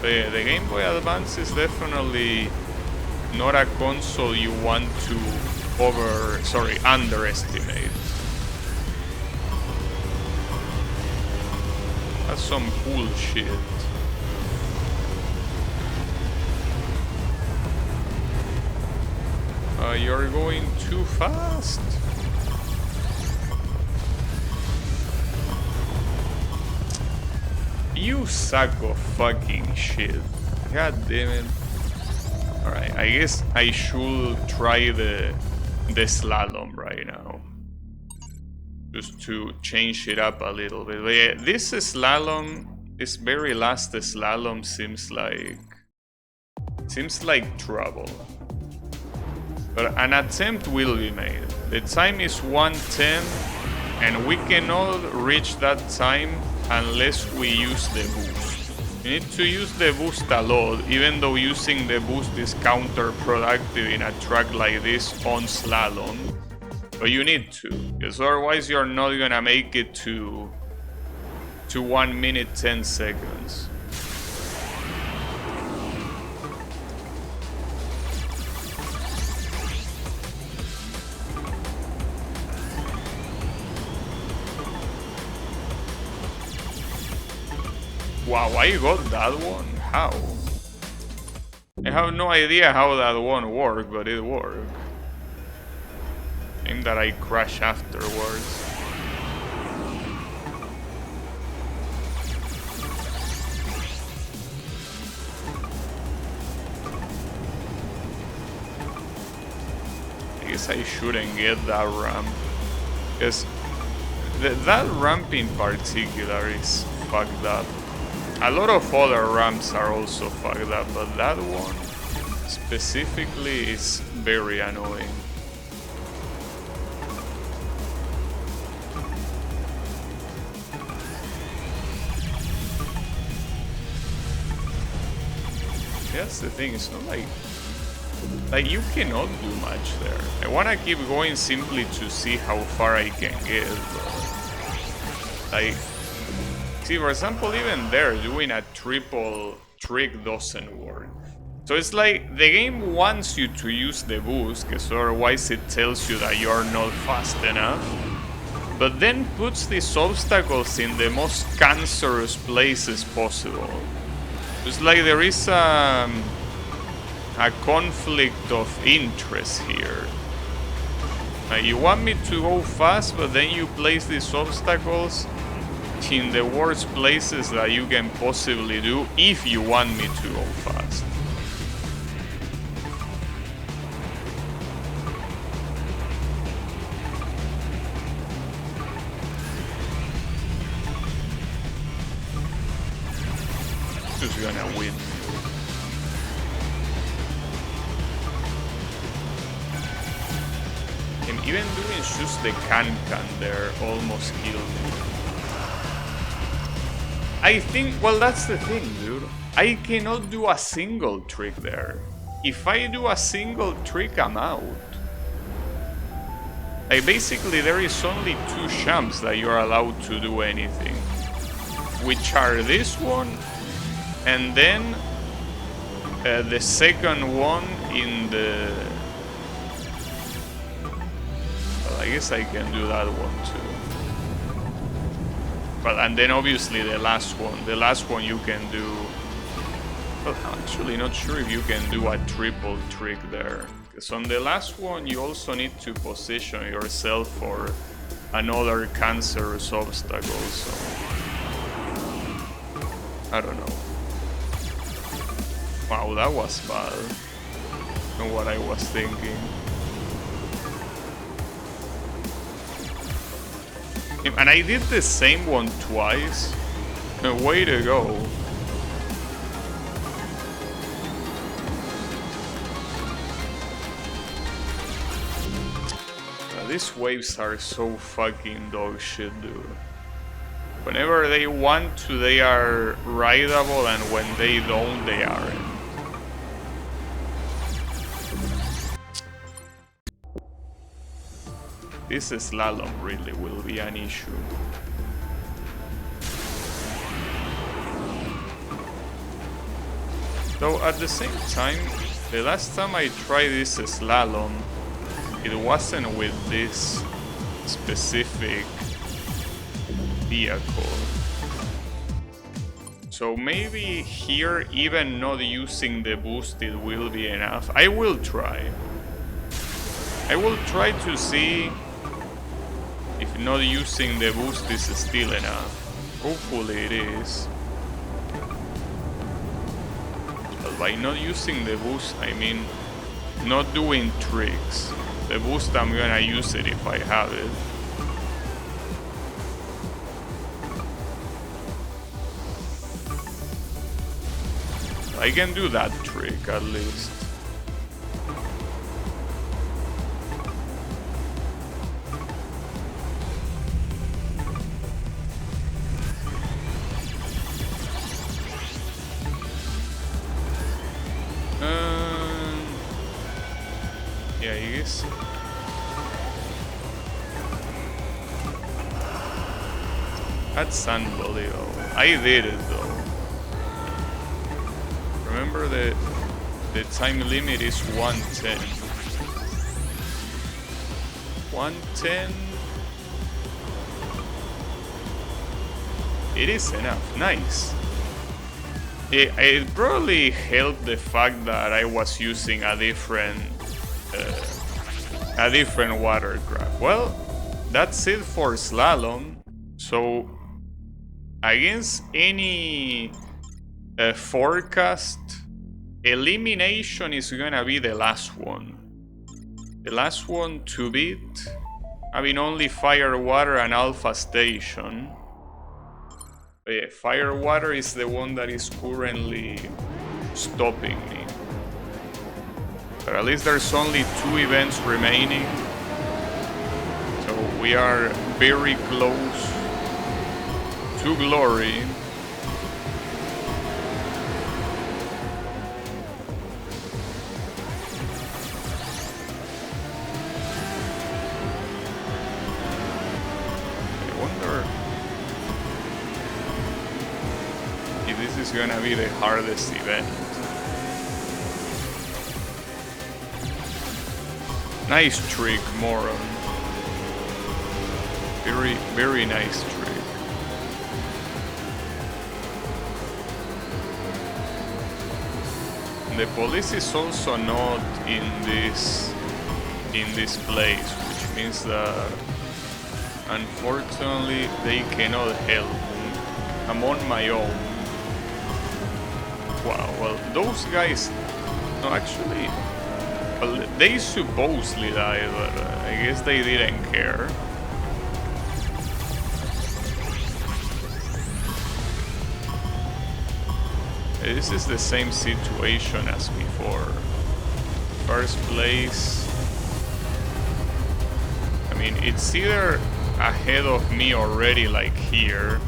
The Game Boy Advance is definitely not a console you want to underestimate. That's some cool shit. You're going too fast. You suck of fucking shit. God damn it. Alright, I guess I should try the slalom right now. Just to change it up a little bit. But yeah, this slalom, this very last slalom seems like trouble. But an attempt will be made. The time is 1:10 and we cannot reach that time unless we use the boost. You need to use the boost a lot, even though using the boost is counterproductive in a track like this on slalom. But you need to, because otherwise you're not gonna make it to 1 minute 10 seconds. Wow, I got that one? How? I have no idea how that one worked, but it worked. Shame that I crash afterwards. guess I shouldn't get that ramp. Because that ramp in particular is fucked up. A lot of other ramps are also fucked up, but that one specifically is very annoying. That's the thing, it's not like you cannot do much there. I wanna keep going simply to see how far I can get, but like, see, for example, even there, doing a triple trick doesn't work. So it's like the game wants you to use the boost, because otherwise it tells you that you're not fast enough, but then puts these obstacles in the most cancerous places possible. It's like there is a conflict of interest here. You want me to go fast, but then you place these obstacles in the worst places that you can possibly do if you want me to go fast. Who's gonna win? And even doing just the can there almost killed me. I think, well, that's the thing, dude. I cannot do a single trick there. If I do a single trick, I'm out. Like, basically, there is only 2 champs that you're allowed to do anything, which are this one, and then the second one in the... Well, I guess I can do that one too. But, and then obviously the last one you can do... Well, I'm actually not sure if you can do a triple trick there. Because on the last one you also need to position yourself for another cancerous obstacle, so... I don't know. Wow, that was bad. Not what I was thinking. And I did the same one twice. Way to go. These waves are so fucking dog shit, dude. Whenever they want to, they are rideable, and when they don't, they aren't. This slalom really will be an issue. Though at the same time, the last time I tried this slalom, it wasn't with this specific vehicle. So maybe here, even not using the boost, it will be enough. I will try. I will try to see if not using the boost is still enough. Hopefully it is. But by not using the boost, I mean not doing tricks. The boost, I'm gonna use it if I have it. I can do that trick at least. Yeah, I guess. That's unbelievable. I did it though. Remember the time limit is 110. 110. It is enough. Nice. It probably helped the fact that I was using a different watercraft. Well, that's it for slalom. So against any forecast, elimination is gonna be the last one. The last one to beat, having only Fire, Water, and Alpha Station. But yeah, Fire, Water is the one that is currently stopping me. But at least there's only 2 events remaining. So we are very close to glory. This is gonna be the hardest event. Nice trick, Moron. Very, very nice trick. The police is also not in this place, which means that unfortunately they cannot help me. I'm on my own. Wow, well, those guys... No, actually... Well, they supposedly died, but I guess they didn't care. This is the same situation as before. First place... I mean, it's either ahead of me already, like here,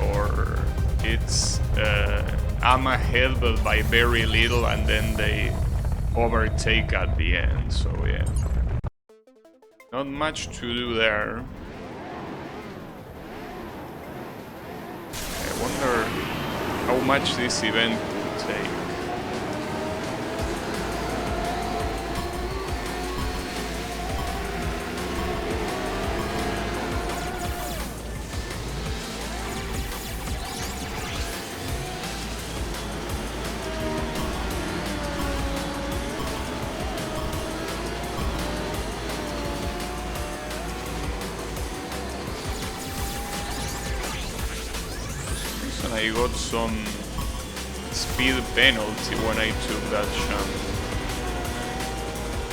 or... It's, I'm ahead but by very little, and then they overtake at the end, so yeah. Not much to do there. I wonder how much this event will take. I got some speed penalty when I took that shot.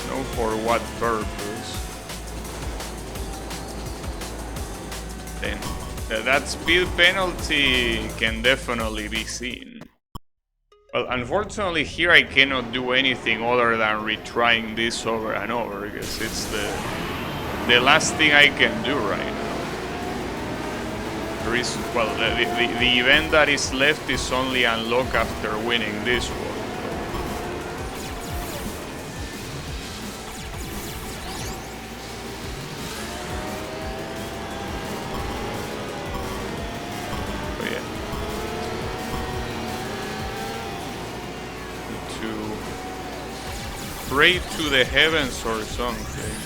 No, for what purpose? Then that speed penalty can definitely be seen. Well, unfortunately here I cannot do anything other than retrying this over and over, because it's the last thing I can do right now. There is, well, the event that is left is only unlocked after winning this one. So yeah. To pray to the heavens or something.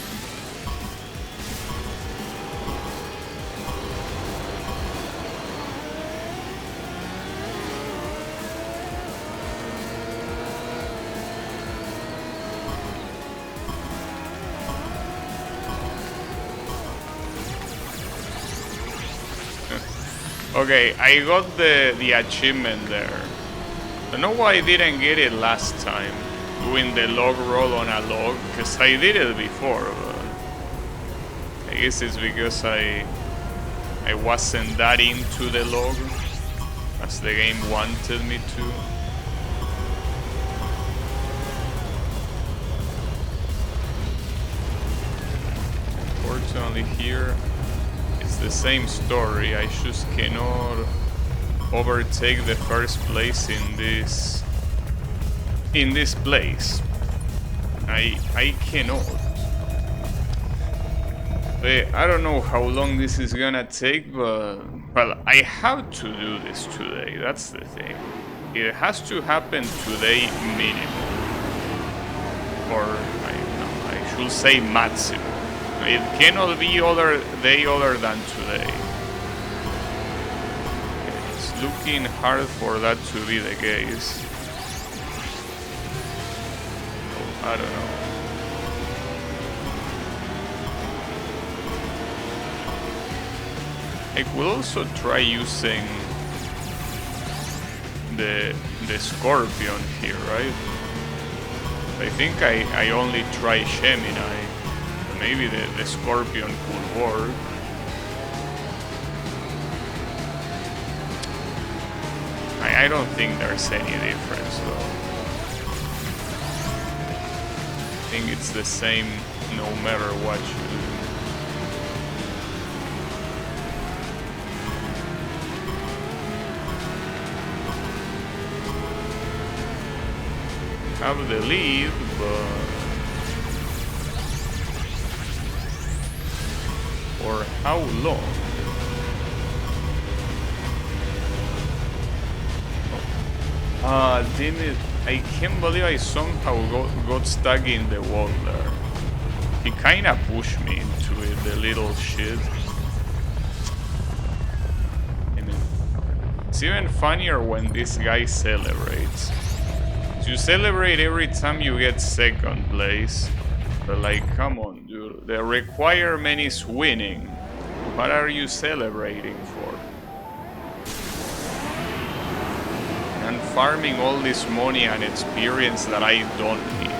Okay, I got the achievement there. I don't know why I didn't get it last time, doing the log roll on a log, because I did it before, but I guess it's because I wasn't that into the log as the game wanted me to. Unfortunately here, it's the same story. I just cannot overtake the first place in this place. I cannot. I don't know how long this is gonna take, but well, I have to do this today. That's the thing. It has to happen today minimum, or I should say maximum. It cannot be other day other than today. It's looking hard for that to be the case. Oh, I don't know. I could also try using the Scorpion here, right? I think I only try Gemini. Maybe the Scorpion could work. I don't think there's any difference though. I think it's the same no matter what you do. Have the lead, but for how long? Damn it. I can't believe I somehow got stuck in the wall there. He kinda pushed me into it, the little shit. Damn it. It's even funnier when this guy celebrates. You celebrate every time you get second place. But like, come on, dude. The requirement is winning. What are you celebrating for? And farming all this money and experience that I don't need.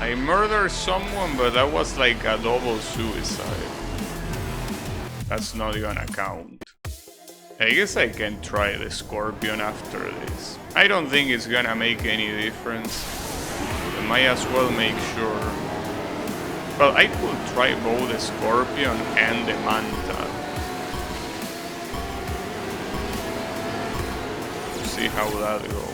I murdered someone, but that was like a double suicide. That's not gonna count. I guess I can try the Scorpion after this. I don't think it's gonna make any difference. I might as well make sure. Well, I could try both the Scorpion and the Manta. See how that goes.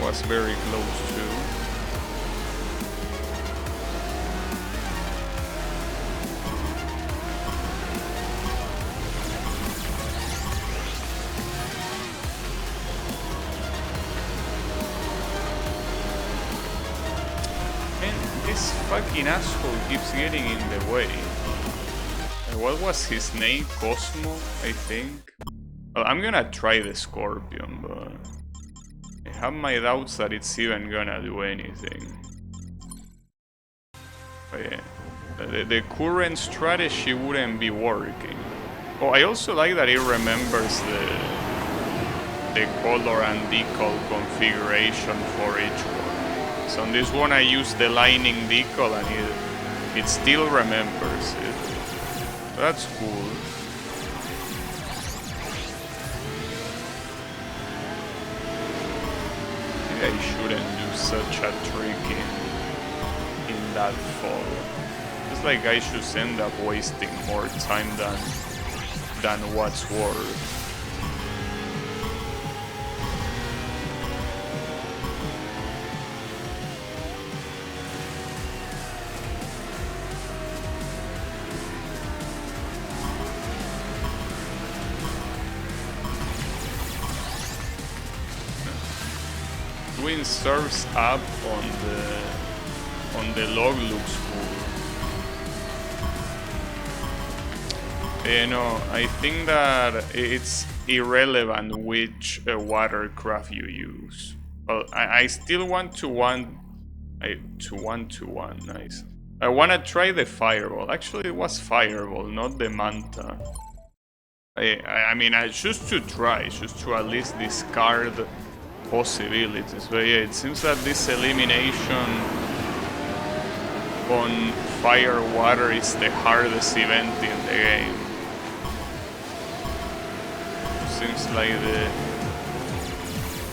Was very close to. And this fucking asshole keeps getting in the way. What was his name? Cosmo, I think. Well, I'm gonna try the Scorpion, but I have my doubts that it's even gonna do anything. But yeah, the current strategy wouldn't be working. Oh, I also like that it remembers the color and decal configuration for each one. So on this one I use the lightning decal and it still remembers it. That's cool. I shouldn't do such a trick in that fall. It's like I should end up wasting more time than what's worth. Doing serves up on the log looks cool. You know, I think that it's irrelevant which watercraft you use. Well, I still want to one. Nice. I wanna try the fireball. Actually, it was fireball, not the manta. I mean, just to try, just to at least discard possibilities. But yeah, it seems that this elimination on fire water is the hardest event in the game. Seems like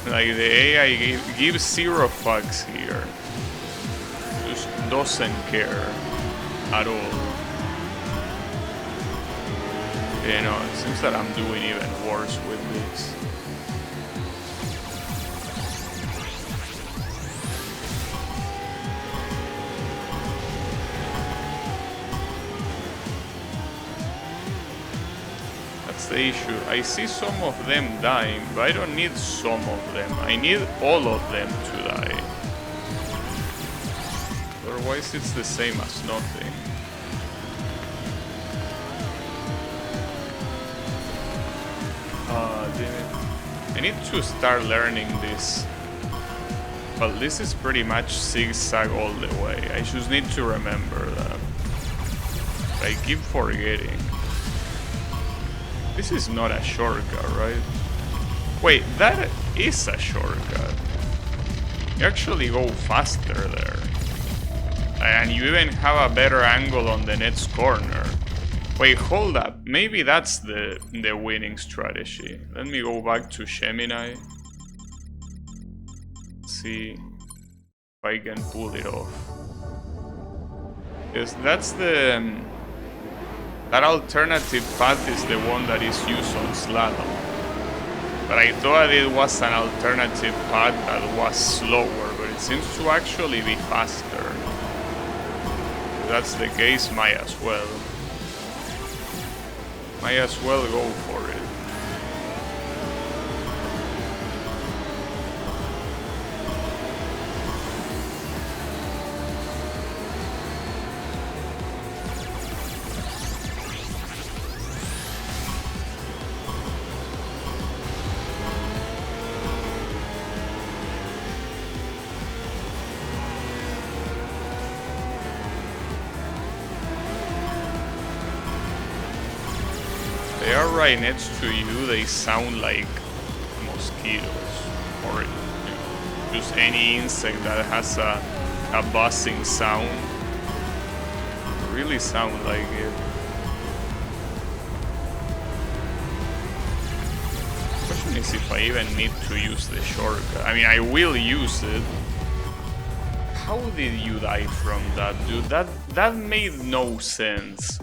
the AI gives zero fucks here. Just doesn't care at all. You know, it seems that I'm doing even worse with this. That's the issue. I see some of them dying, but I don't need some of them. I need all of them to die. Otherwise it's the same as nothing. Damn it. I need to start learning this. Well, this is pretty much zigzag all the way. I just need to remember that. I keep forgetting. This is not a shortcut, right? Wait, that is a shortcut. You actually go faster there. And you even have a better angle on the next corner. Wait, hold up. Maybe that's the winning strategy. Let me go back to Gemini. See if I can pull it off. Yes, that's the... that alternative path is the one that is used on slalom. But I thought it was an alternative path that was slower, but it seems to actually be faster. If that's the case, might as well. Might as well go for it. They are right next to you, they sound like mosquitoes, or just any insect that has a buzzing sound. They really sound like it. The question is if I even need to use the shortcut. I mean, I will use it. How did you die from that, dude? That made no sense.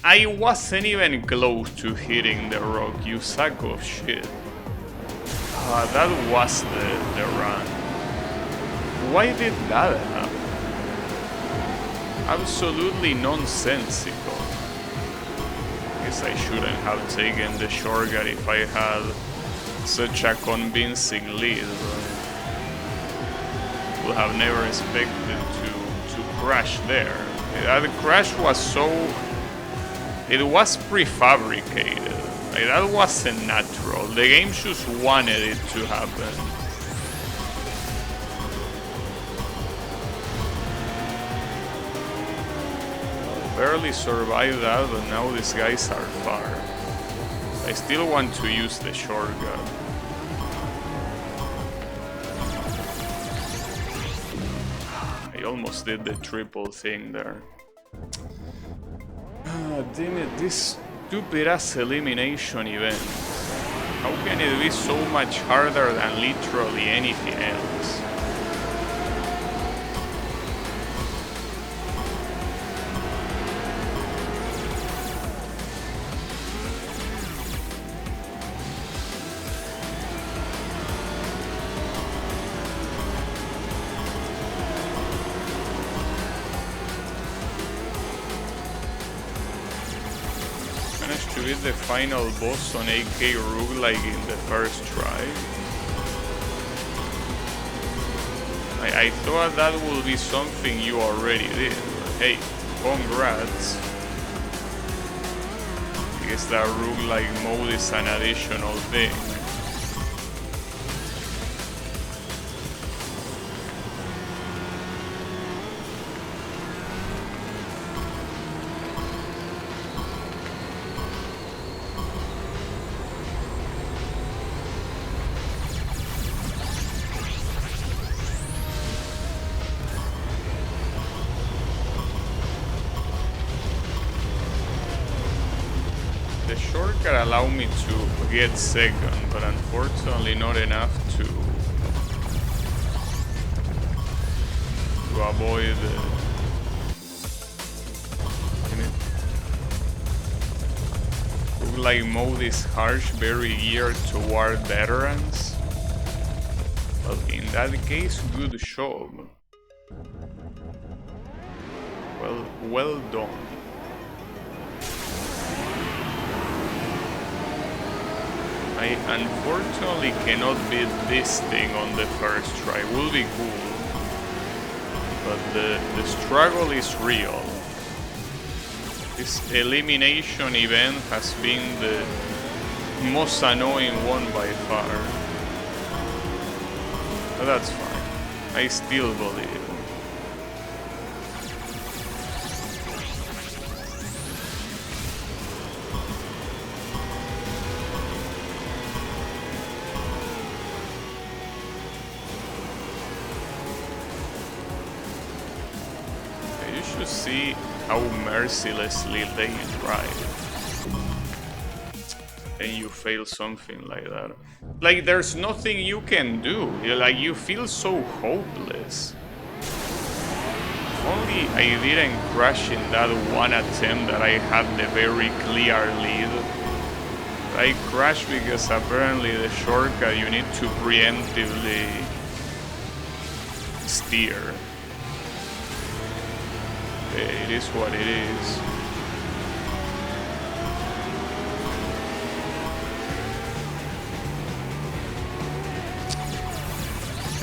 I wasn't even close to hitting the rock, you sack of shit. That was the run. Why did that happen? Absolutely nonsensical. Guess I shouldn't have taken the shortcut if I had such a convincing lead. Would have never expected to crash there. The crash was so... it was prefabricated. Like, that wasn't natural. The game just wanted it to happen. Barely survived that, but now these guys are far. I still want to use the shortcut. I almost did the triple thing there. Damn it, this stupid ass elimination event. How can it be so much harder than literally anything else? To beat the final boss on AK roguelike in the first try. I thought that would be something you already did, but hey, congrats. I guess that roguelike mode is an additional thing. The shortcut allowed me to get second, but unfortunately not enough to avoid like mode is harsh, very geared toward veterans? Well, in that case, good job. Well done. I unfortunately cannot beat this thing on the first try. Will be cool, but the struggle is real. This elimination event has been the most annoying one by far. But that's fine. I still believe. You should see how mercilessly they try. And you fail something like that. Like, there's nothing you can do. You feel so hopeless. If only I didn't crash in that one attempt that I had the very clear lead. I crashed because apparently the shortcut you need to preemptively steer. It is what it is.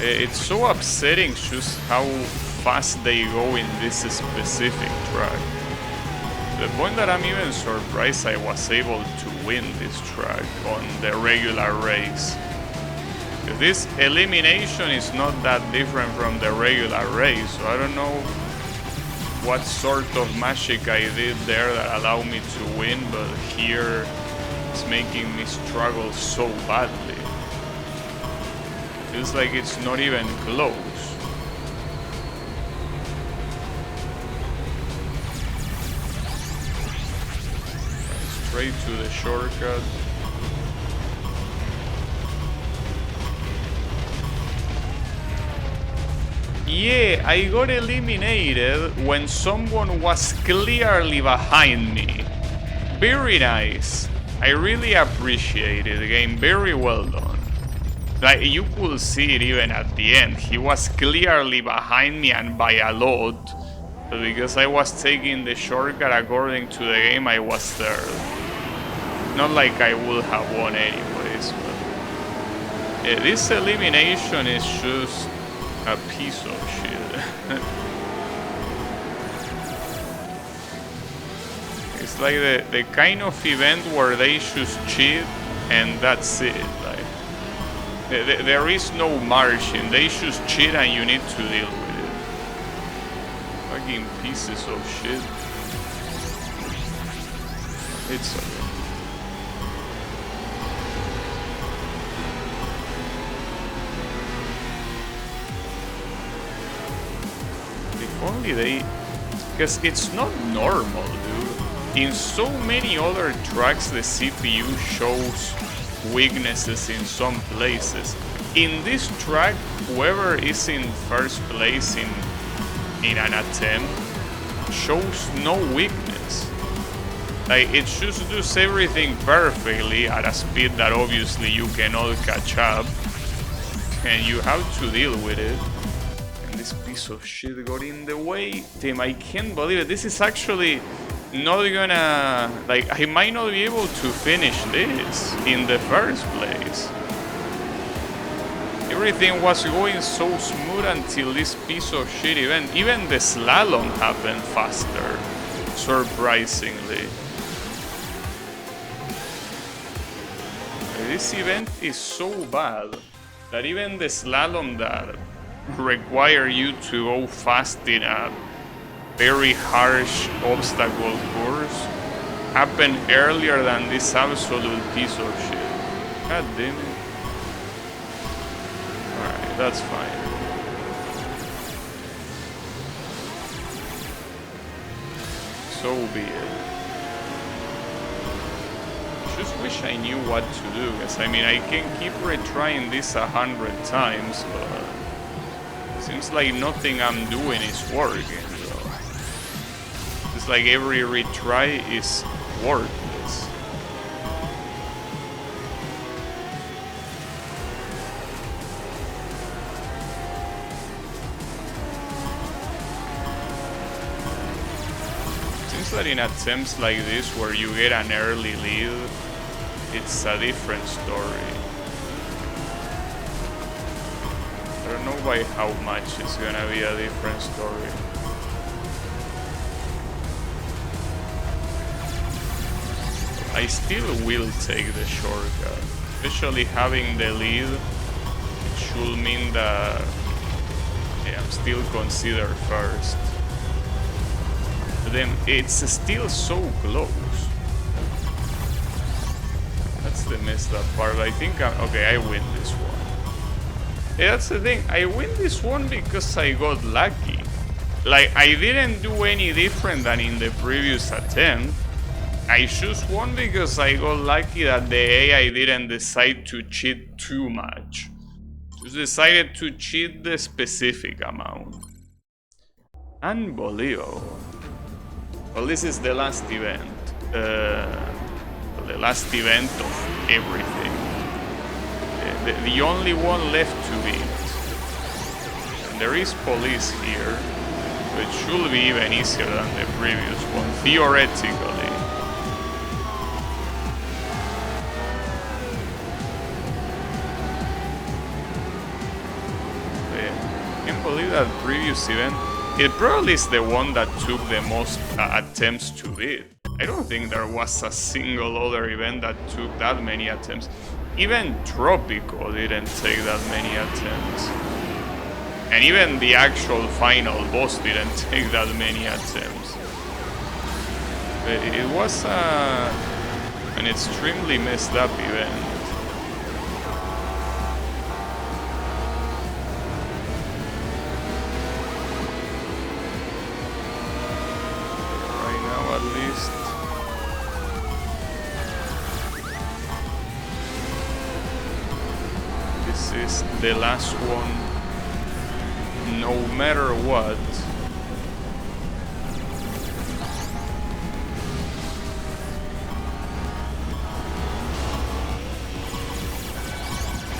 It's so upsetting just how fast they go in this specific track. To the point that I'm even surprised I was able to win this track on the regular race. This elimination is not that different from the regular race, so I don't know what sort of magic I did there that allowed me to win, but here it's making me struggle so badly. Feels like it's not even close. Straight to the shortcut. Yeah, I got eliminated when someone was clearly behind me. Very nice. I really appreciate it, game. Very well done. Like, you could see it even at the end. He was clearly behind me and by a lot. But because I was taking the shortcut according to the game, I was third. Not like I would have won anyways, but this elimination is just a piece of shit. It's like the kind of event where they just cheat and that's it. Like, there is no margin. They just cheat and you need to deal with it. Fucking pieces of shit. It's okay. Only they, because it's not normal, dude. In so many other tracks the CPU shows weaknesses in some places. In this track, whoever is in first place in an attempt shows no weakness. Like, it just does everything perfectly at a speed that obviously you cannot catch up, and you have to deal with it. This piece of shit got in the way. Damn, I can't believe it. This is actually not gonna... Like, I might not be able to finish this in the first place. Everything was going so smooth until this piece of shit event. Even the slalom happened faster, surprisingly. This event is so bad that even the slalom that require you to go fast in a very harsh obstacle course happen earlier than this absolute piece of shit. God damn it. Alright, that's fine. So be it. Just wish I knew what to do, because I mean I can keep retrying this 100 times, but seems like nothing I'm doing is working, so it's like every retry is worthless. just that in attempts like this where you get an early lead, it's a different story. I don't know by how much it's gonna be a different story. I still will take the shortcut, especially having the lead. It should mean that I'm still considered first. But then it's still so close. That's the messed up part. I think okay, I win this one. Yeah, that's the thing. I win this one because I got lucky. Like, I didn't do any different than in the previous attempt. I just won because I got lucky that the AI didn't decide to cheat too much. Just decided to cheat the specific amount. Unbelievable. Well, this is the last event. The last event of everything. The only one left to beat. And there is police here, so it should be even easier than the previous one, theoretically. I can't believe that previous event. It probably is the one that took the most attempts to beat. I don't think there was a single other event that took that many attempts. Even Tropico didn't take that many attempts. And even the actual final boss didn't take that many attempts. But it was an extremely messed up event. Right now, at least. This is the last one, no matter what.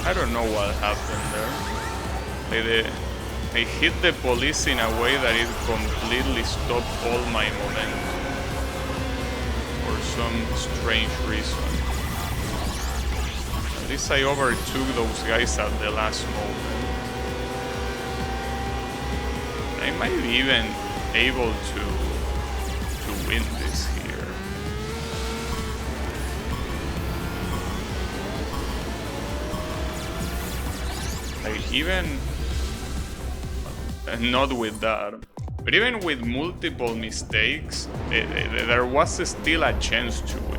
I don't know what happened there. I hit the police in a way that it completely stopped all my momentum for some strange reason. At least I overtook those guys at the last moment. I might be even able to win this here. Like, even not with that, but even with multiple mistakes, there was still a chance to win.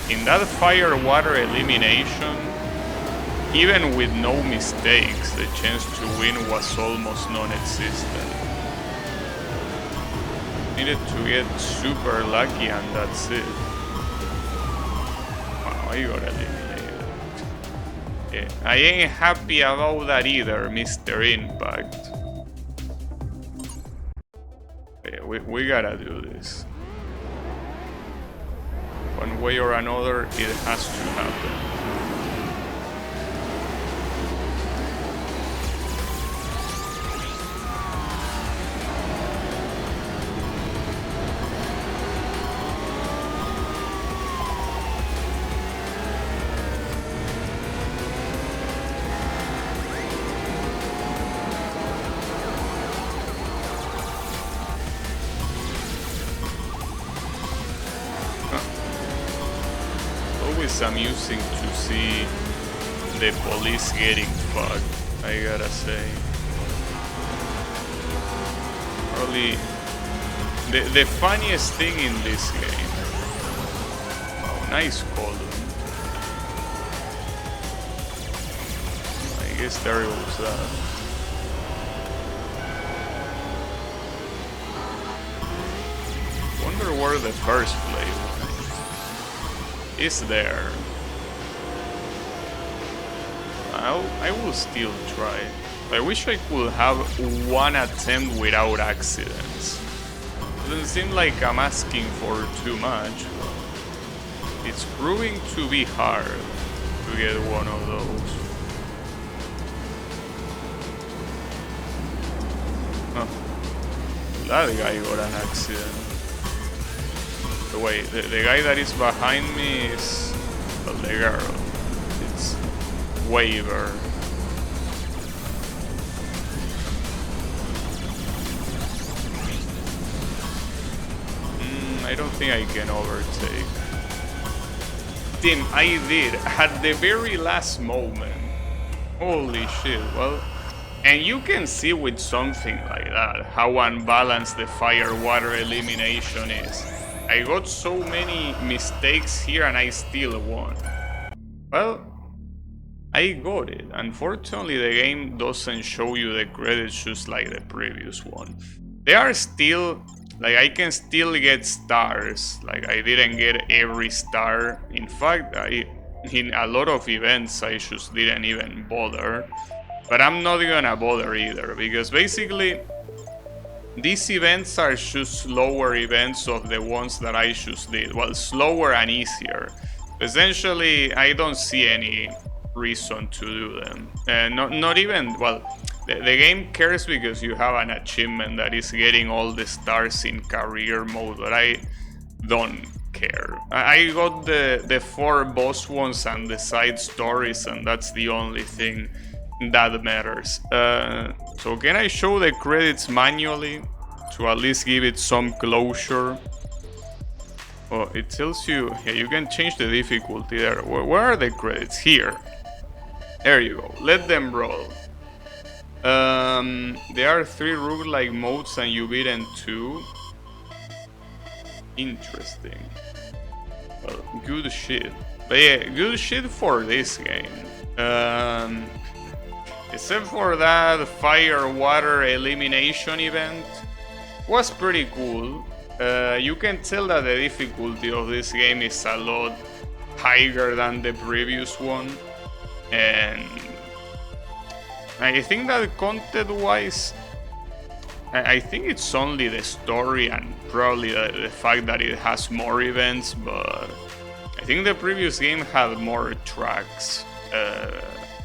In that fire water elimination, even with no mistakes, the chance to win was almost non-existent. Needed to get super lucky and that's it. Wow, I got eliminated. Yeah, I ain't happy about that either, Mr. Impact. Yeah, we gotta do this. One way or another, it has to happen. Amusing to see the police getting fucked, I gotta say. Probably the funniest thing in this game. Wow, nice column. I guess there was that. Wonder where the first play was. Is there. I will still try. I wish I could have one attempt without accidents. Doesn't seem like I'm asking for too much. It's proving to be hard to get one of those. Huh. That guy got an accident. Wait, the guy that is behind me is, well, the girl. It's Waver. I don't think I can overtake. Damn, I did at the very last moment. Holy shit, well, and you can see with something like that how unbalanced the fire-water elimination is. I got so many mistakes here and I still won. Well, I got it. Unfortunately, the game doesn't show you the credits just like the previous one. They are still, like, I can still get stars. Like, I didn't get every star. In fact, in a lot of events, I just didn't even bother. But I'm not gonna bother either, because basically, these events are just slower events of the ones that I just did. Well, slower and easier. Essentially, I don't see any reason to do them. Not even, well, the game cares because you have an achievement that is getting all the stars in career mode, but I don't care. I got the 4 boss ones and the side stories, and that's the only thing that matters. So can I show the credits manually to at least give it some closure? Oh, it tells you, yeah, you can change the difficulty there. Where are the credits? Here. There you go. Let them roll. There are 3 roguelike modes and you beaten 2. Interesting. Well, good shit. But yeah, good shit for this game. Except for that fire-water elimination event, was pretty cool. You can tell that the difficulty of this game is a lot higher than the previous one, and I think that content-wise, I think it's only the story and probably the fact that it has more events, but I think the previous game had more tracks.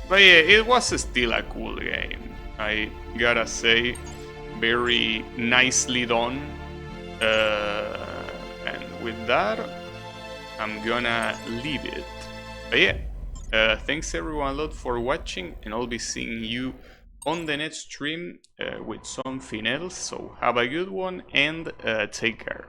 But yeah, it was still a cool game, I gotta say. Very nicely done. And with that, I'm gonna leave it. But yeah, thanks everyone a lot for watching, and I'll be seeing you on the next stream with something else. So have a good one and take care.